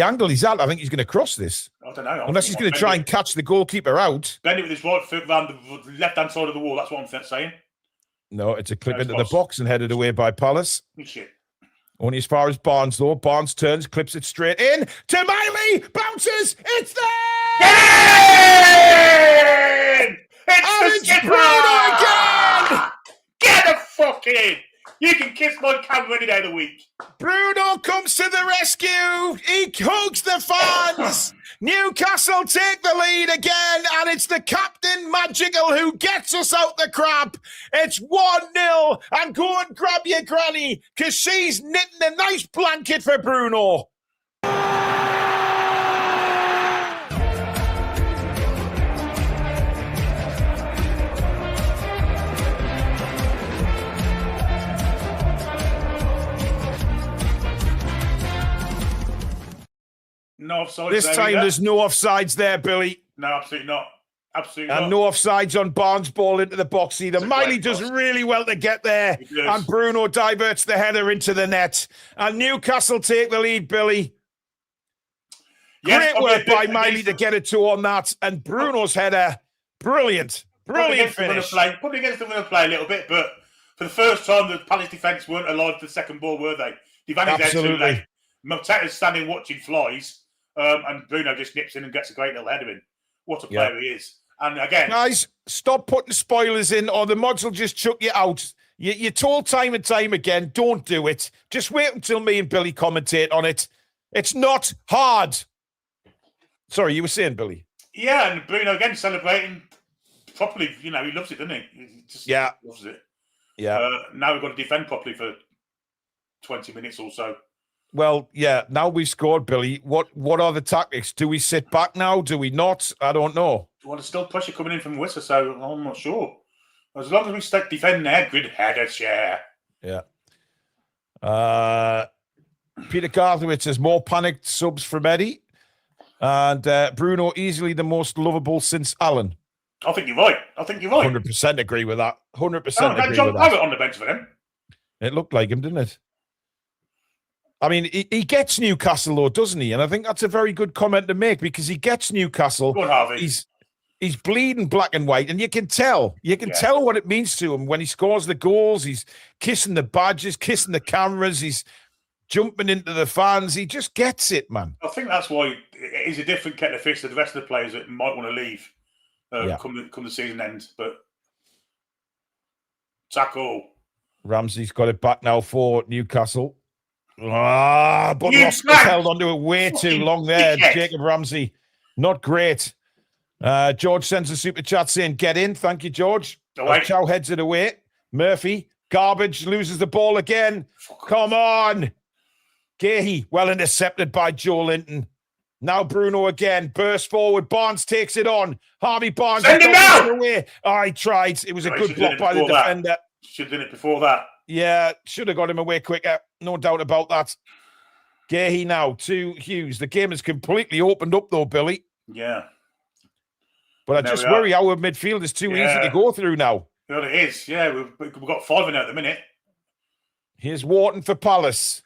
angle he's at, I think he's going to cross this. I don't know. Unless he's going to try and catch the goalkeeper out. Bend it with his right foot round the left-hand side of the wall. That's what I'm saying. No, it's a clip into the box and headed away by Palace. Shit. Only as far as Barnes, though. Barnes turns, clips it straight in to Miley. Bounces. It's there! Get in! It's the Bruno again! Get the fuck in! You can kiss my camera any day of the week. Bruno comes to the rescue. He hugs the fans. Newcastle take the lead again, and it's the Captain Magical who gets us out the crap. It's 1-0, and go and grab your granny, because she's knitting a nice blanket for Bruno. No offsides. This time there's no offsides there, Billy. No, absolutely not. Absolutely and not. no offsides on Barnes' ball into the box either. Miley does really well to get there. And Bruno diverts the header into the net. And Newcastle take the lead, Billy. Yes, great work by Miley to get a 2 on that. And Bruno's header, brilliant. Brilliant finish. Probably against the winner play a little bit, but for the first time, the Palace defence weren't alive to the second ball, were they? Absolutely. Mateta's standing watching flies. And Bruno just nips in and gets a great little header in. What a player he is. And again... Guys, stop putting spoilers in or the mods will just chuck you out. You're told time and time again, don't do it. Just wait until me and Billy commentate on it. It's not hard. Sorry, you were saying, Billy? Yeah, and Bruno again celebrating properly. You know, he loves it, doesn't he? He just loves it. Yeah. Now we've got to defend properly for 20 minutes or so. Well, yeah, now we've scored, Billy. What are the tactics? Do we sit back now? Do we not? I don't know. Well, there's still pressure coming in from Wisser, so I'm not sure. As long as we stay defending there, good header, Cher. Yeah. Peter Garthowitz says more panicked subs from Eddie. And Bruno easily the most lovable since Allen. I think you're right. 100% agree with that. 100% agree John with that. Parrott on the bench for them. It looked like him, didn't it? I mean, he gets Newcastle, though, doesn't he? And I think that's a very good comment to make because he gets Newcastle. Go on, Harvey. He's bleeding black and white, and you can tell. You can tell what it means to him when he scores the goals. He's kissing the badges, kissing the cameras. He's jumping into the fans. He just gets it, man. I think that's why he's a different kettle of fish to the rest of the players that might want to leave come the season end. But tackle. Ramsey's got it back now for Newcastle. But Ross held onto it way too long there. Jacob Ramsey, not great. George sends a super chat saying, get in. Thank you, George. Chow heads it away. Murphy, garbage, loses the ball again. Come on. Gahey, well intercepted by Joe Linton. Now Bruno again, bursts forward. Barnes takes it on. Harvey Barnes. Send him down! Away. He tried. It was a good block by the defender. Should have done it before that. Yeah, should have got him away quicker. No doubt about that. Gahey now to Hughes. The game is completely opened up, though, Billy. Yeah. But I just worry our midfield is too easy to go through now. Well, it is. Yeah, we've got 5 in at the minute. Here's Wharton for Palace.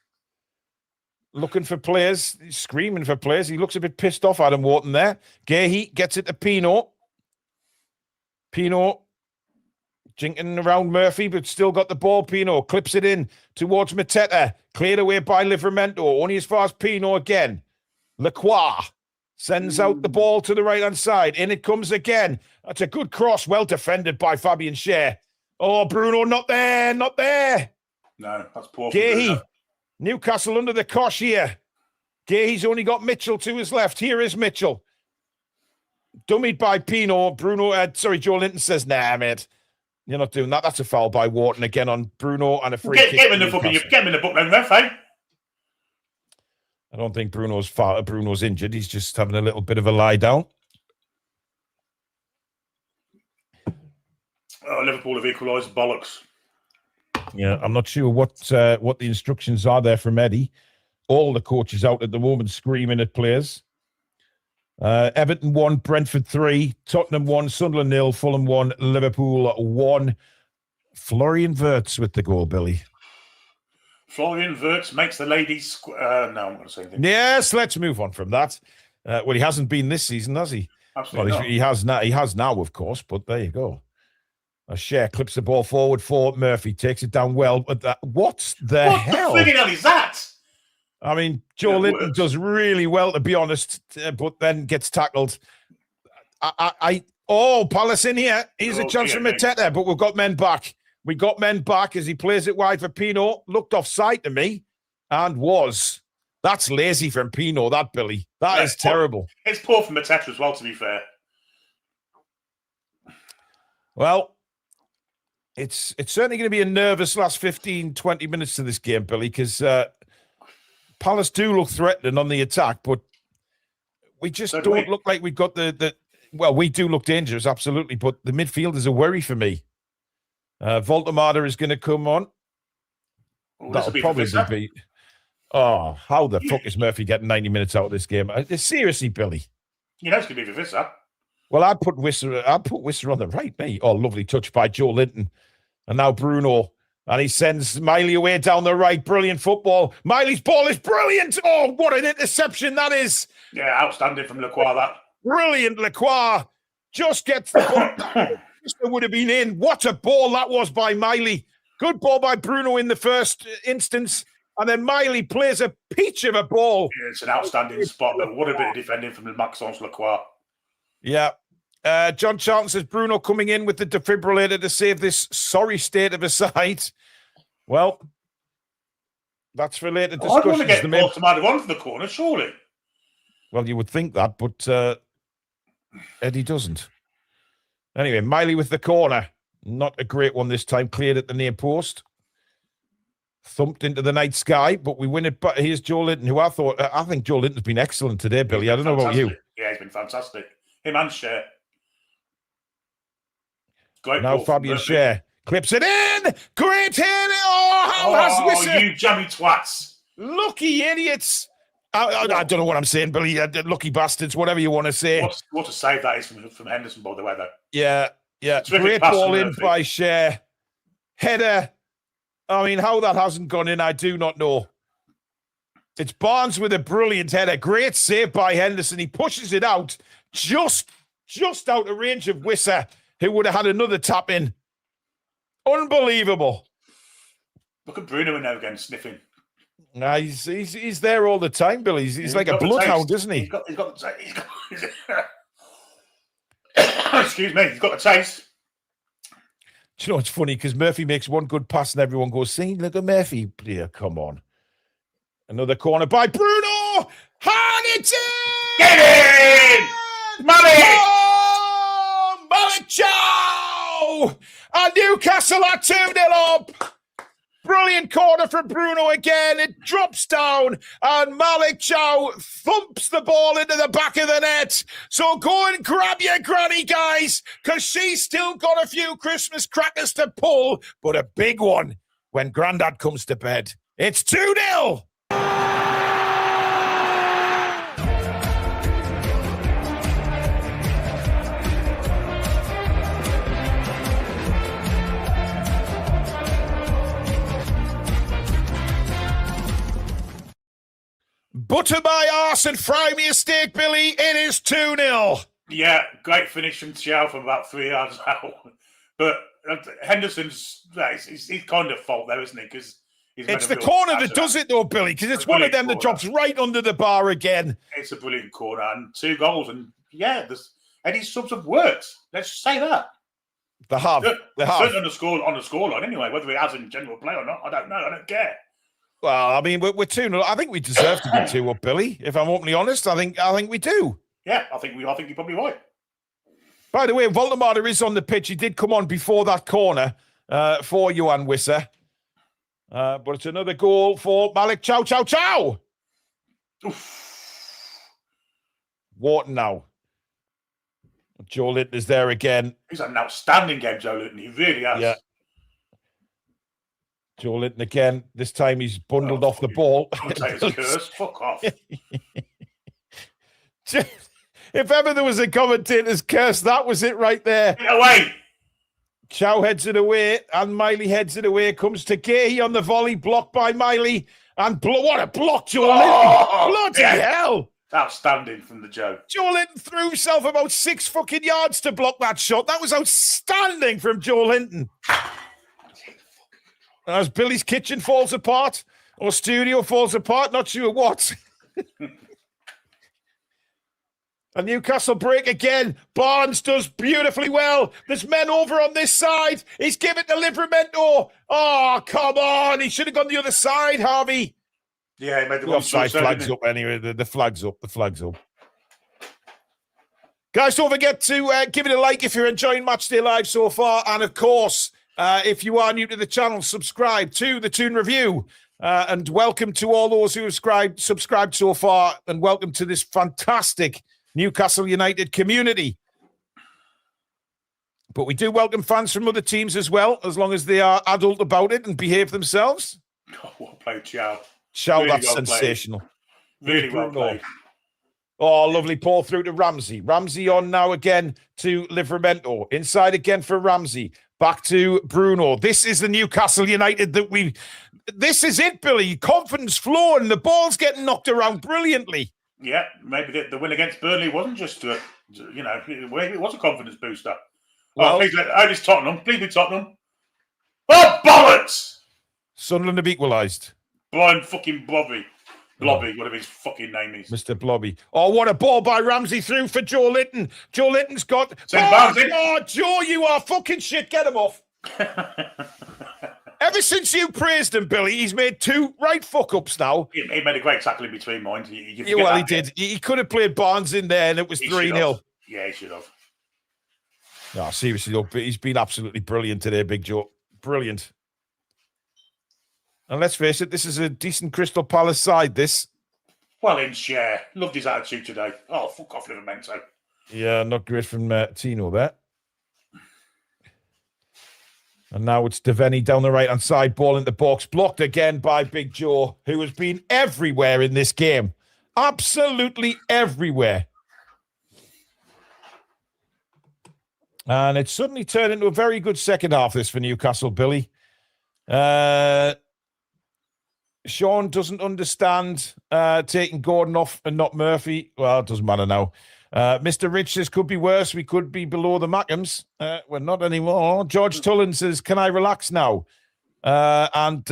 Looking for players. He's screaming for players. He looks a bit pissed off, Adam Wharton there. Gahey gets it to Pino. Pino jinking around Murphy, but still got the ball. Pino clips it in towards Mateta. Cleared away by Livramento. Only as far as Pino again. Lacroix sends out the ball to the right-hand side. In it comes again. That's a good cross. Well defended by Fabian Schär. Oh, Bruno, not there. Not there. No, that's poor. Gahey. Newcastle under the cosh here. Gahey's only got Mitchell to his left. Here is Mitchell. Dummied by Pino. Joe Linton says, nah, mate. You're not doing that. That's a foul by Wharton again on Bruno and a free kick. Get him in the book then, ref, eh? I don't think Bruno's injured. He's just having a little bit of a lie down. Oh, Liverpool have equalised, bollocks. Yeah, I'm not sure what the instructions are there from Eddie. All the coaches out at the moment screaming at players. Everton 1, Brentford 3, Tottenham 1, Sunderland 0, Fulham 1, Liverpool 1. Florian Wirtz with the goal, Billy. Florian Wirtz makes the ladies... no, I'm not going to say anything. Yes, let's move on from that. Well, he hasn't been this season, has he? Absolutely not. He has now. He has now, of course, but there you go. A Share clips the ball forward for Murphy, takes it down well. But what the hell? What the hell is that? I mean, Joe Linton does really well, to be honest, but then gets tackled. Palace in here. Here's a chance for Mateta, but we've got men back. We got men back as he plays it wide for Pino. Looked offside to me and was. That's lazy from Pino, that, Billy. That is terrible. It's poor from Mateta as well, to be fair. Well, it's certainly going to be a nervous last 15, 20 minutes to this game, Billy, because Palace do look threatening on the attack, but we just don't look like we've got well, we do look dangerous, absolutely, but the midfield is a worry for me. Voltemada is going to come on. That'll probably be... Oh, how the fuck is Murphy getting 90 minutes out of this game? Seriously, Billy. You know it's going to be for Visser. Well, I'd put Wisser on the right, mate. Oh, lovely touch by Joe Linton. And now Bruno. And he sends Miley away down the right. Brilliant football. Miley's ball is brilliant. Oh, what an interception that is. Yeah, outstanding from Lacroix, that. Brilliant, Lacroix. Just gets the ball. It would have been in. What a ball that was by Miley. Good ball by Bruno in the first instance. And then Miley plays a peach of a ball. Yeah, it's an outstanding spot, but what a bit of defending from Maxence Lacroix. Yeah. John Charlton says Bruno coming in with the defibrillator to save this sorry state of a side. Well, that's for later discussions. I want to get Voltemada on for the corner, surely. Well, you would think that, but Eddie doesn't. Anyway, Miley with the corner. Not a great one this time. Cleared at the near post. Thumped into the night sky, but we win it. But here's Joe Linton, who I think Joe Linton's been excellent today, Billy. I don't know about you. Yeah, he's been fantastic. Him and Share. Great now Fabian Share clips it in. Great hit. Oh, you jammy twats. Lucky idiots. I don't know what I'm saying, Billy. Lucky bastards, whatever you want to say. What a save that is from Henderson, by the way, though. Yeah. Great ball in by Share. Header. I mean, how that hasn't gone in, I do not know. It's Barnes with a brilliant header. Great save by Henderson. He pushes it out, just out of range of Wisser, who would have had another tap in. Unbelievable. Look at Bruno now again, sniffing. Nah, he's there all the time, Billy. He's like a bloodhound, isn't he? He's got excuse me, he's got the taste. Do you know what's funny? Because Murphy makes one good pass and everyone goes, see, look at Murphy. Yeah, come on. Another corner by Bruno. Get in! Malik! Oh, Malik Chow! And Newcastle are 2-0 up. Brilliant corner from Bruno again. It drops down and Malik Chow thumps the ball into the back of the net. So go and grab your granny, guys, because she's still got a few Christmas crackers to pull, but a big one when Grandad comes to bed. It's 2-0. Butter my arse and fry me a steak, Billy. It is 2-0. Yeah, great finish from Chow from about 3 yards out. But Henderson's, he's kind of fault there, isn't he? Because it's the corner that does it, though, Billy, because it's one of them that drops right under the bar again. It's a brilliant corner and 2 goals. And yeah, Eddie's subs have worked. Let's just say that. They have. Certainly on the scoreline anyway. Whether it has in general play or not, I don't know. I don't care. Well, I mean, we're 2-0. I think we deserve to be 2 up, Billy. If I'm openly honest, I think we do. Yeah, I think you're probably right. By the way, Voldemar is on the pitch. He did come on before that corner for Johan Wisser. But it's another goal for Malik Chow. Wharton now. Joe Linton is there again. He's had an outstanding game, Joe Linton. He really has. Yeah. Joe Linton again. This time he's bundled off the ball. Commentator's curse. Fuck off. If ever there was a commentator's curse, that was it right there. Get away. Chow heads it away, and Miley heads it away. Comes to Gahey on the volley, blocked by Miley. And what a block, Joe Linton. Bloody hell. Outstanding from the Joe. Joe Linton threw himself about 6 fucking yards to block that shot. That was outstanding from Joe Linton. As Billy's kitchen falls apart, or studio falls apart, not sure what. A Newcastle break again. Barnes does beautifully well. There's men over on this side. He's given it to Livramento. Oh, come on. He should have gone the other side, Harvey. Yeah, he made the offside flag's up anyway. The flag's up. The flag's up. Guys, don't forget to give it a like if you're enjoying Matchday Live so far. And of course, if you are new to the channel, subscribe to the Toon Review. And welcome to all those who have subscribed so far. And welcome to this fantastic Newcastle United community. But we do welcome fans from other teams as well, as long as they are adult about it and behave themselves. Oh, well played, Chow. Chow, really that's well sensational. Played. Really well played. Oh, lovely ball through to Ramsey. Ramsey on now again to Livramento. Inside again for Ramsey. Back to Bruno. This is the Newcastle United that we... This is it, Billy. Confidence flowing. The ball's getting knocked around brilliantly. Yeah, maybe the win against Burnley wasn't just, it was a confidence booster. Well, please it's Tottenham. Please be Tottenham. Oh, bollocks! Sunderland have equalised. Blind fucking Blobby, whatever his fucking name is. Mr. Blobby. Oh, what a ball by Ramsey through for Joe Linton. Joe Linton's got... Joe, you are fucking shit. Get him off. Ever since you praised him, Billy, he's made 2 right fuck-ups now. He made a great tackle in between, mind. He did. He could have played Barnes in there and it was 3-0. Yeah, he should have. No, seriously, though, he's been absolutely brilliant today, Big Joe. Brilliant. And let's face it, this is a decent Crystal Palace side, this. Well in share. Loved his attitude today. Oh, fuck off, Livramento. Yeah, not great from Tino there. And now it's Devaney down the right-hand side, ball in the box, blocked again by Big Joe, who has been everywhere in this game. Absolutely everywhere. And it's suddenly turned into a very good second half, this, for Newcastle, Billy. Sean doesn't understand taking Gordon off and not Murphy. Well, it doesn't matter now. Mr. Rich says, could be worse. We could be below the Mackhams. We're not anymore. George Tullen says, can I relax now? And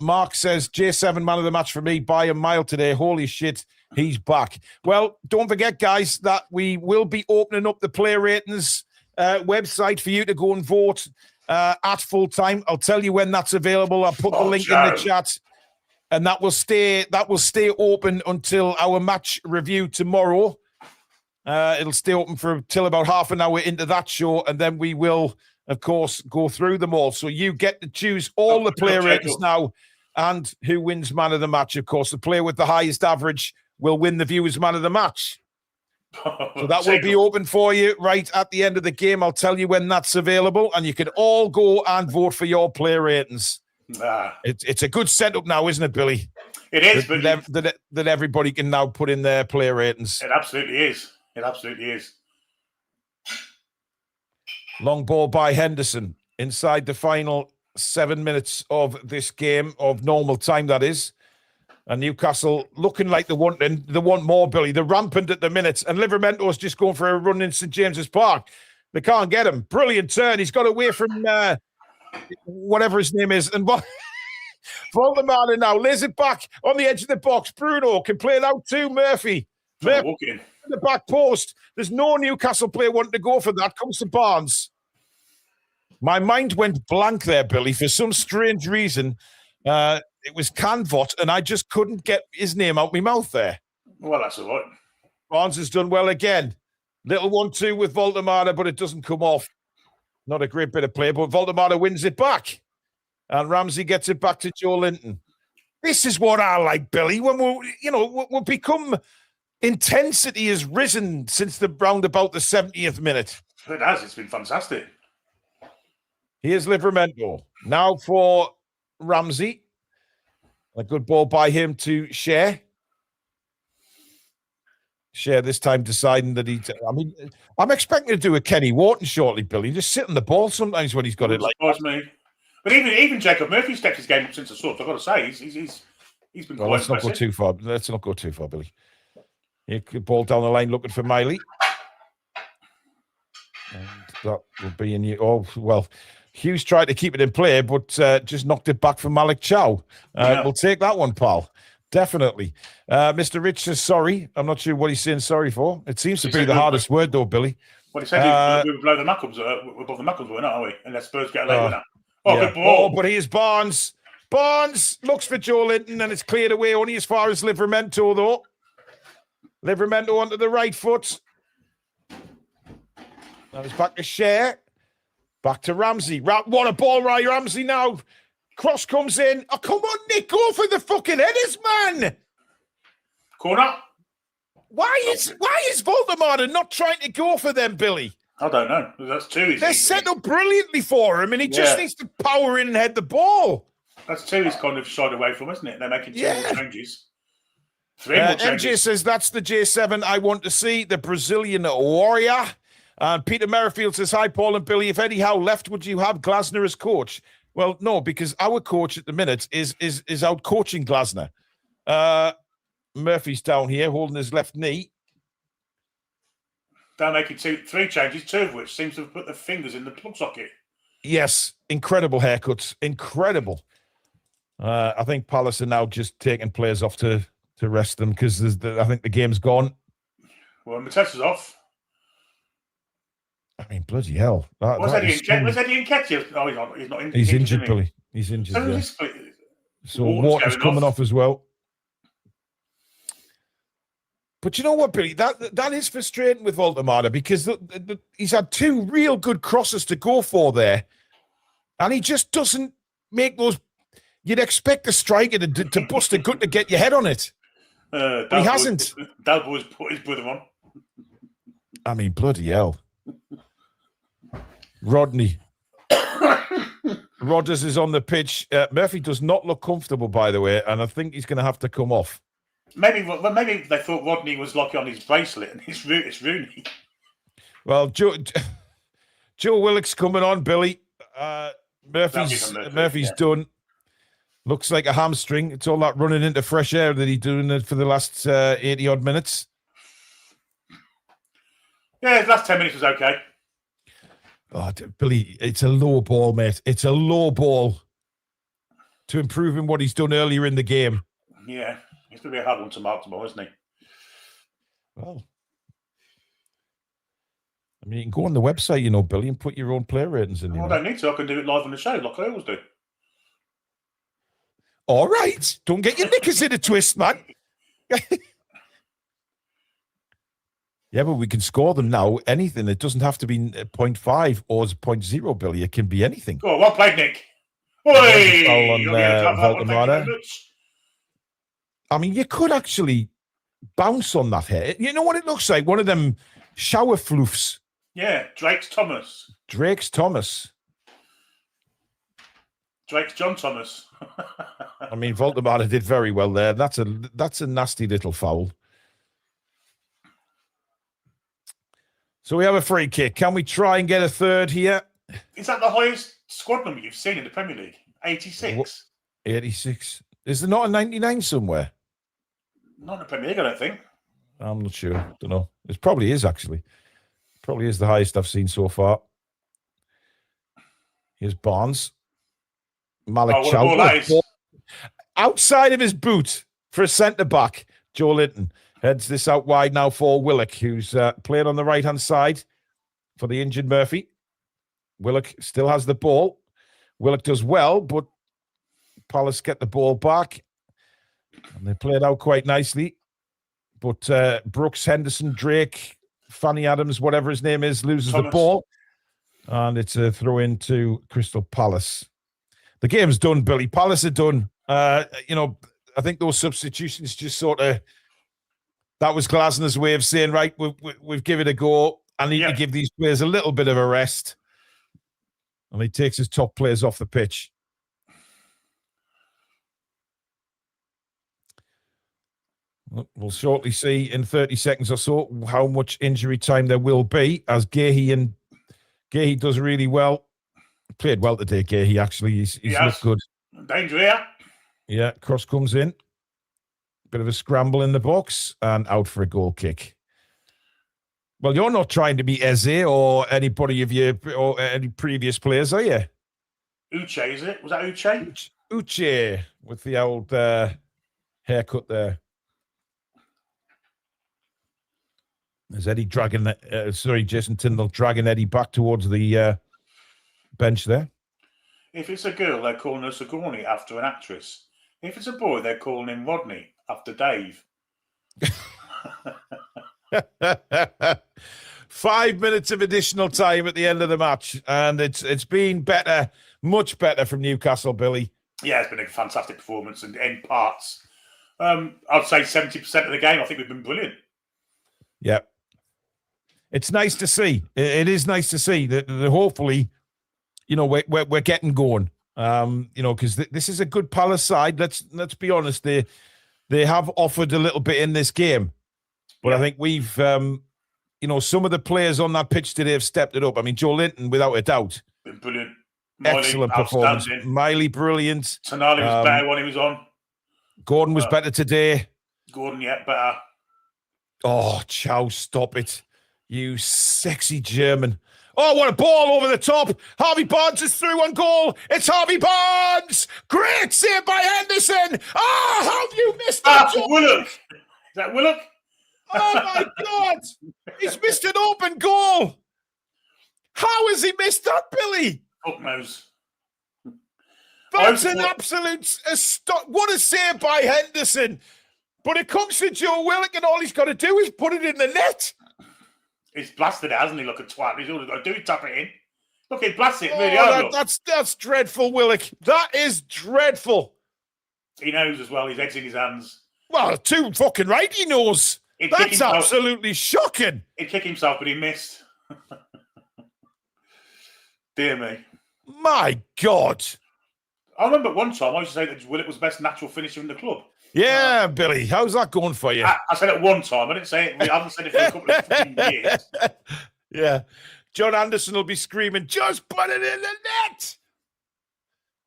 Mark says, J7 man of the match for me by a mile today. Holy shit, he's back. Well, don't forget, guys, that we will be opening up the player ratings website for you to go and vote at full time. I'll tell you when that's available. I'll put the link in the chat. And that will stay open until our match review tomorrow. It'll stay open till about half an hour into that show, and then we will, of course, go through them all. So you get to choose all the player ratings now and who wins man of the match. Of course, the player with the highest average will win the viewers' man of the match. So that will be open for you right at the end of the game. I'll tell you when that's available, and you can all go and vote for your player ratings. It's a good setup now, isn't it, Billy? It is, that everybody can now put in their player ratings. It absolutely is. It absolutely is. Long ball by Henderson inside the final 7 minutes of this game, of normal time, that is. And Newcastle looking like they want more, Billy. They're rampant at the minute, and Livramento's just going for a run in St. James's Park. They can't get him. Brilliant turn. He's got away from whatever his name is. And Voldemar now lays it back on the edge of the box. Bruno can play it out to Murphy. Murphy in the back post. There's no Newcastle player wanting to go for that. Comes to Barnes. My mind went blank there, Billy, for some strange reason. It was Canvot, and I just couldn't get his name out my mouth there. Well, that's all right. Barnes has done well again. Little 1-2 with Voldemar, but it doesn't come off. Not a great bit of play, but Voldemar wins it back. And Ramsey gets it back to Joe Linton. This is what I like, Billy. When we've become intensity has risen since the round about the 70th minute. It has. It's been fantastic. Here's Livramento. Now for Ramsey. A good ball by him to Share. Share this time deciding that I'm expecting to do a Kenny Wharton shortly, Billy. Just sit on the ball sometimes when he's got it like that. Me. But even Jacob Murphy stepped his game up since the sort. I've got to say, he's been quite let's impressive. not go too far. Let's not go too far, Billy. Here, good ball down the line looking for Miley. And that will be in you. Oh, well, Hughes tried to keep it in play, but just knocked it back from Malik Chow. We'll take that one, pal. Definitely. Mr. Rich says sorry. I'm not sure what he's saying sorry for. It seems to be the hardest word, though, Billy. What he said, we were below the Malcolms, above the Malcolms, we're not, are we? Unless Spurs get a late winner. Oh, yeah. Good ball. Oh, but here's Barnes. Barnes looks for Joe Linton, and it's cleared away only as far as Livramento, though. Livramento onto the right foot. Now it's back to Share. Back to Ramsey. What a ball, Ryan Ramsey now. Cross comes in. Oh, come on, Nick. Go for the fucking headers, man. Corner. Why is Voldemar not trying to go for them, Billy? I don't know. That's too easy. They're set up brilliantly for him, and he just needs to power in and head the ball. That's two he's kind of shied away from, isn't it? They're making two more changes. Three more changes. MJ says, that's the J7 I want to see, the Brazilian warrior. And Peter Merrifield says, hi, Paul and Billy. If Eddie Howe left, would you have Glasner as coach? Well, no, because our coach at the minute is out coaching Glasner. Murphy's down here holding his left knee. They're making three changes, two of which seems to have put their fingers in the plug socket. Yes, incredible haircuts. Incredible. I think Palace are now just taking players off to rest them because I think the game's gone. Well, Matessa's off. I mean, bloody hell. Was Eddie Nketiah? Oh, he's not. He's injured, Billy. He's injured. So Wharton's coming off as well. But you know what, Billy? That is frustrating with Voldemar because he's had two real good crosses to go for there, and he just doesn't make those. You'd expect a striker to bust a gut to get your head on it. But he hasn't. Dalboy's put his brother on. I mean, bloody hell. Rodney. Rodgers is on the pitch. Murphy does not look comfortable, by the way, and I think he's going to have to come off. Maybe they thought Rodney was lucky on his bracelet, and it's Rooney. Well, Joe Willock's coming on, Billy. Murphy's done. Looks like a hamstring. It's all that running into fresh air that he's doing for the last 80-odd minutes. Yeah, his last 10 minutes was okay. Oh, Billy, it's a low ball, mate. It's a low ball to improve in what he's done earlier in the game. Yeah, it's going to be a hard one to mark tomorrow, isn't he? Well, I mean, you can go on the website, Billy, and put your own player ratings in. I don't need to. I can do it live on the show like I always do. All right. Don't get your knickers in a twist, man. Yeah, but we can score them now. Anything. It doesn't have to be 0.5 or 0.0, Billy. It can be anything. Oh, well played, Nick. I mean, you could actually bounce on that here. You know what it looks like? One of them shower floofs. Yeah, Drake's John Thomas. I mean, Voldemar did very well there. That's a nasty little foul. So we have a free kick. Can we try and get a third here? Is that the highest squad number you've seen in the Premier League? 86? 86. Is there not a 99 somewhere? Not in the Premier League, I don't think. I'm not sure. Don't know. It probably is, actually. Probably is the highest I've seen so far. Here's Barnes. Malik Chow. Outside of his boot for a centre-back, Joe Linton. Heads this out wide now for Willock, who's playing on the right-hand side for the injured Murphy. Willock still has the ball. Willock does well, but Palace get the ball back. And they play it out quite nicely. But Brooks, Henderson, Drake Fanny Adams, whatever his name is, loses the ball. And it's a throw into Crystal Palace. The game's done, Billy. Palace are done. I think those substitutions just sort of, that was Glasner's way of saying, right, we've given it a go. I need to give these players a little bit of a rest. And he takes his top players off the pitch. We'll shortly see in 30 seconds or so how much injury time there will be, as Gahey does really well. Played well today, Gahey, actually. He's looked good. Danger here. Yeah, cross comes in. Bit of a scramble in the box and out for a goal kick. Well, you're not trying to be Eze or anybody of your or any previous players, are you? Uche, is it? Was that Uche? Uche with the old haircut there. Is Eddie dragging Jason Tyndall dragging Eddie back towards the bench there? If it's a girl, they're calling her Sigourney after an actress. If it's a boy, they're calling him Rodney after Dave. 5 minutes of additional time at the end of the match, and it's been better, much better from Newcastle, Billy. Yeah, it's been a fantastic performance, and in parts, I'd say 70% of the game, I think we've been brilliant. Yeah. It's nice to see. It is nice to see that hopefully, we're getting going. Because this is a good Palace side. Let's be honest. They have offered a little bit in this game, but I think we've, some of the players on that pitch today have stepped it up. I mean, Joe Linton, without a doubt, been brilliant. Miley, excellent performance. Miley, brilliant. Tonali was better when he was on. Gordon was better today. Gordon, better. Oh, Chow, stop it. You sexy German. Oh, what a ball over the top. Harvey Barnes is through on goal. It's Harvey Barnes. Great save by Henderson. Oh, how have you missed that? Willock. Is that Willock? Oh, my God. He's missed an open goal. How has he missed that, Billy? Fuck knows. That's an absolute... What a save by Henderson. But it comes to Joe Willock, and all he's got to do is put it in the net. He's blasted it, hasn't he? Look at twat. He's all he's got to do is tap it in. Look, he blasted it really hard. That's dreadful, Willock. That is dreadful. He knows as well. His head's in his hands. Well, too fucking right he knows. That's absolutely shocking. He'd kick himself, but he missed. Dear me. My God. I remember one time I used to say that Willock was the best natural finisher in the club. Yeah, Billy. How's that going for you? I said it one time. I didn't say it. I haven't said it for a couple of fucking years. Yeah. John Anderson will be screaming, just put it in the net.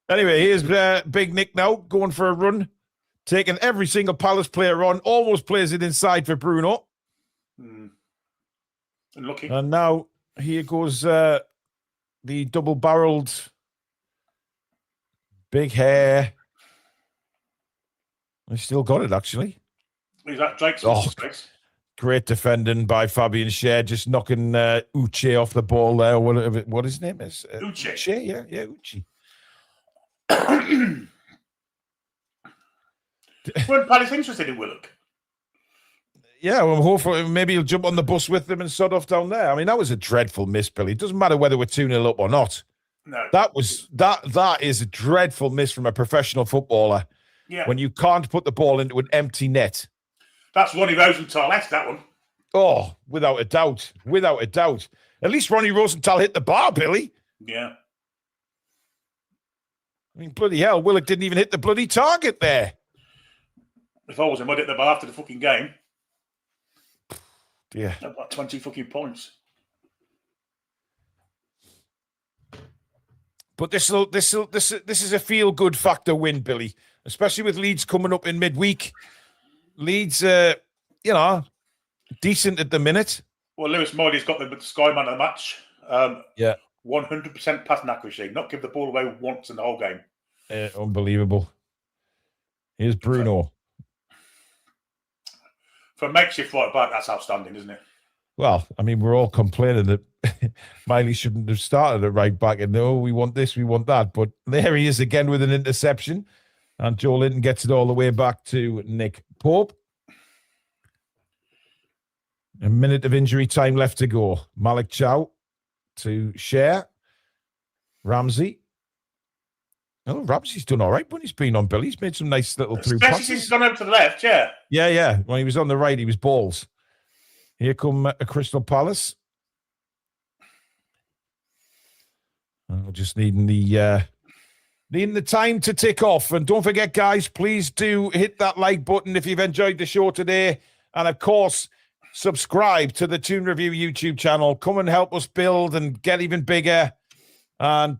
Anyway, here's Big Nick now going for a run, taking every single Palace player on, almost plays it inside for Bruno. Unlucky. And now here goes the double-barreled big hair. I still got it, actually. Is that Drake's space? Great defending by Fabian Schär, just knocking Uche off the ball there. What his name is? Uche. Yeah, Uche. Weren't Palace interested in Willock? Yeah, well, hopefully maybe he'll jump on the bus with them and sod off down there. I mean, that was a dreadful miss, Billy. It doesn't matter whether we're 2-0 up or not. No. That is a dreadful miss from a professional footballer. Yeah. When you can't put the ball into an empty net. That's Ronnie Rosenthal-esque, that one. Oh, without a doubt. Without a doubt. At least Ronnie Rosenthal hit the bar, Billy. Yeah. I mean, bloody hell, Willock didn't even hit the bloody target there. If I was him, I'd hit the bar after the fucking game. Yeah. About 20 fucking points. But this is a feel-good factor win, Billy. Especially with Leeds coming up in midweek. Leeds, decent at the minute. Well, Lewis Miley's got the Sky Man of the match. 100% passing accuracy. Not give the ball away once in the whole game. Unbelievable. Here's Bruno. For a makeshift right back, that's outstanding, isn't it? Well, I mean, we're all complaining that Miley shouldn't have started at right back. And we want this, we want that. But there he is again with an interception. And Joe Linton gets it all the way back to Nick Pope. A minute of injury time left to go. Malik Chow to share. Ramsey. Oh, Ramsey's done all right when he's been on, Billy. He's made some nice little through Especially passes. since he's gone over to the left, yeah. Yeah. When he was on the right, he was balls. Here come Crystal Palace. Just needing the time to tick off. And don't forget, guys, please do hit that like button if you've enjoyed the show today. And, of course, subscribe to the Toon Review YouTube channel. Come and help us build and get even bigger. And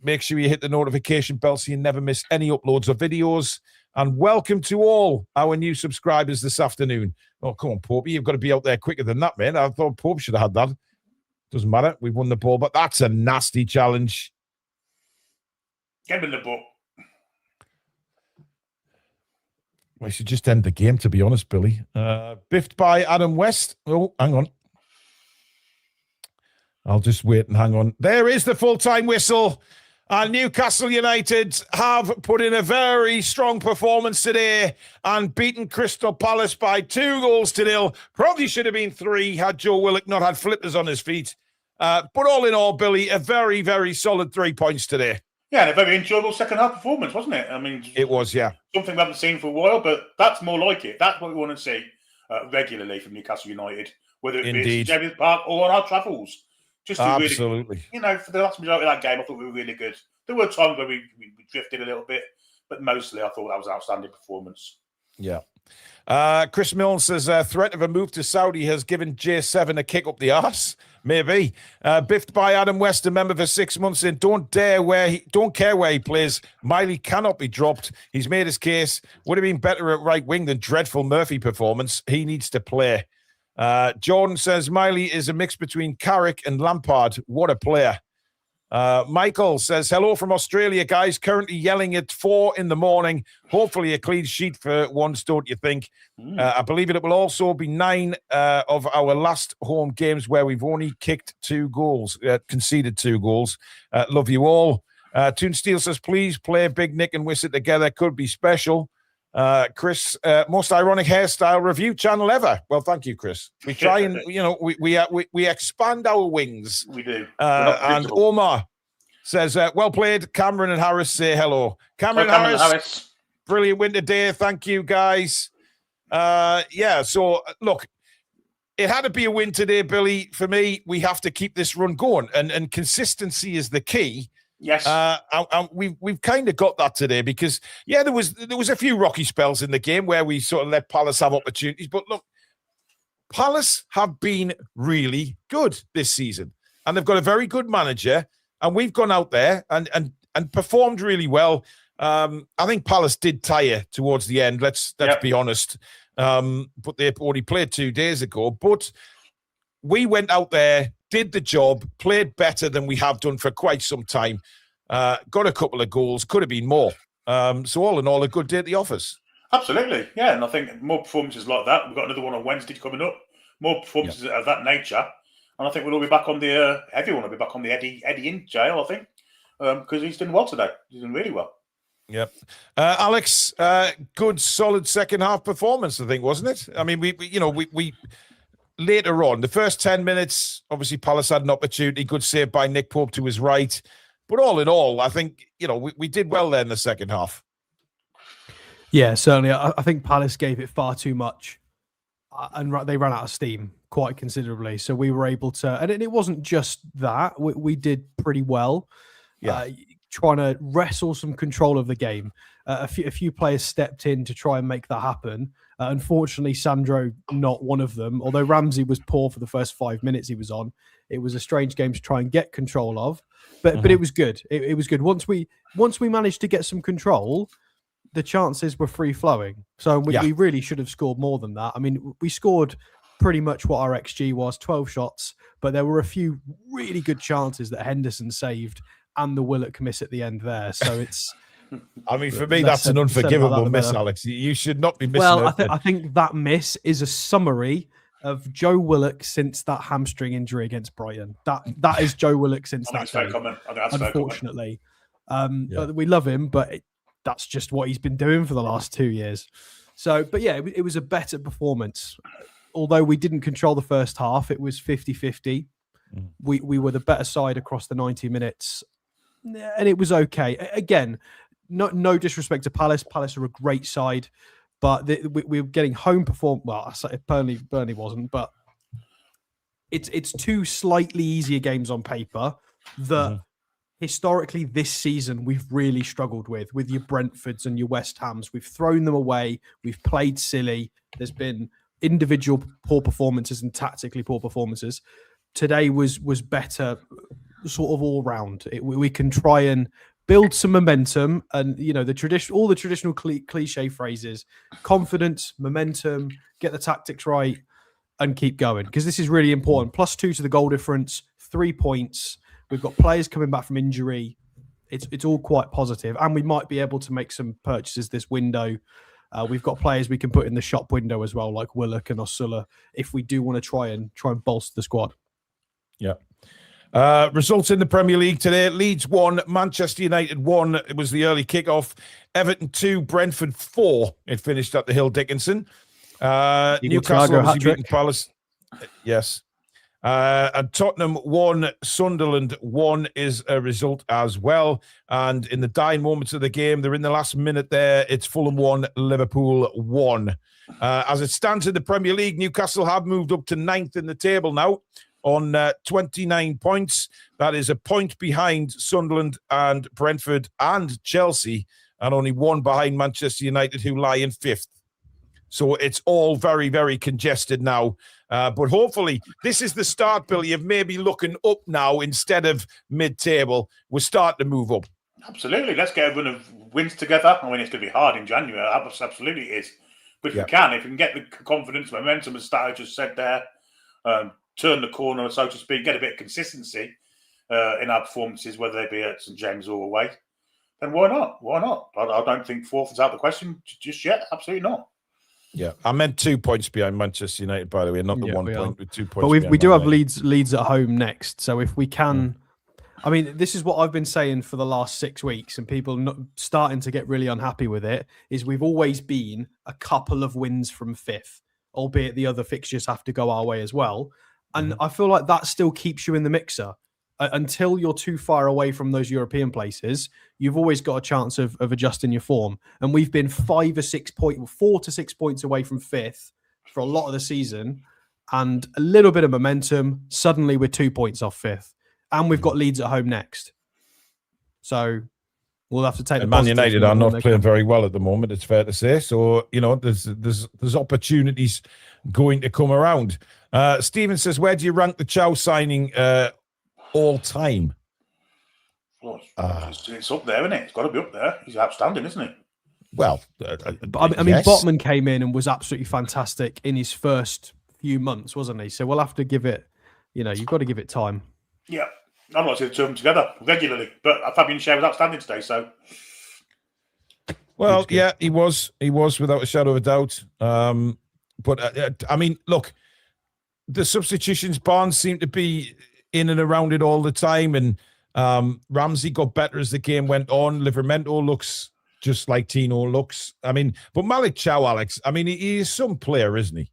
make sure you hit the notification bell so you never miss any uploads or videos. And welcome to all our new subscribers this afternoon. Oh, come on, Popey. You've got to be out there quicker than that, man. I thought Pope should have had that. Doesn't matter. We've won the ball, but that's a nasty challenge. Get him in the book. We should just end the game, to be honest, Billy. Biffed by Adam West. Oh, hang on. I'll just wait and hang on. There is the full-time whistle. And Newcastle United have put in a very strong performance today and beaten Crystal Palace by 2-0. Probably should have been 3 had Joe Willock not had flippers on his feet. But all in all, Billy, a very, very solid 3 points today. Yeah, and a very enjoyable second half performance, wasn't it? I mean, it was, yeah. Something we haven't seen for a while, but that's more like it. That's what we want to see regularly from Newcastle United, whether it be at James Park or on our travels. Just to absolutely. Really, for the last majority of that game, I thought we were really good. There were times where we drifted a little bit, but mostly I thought that was an outstanding performance. Yeah. Chris Milne says, threat of a move to Saudi has given J7 a kick up the arse. Maybe. Biffed by Adam West, a member for 6 months in. Don't care where he plays. Miley cannot be dropped. He's made his case. Would have been better at right wing than dreadful Murphy performance. He needs to play. Jordan says Miley is a mix between Carrick and Lampard. What a player. Michael says, hello from Australia, guys. Currently yelling at 4 a.m. Hopefully a clean sheet for once, don't you think? I believe it will also be 9 of our last home games where we've only kicked 2 goals, conceded 2 goals. Love you all. Toon Steel says, please play Big Nick and Wissett together. Could be special. Chris, most ironic hairstyle review channel ever. Well, thank you, Chris. We try and we expand our wings. We do. And Omar says, well played. Cameron and Harris say hello. Cameron and Harris, brilliant win today. Thank you, guys. So look, it had to be a win today, Billy. For me, we have to keep this run going, and consistency is the key. Yes, and we've kind of got that today because there was a few rocky spells in the game where we sort of let Palace have opportunities. But look, Palace have been really good this season, and they've got a very good manager. And we've gone out there and performed really well. I think Palace did tire towards the end. Let's be honest. But they only played 2 days ago. But we went out there, did the job, played better than we have done for quite some time. Got a couple of goals, could have been more. So all in all, a good day at the office. Absolutely, yeah. And I think more performances like that. We've got another one on Wednesday coming up. More performances of that nature. And I think we'll all be back on the, everyone will be back on the Eddie in jail, I think, because he's done well today. He's done really well. Yep. Alex, good, solid second half performance, I think, wasn't it? I mean, we later on, the first 10 minutes, obviously Palace had an opportunity, good save by Nick Pope to his right. But all in all, I think, we did well there in the second half. Yeah, certainly. I think Palace gave it far too much and they ran out of steam quite considerably. So we were able to, and it wasn't just that, we did pretty well. Trying to wrestle some control of the game. A few players stepped in to try and make that happen. Unfortunately, Sandro, not one of them. Although Ramsey was poor for the first 5 minutes he was on, it was a strange game to try and get control of. But it was good. It was good. Once we managed to get some control, the chances were free flowing. So we really should have scored more than that. I mean, we scored pretty much what our XG was, 12 shots, but there were a few really good chances that Henderson saved and the Willock miss at the end there. So it's... I mean, for me, that's an unforgivable miss, Alex. You should not be missing. Well, I think that miss is a summary of Joe Willock since that hamstring injury against Brighton. That is Joe Willock since that day. Unfortunately, we love him, but that's just what he's been doing for the last 2 years. So, but yeah, it was a better performance. although we didn't control the first half, it was 50-50. We were the better side across the 90 minutes, and it was okay. Again, no disrespect to Palace. Palace are a great side, but we're getting home perform. Well, I say Burnley wasn't, but it's two slightly easier games on paper that historically this season we've really struggled with your Brentfords and your West Hams. We've thrown them away. We've played silly. There's been individual poor performances and tactically poor performances. Today was better, sort of all round. We can try and build some momentum, and all the traditional cliche phrases: confidence, momentum, get the tactics right, and keep going, because this is really important. +2 to the goal difference, 3 points. We've got players coming back from injury. It's all quite positive, and we might be able to make some purchases this window. We've got players we can put in the shop window as well, like Willock and Osula, if we do want to try and bolster the squad. Yeah. Results in the Premier League today: Leeds 1, Manchester United 1. It was the early kickoff. Everton 2, Brentford 4. It finished at the Hill Dickinson. Newcastle obviously beating Palace. Yes. And Tottenham 1, Sunderland 1 is a result as well. And in the dying moments of the game, they're in the last minute there. It's Fulham 1, Liverpool 1. As it stands in the Premier League, Newcastle have moved up to 9th in the table now on 29 points. That is a point behind Sunderland and Brentford and Chelsea, and only 1 behind Manchester United, who lie in 5th. So it's all very, very congested now. But hopefully this is the start, Billy, of maybe looking up now instead of mid-table. We're starting to move up. Absolutely. Let's get a run of wins together. I mean, it's going to be hard in January. Absolutely it is. But if we can get the confidence, momentum, as Stato just said there, turn the corner, so to speak, get a bit of consistency in our performances, whether they be at St James or away, then why not? Why not? I don't think 4th is out of the question just yet. Absolutely not. Yeah, I meant 2 points behind Manchester United, by the way, not the 1 point with 2 points. But we do have Leeds at home next, so if we can, I mean, this is what I've been saying for the last 6 weeks, and people not starting to get really unhappy with it. Is we've always been a couple of wins from 5th, albeit the other fixtures have to go our way as well. And I feel like that still keeps you in the mixer. Until you're too far away from those European places, you've always got a chance of adjusting your form. And we've been 4 to 6 points away from 5th for a lot of the season, and a little bit of momentum. Suddenly we're 2 points off 5th, and we've got Leeds at home next. So we'll have to take. And Man United are not playing very well at the moment, it's fair to say. So there's opportunities going to come around. Stephen says, where do you rank the Chow signing all time? Well, it's up there, isn't it? It's got to be up there. He's outstanding, isn't he? Well, I mean, Botman came in and was absolutely fantastic in his first few months, wasn't he? So we'll have to give it, you've got to give it time. Yeah, I'm not seeing the two of them together regularly, but Fabian Schär was outstanding today. So, well, yeah, he was without a shadow of a doubt. But I mean, look, the substitutions, Barnes seemed to be in and around it all the time, and Ramsey got better as the game went on. Livramento looks just like Tino looks. I mean, but Malik Chow, Alex, I mean, he is some player, isn't he?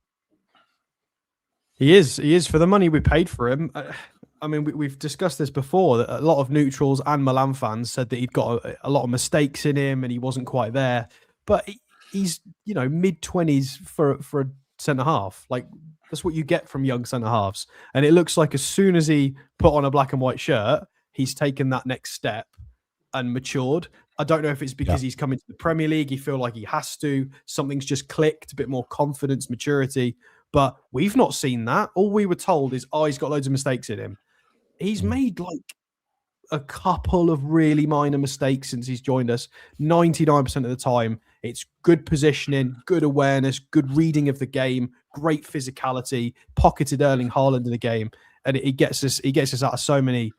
He is for the money we paid for him. I mean, we've discussed this before, that a lot of neutrals and Milan fans said that he'd got a lot of mistakes in him and he wasn't quite there. But he's, mid-20s for a centre-half. Like, that's what you get from young centre-halves. And it looks like as soon as he put on a black and white shirt, he's taken that next step and matured. I don't know if it's because he's coming to the Premier League, he feel like he has to. Something's just clicked, a bit more confidence, maturity. But we've not seen that. All we were told is, he's got loads of mistakes in him. He's made like a couple of really minor mistakes since he's joined us. 99% of the time, it's good positioning, good awareness, good reading of the game, great physicality, pocketed Erling Haaland in the game, and he gets us out of so many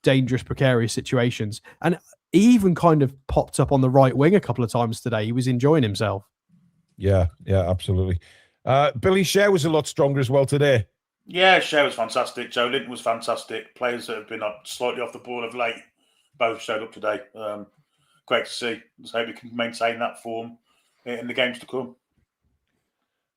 dangerous, precarious situations. And he even kind of popped up on the right wing a couple of times today. He was enjoying himself. Yeah, absolutely. Billy Schär was a lot stronger as well today. Yeah, Schär was fantastic. Joe Linton was fantastic. Players that have been slightly off the ball of late both showed up today. Great to see. Let's hope we can maintain that form in the games to come.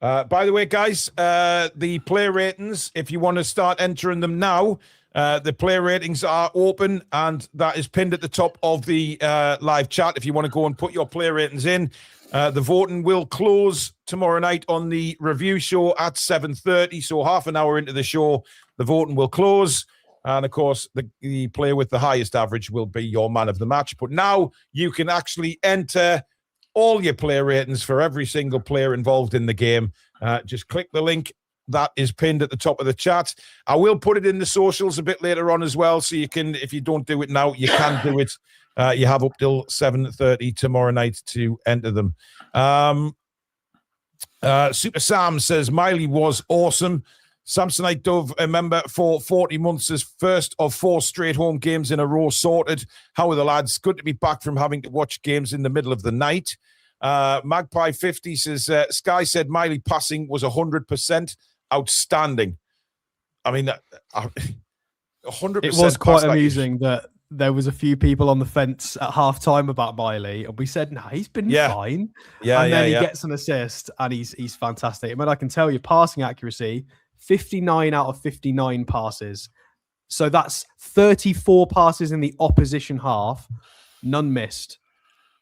By the way, guys, the player ratings, if you want to start entering them now, the player ratings are open, and that is pinned at the top of the live chat. If you want to go and put your player ratings in, the voting will close tomorrow night on the review show at 7:30. So half an hour into the show, the voting will close. And, of course, the player with the highest average will be your man of the match. But now you can actually enter all your player ratings for every single player involved in the game. Just click the link that is pinned at the top of the chat. I will put it in the socials a bit later on as well, so you can, if you don't do it now, you can do it. You have up till 7:30 tomorrow night to enter them. Super Sam says, Miley was awesome. Samsonite Dove, a member for 40 months, is first of 4 straight home games in a row sorted. How are the lads? Good to be back from having to watch games in the middle of the night. Magpie 50 says, Sky said Miley passing was 100% outstanding. I mean, 100%. It was quite amusing that there was a few people on the fence at half-time about Miley, and we said, no, he's been fine. And then he gets an assist, and he's fantastic. I mean, I can tell you, passing accuracy, 59 out of 59 passes. So that's 34 passes in the opposition half, none missed.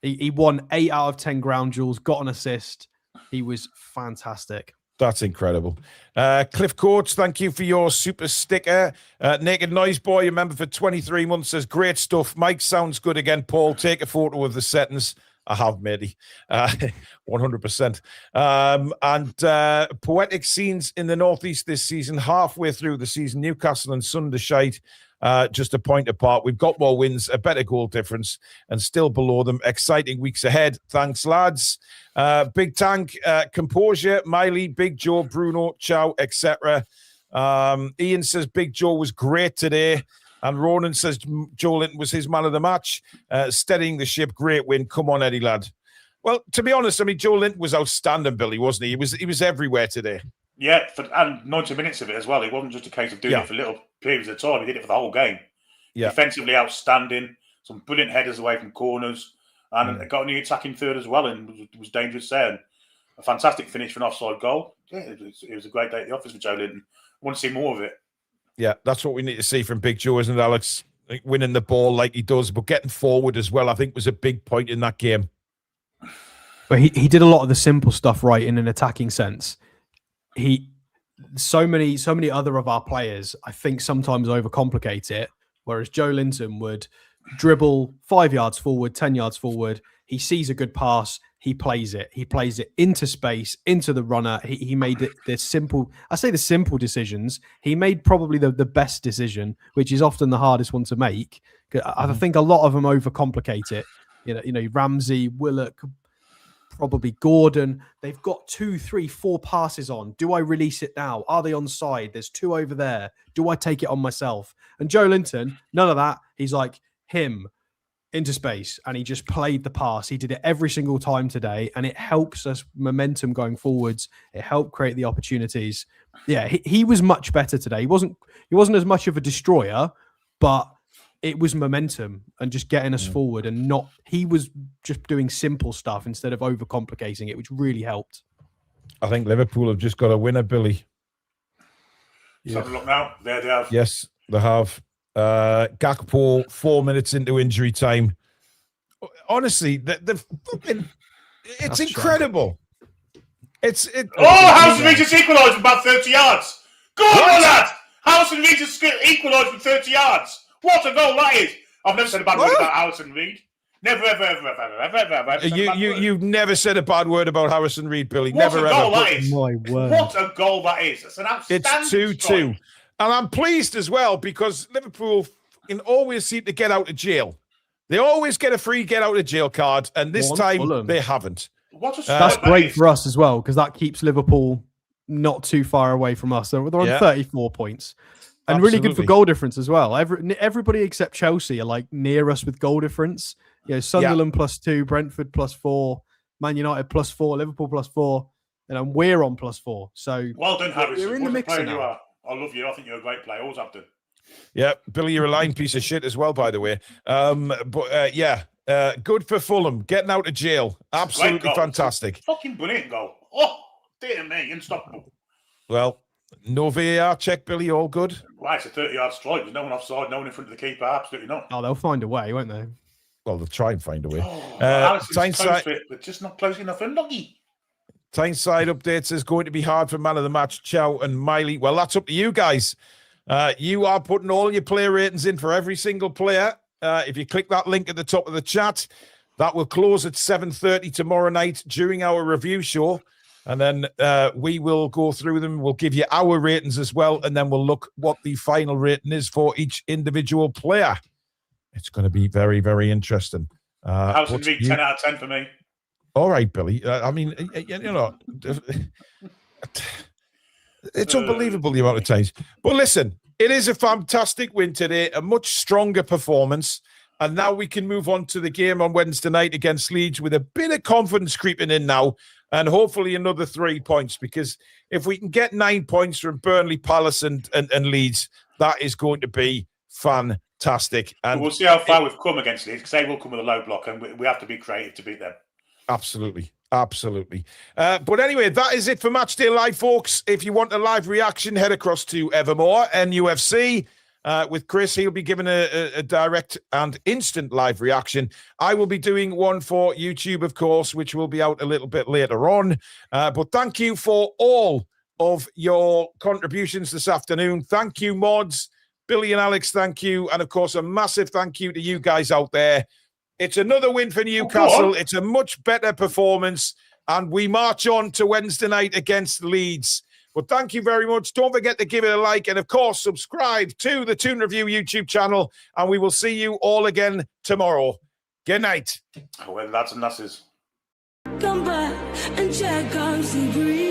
He won 8 out of 10 ground duels, got an assist. He was fantastic. That's incredible. Cliff Coates, thank you for your super sticker. Naked Noise Boy, a member for 23 months, says, great stuff. Mike sounds good again, Paul. Take a photo of the settings. I have, matey. 100%. Poetic scenes in the Northeast this season, halfway through the season, Newcastle and Sundershite, just a point apart. We've got more wins, a better goal difference, and still below them. Exciting weeks ahead. Thanks, lads. Big Tank, Composure, Miley, Big Joe, Bruno, Chow, etc. Ian says Big Joe was great today. And Ronan says Joe Linton was his man of the match, steadying the ship. Great win. Come on, Eddie, lad. Well, to be honest, I mean, Joe Linton was outstanding, Billy, wasn't he? He was everywhere today. Yeah, and 90 minutes of it as well. It wasn't just a case of doing it for little periods of time. He did it for the whole game. Yeah. Defensively outstanding. Some brilliant headers away from corners. And got a new attacking third as well, and was dangerous there. And a fantastic finish for an offside goal. Yeah, it was a great day at the office for Joe Linton. I want to see more of it. Yeah, that's what we need to see from Big Joe, isn't it, Alex? Like winning the ball like he does, but getting forward as well, I think, was a big point in that game. But he did a lot of the simple stuff right in an attacking sense. So many other of our players, I think, sometimes overcomplicate it, whereas Joe Linton would dribble 5 yards forward, 10 yards forward. He sees a good pass. He plays it. He plays it into space, into the runner. He made it the simple. I say the simple decisions. He made probably the best decision, which is often the hardest one to make. I think a lot of them overcomplicate it. You know, Ramsey, Willock, probably Gordon. They've got 2, 3, 4 passes on. Do I release it now? Are they onside? There's 2 over there. Do I take it on myself? And Joe Linton, none of that. He's like him. Into space, and he just played the pass. He did it every single time today, and it helps us momentum going forwards. It helped create the opportunities. Yeah, he was much better today. He wasn't as much of a destroyer, but it was momentum and just getting us forward, and not he was just doing simple stuff instead of overcomplicating it, which really helped. I think Liverpool have just got a winner, Billy. Let's have a look now. There they have. Yes, they have. Gakpo 4 minutes into injury time. Honestly, the fucking it's incredible. Harrison Regis equalised from about 30 yards. Go on, lad! Harrison Regis equalised from 30 yards. What a goal that is! I've never said a bad word about Harrison Reid. Never, ever. You've never said a bad word about Harrison Reid, Billy. What never a goal ever. That is. My word. What a goal that is! It's an outstanding. It's 2-2. And I'm pleased as well because Liverpool always seem to get out of jail. They always get a free get out of jail card, and this time they haven't. That's great for us as well because that keeps Liverpool not too far away from us. So they're on 34 points. And really good for goal difference as well. Everybody except Chelsea are like near us with goal difference. You know, Sunderland +2, Brentford +4, Man United +4, Liverpool +4, and we're on +4. So well done, Harrison. We're in the mix now. I love you. I think you're a great player. Always have done. Yeah, Billy, you're a lying piece of shit as well, by the way. Good for Fulham. Getting out of jail. Absolutely fantastic. Fucking brilliant goal. Oh, Dear me, unstoppable. Well, no VAR check, Billy. All good. Why, it's a 30-yard strike. There's no one offside, no one in front of the keeper. Absolutely not. Oh, they'll find a way, won't they? Well, they'll try and find a way. Alisson's close to it, but just not close enough. And Loggy. Tyneside updates is going to be hard for man of the match, Chow and Miley. Well, that's up to you guys. You are putting all your player ratings in for every single player. If you click that link at the top of the chat, that will close at 7:30 tomorrow night during our review show. And then we will go through them. We'll give you our ratings as well. And then we'll look what the final rating is for each individual player. It's going to be very, very interesting. House and Reed, 10 out of 10 for me. All right, Billy. I mean, you know, it's unbelievable the amount of times. But listen, it is a fantastic win today, a much stronger performance. And now we can move on to the game on Wednesday night against Leeds with a bit of confidence creeping in now, and hopefully another 3 points, because if we can get 9 points from Burnley, Palace and Leeds, that is going to be fantastic. And we'll see how far we've come against Leeds, because they will come with a low block, and we have to be creative to beat them. Absolutely. Absolutely. But anyway, that is it for Matchday Live, folks. If you want a live reaction, head across to Evermore, NUFC. With Chris, he'll be giving a direct and instant live reaction. I will be doing one for YouTube, of course, which will be out a little bit later on. But thank you for all of your contributions this afternoon. Thank you, mods. Billy and Alex, thank you. And, of course, a massive thank you to you guys out there. It's another win for Newcastle. It's a much better performance. And we march on to Wednesday night against Leeds. Well, thank you very much. Don't forget to give it a like and, of course, subscribe to the Toon Review YouTube channel. And we will see you all again tomorrow. Good night. Well, that's and that's his. Come back and check on Sea Breeze.